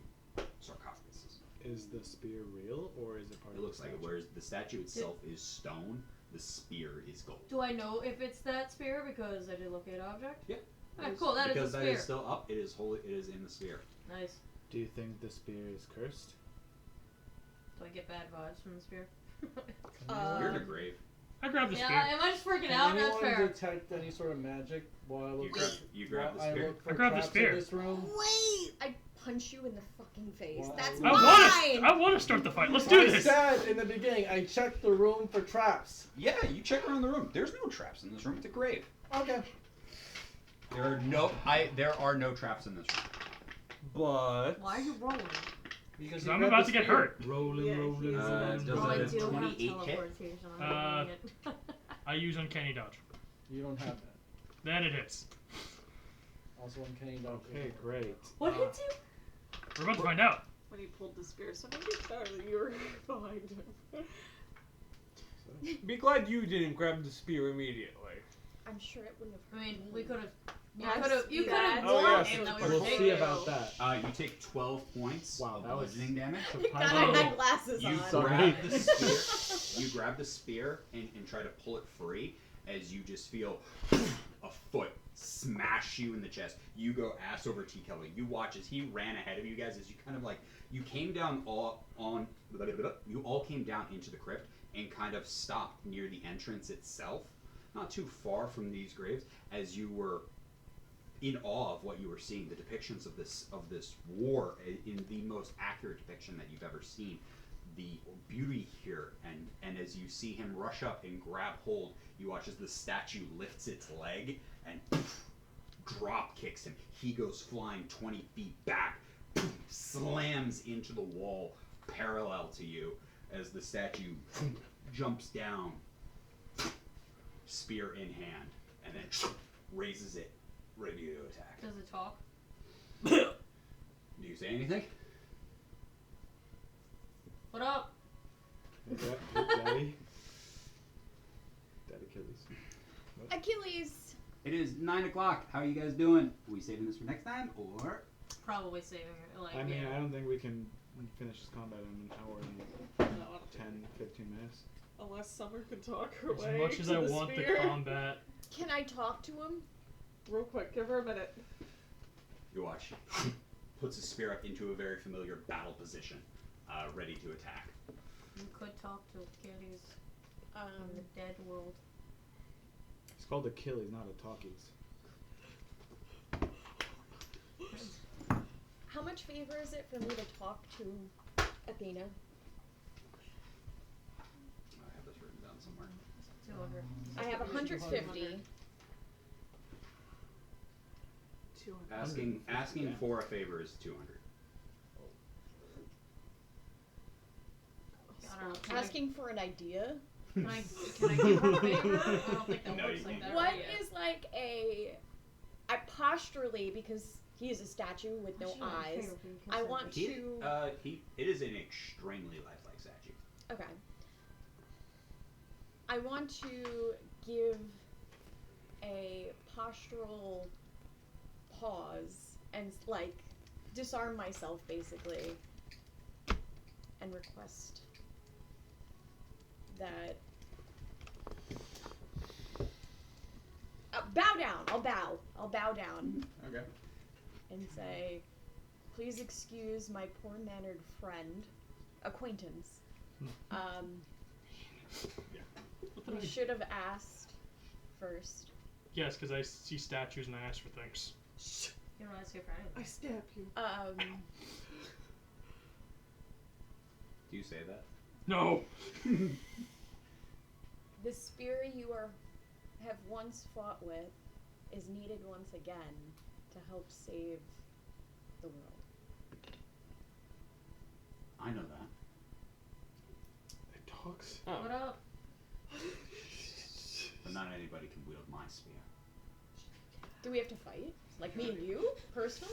sarcophaguses. Is the spear real, or is it part It of looks the like it. statue? Whereas the statue itself is stone, the spear is gold. Do I know if it's that spear because I did locate object? Yeah. Okay, cool. That is because a that spear. is still up. It is holy. It is in the sphere. Nice. Do you think the spear is cursed? Do I get bad vibes from the spear? You're in a grave. I grabbed the Yeah, spear. am I just freaking Can out? That's anyone fair. detect any sort of magic while I look? You grab the while I spear. look for I grabbed the traps spear. in this room. Wait! I punch you in the fucking face. Wow. That's I mine! want to start the fight. Let's do I this. said in the beginning, I checked the room for traps. Yeah, you check around the room. There's no traps in this room. It's a grave. Okay. There are no traps in this room. But Why are you rolling? Because I'm about to get hurt. rolling, Yeah, rolling, he's rolling. does Oh, I a do have 28 hit? teleportation. I'm doing it. I use uncanny dodge. You don't have that. Then it hits. Also uncanny dodge. Okay, great. What hits you? We're about to find out. When he pulled the spear, so maybe Charlie, you were behind him. be glad you didn't grab the spear immediately. I'm sure it wouldn't have I mean, hurt we me. could have. Yes, You could yes. have Oh, warned yes, him that we of were We'll taking see it. about that. You take 12 points Wow, of that was- bludgeoning damage. God, I had glasses You on. Sorry. grab the spear. You grab the spear and try to pull it free as you just feel a foot smash you in the chest. You go ass over T. Kelly. You watch as he ran ahead of you guys as you kind of like you came down you all came down into the crypt and kind of stopped near the entrance itself, not too far from these graves, as you were in awe of what you were seeing, the depictions of this war in the most accurate depiction that you've ever seen. The beauty here, and as you see him rush up and grab hold, you watch as the statue lifts its leg and drop kicks him. He goes flying 20 feet back, slams into the wall parallel to you as the statue jumps down, spear in hand, and then raises it, ready to attack. Does it talk? Do you say anything? What up? Hey, Daddy. Daddy Achilles. Achilles! It is 9 o'clock. How are you guys doing? Are we saving this for next time, or? Probably saving it. Like, I mean, yeah. I don't think we can finish this combat in an hour and No, 10, 15 minutes. unless Summer can talk her As way much as to I the want the spear. combat, Can I talk to him? Real quick, give her a minute. You watch. Puts his spear up into a very familiar battle position, ready to attack. You could talk to Achilles in the dead world. It's called Achilles, not a talkies. How much favor is it for me to talk to Athena? I have this written down somewhere. 200. I have 150. 200. Asking for a favor is 200. I don't know. Can Asking for an idea? I give her a favor? I don't think that No, works you like can't. that. What right? is like I posturally, because he is a statue with no eyes, I want He, to... it is an extremely lifelike statue. Okay. I want to give a postural pause and like disarm myself basically and request that bow down. I'll bow down Okay. and say, please excuse my poor-mannered friend, acquaintance. You should have asked first. yes, because I see statues and I ask for things. You don't ask her for anything. I stab you. Do you say that? No. The spear you have once fought with is needed once again to help save the world. I know that. It talks. What up? But not anybody can wield my spear. Do we have to fight? Like me and you, personally?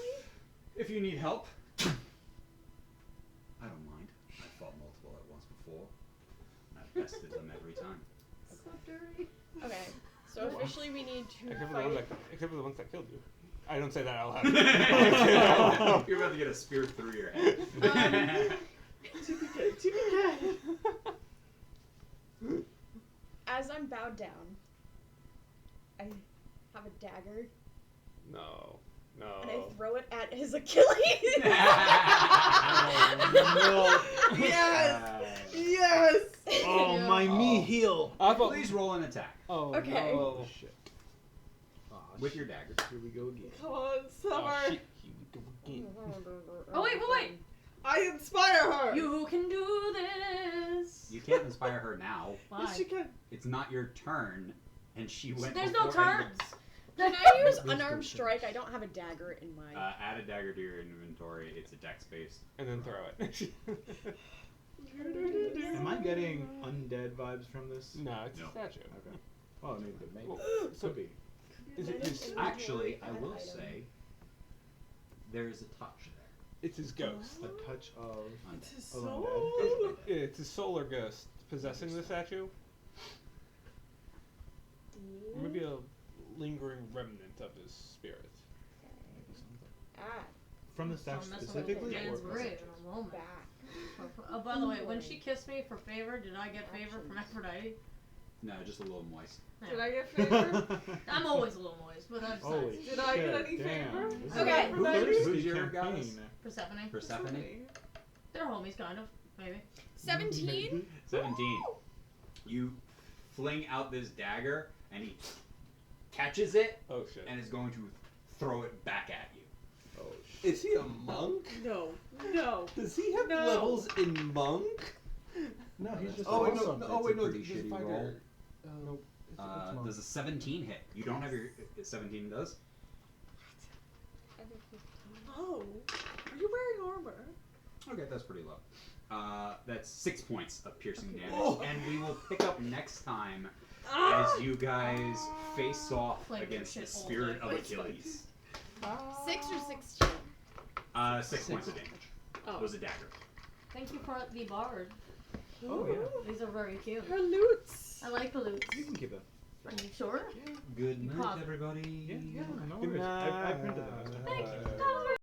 If you need help, I don't mind. I've fought multiple at once before. And I've bested them every time. So dirty. Okay, so officially we need to Except for the ones that killed you. I don't say that out loud. You're about to get a spear through your head. TPK. As I'm bowed down, I have a dagger No. and I throw it at his Achilles. No. Yes! Yes! Oh, my knee heel. Please roll an attack Oh, Okay. no. Shit. Aw, with shit. your dagger. Here we go again. Come on, Summer. Here we go again. Oh wait! I inspire her. You can do this. You can't inspire her now. Why? Yes, she can. It's not your turn, and she went. There's no before turns. Can I use Wisdom unarmed saving. strike? I don't have a dagger in my. Add a dagger to your inventory. It's a dex based. And then throw it. Am I getting undead vibes from this? No, it's No. a statue. Okay. Well, I mean, but maybe. So Could be. is it his? Actually, I Add will item. say there is a touch there. It's his ghost. A touch of. It's his of soul. undead. It's his solar ghost possessing the statue. Or maybe a lingering remnant of his spirit. Ah, From the statue Don't mess with specifically, the or man's grave in a moment. back. Oh, by the way, when she kissed me for favor, did I get favor from Aphrodite? No, just a little moist. Did I get favor? I'm always a little moist, but that's Holy Did I get shit, any damn. favor? This is Okay. a Who thirsty who's your campaign. goddess? Persephone. Persephone. They're homies, kind of, maybe. 17. 17. You fling out this dagger, and he catches it, Oh shit. and is going to throw it back at you. Oh shit. Is he a monk? No. No. Does he have No. levels in monk? No, he's just Oh wait, no, awesome. no, That's oh wait, a no, pretty this shitty fighter. roll. Nope. Does a 17 hit? You don't have your 17 does? Oh. Are you wearing armor? Okay, that's pretty low. That's 6 points of piercing Okay. damage, Oh. and we will pick up next time Ah! as you guys face off Like against shit the all spirit day. of Achilles. 6 or 16? 6 points of damage. Oh. Was a dagger. Thank you for the bard. Oh, yeah. These are very cute. Her loots. I like the loots. You can keep them. Are you sure? Good You night, pop. everybody. Yeah, no Good worries. I printed them. night. Thank you. That was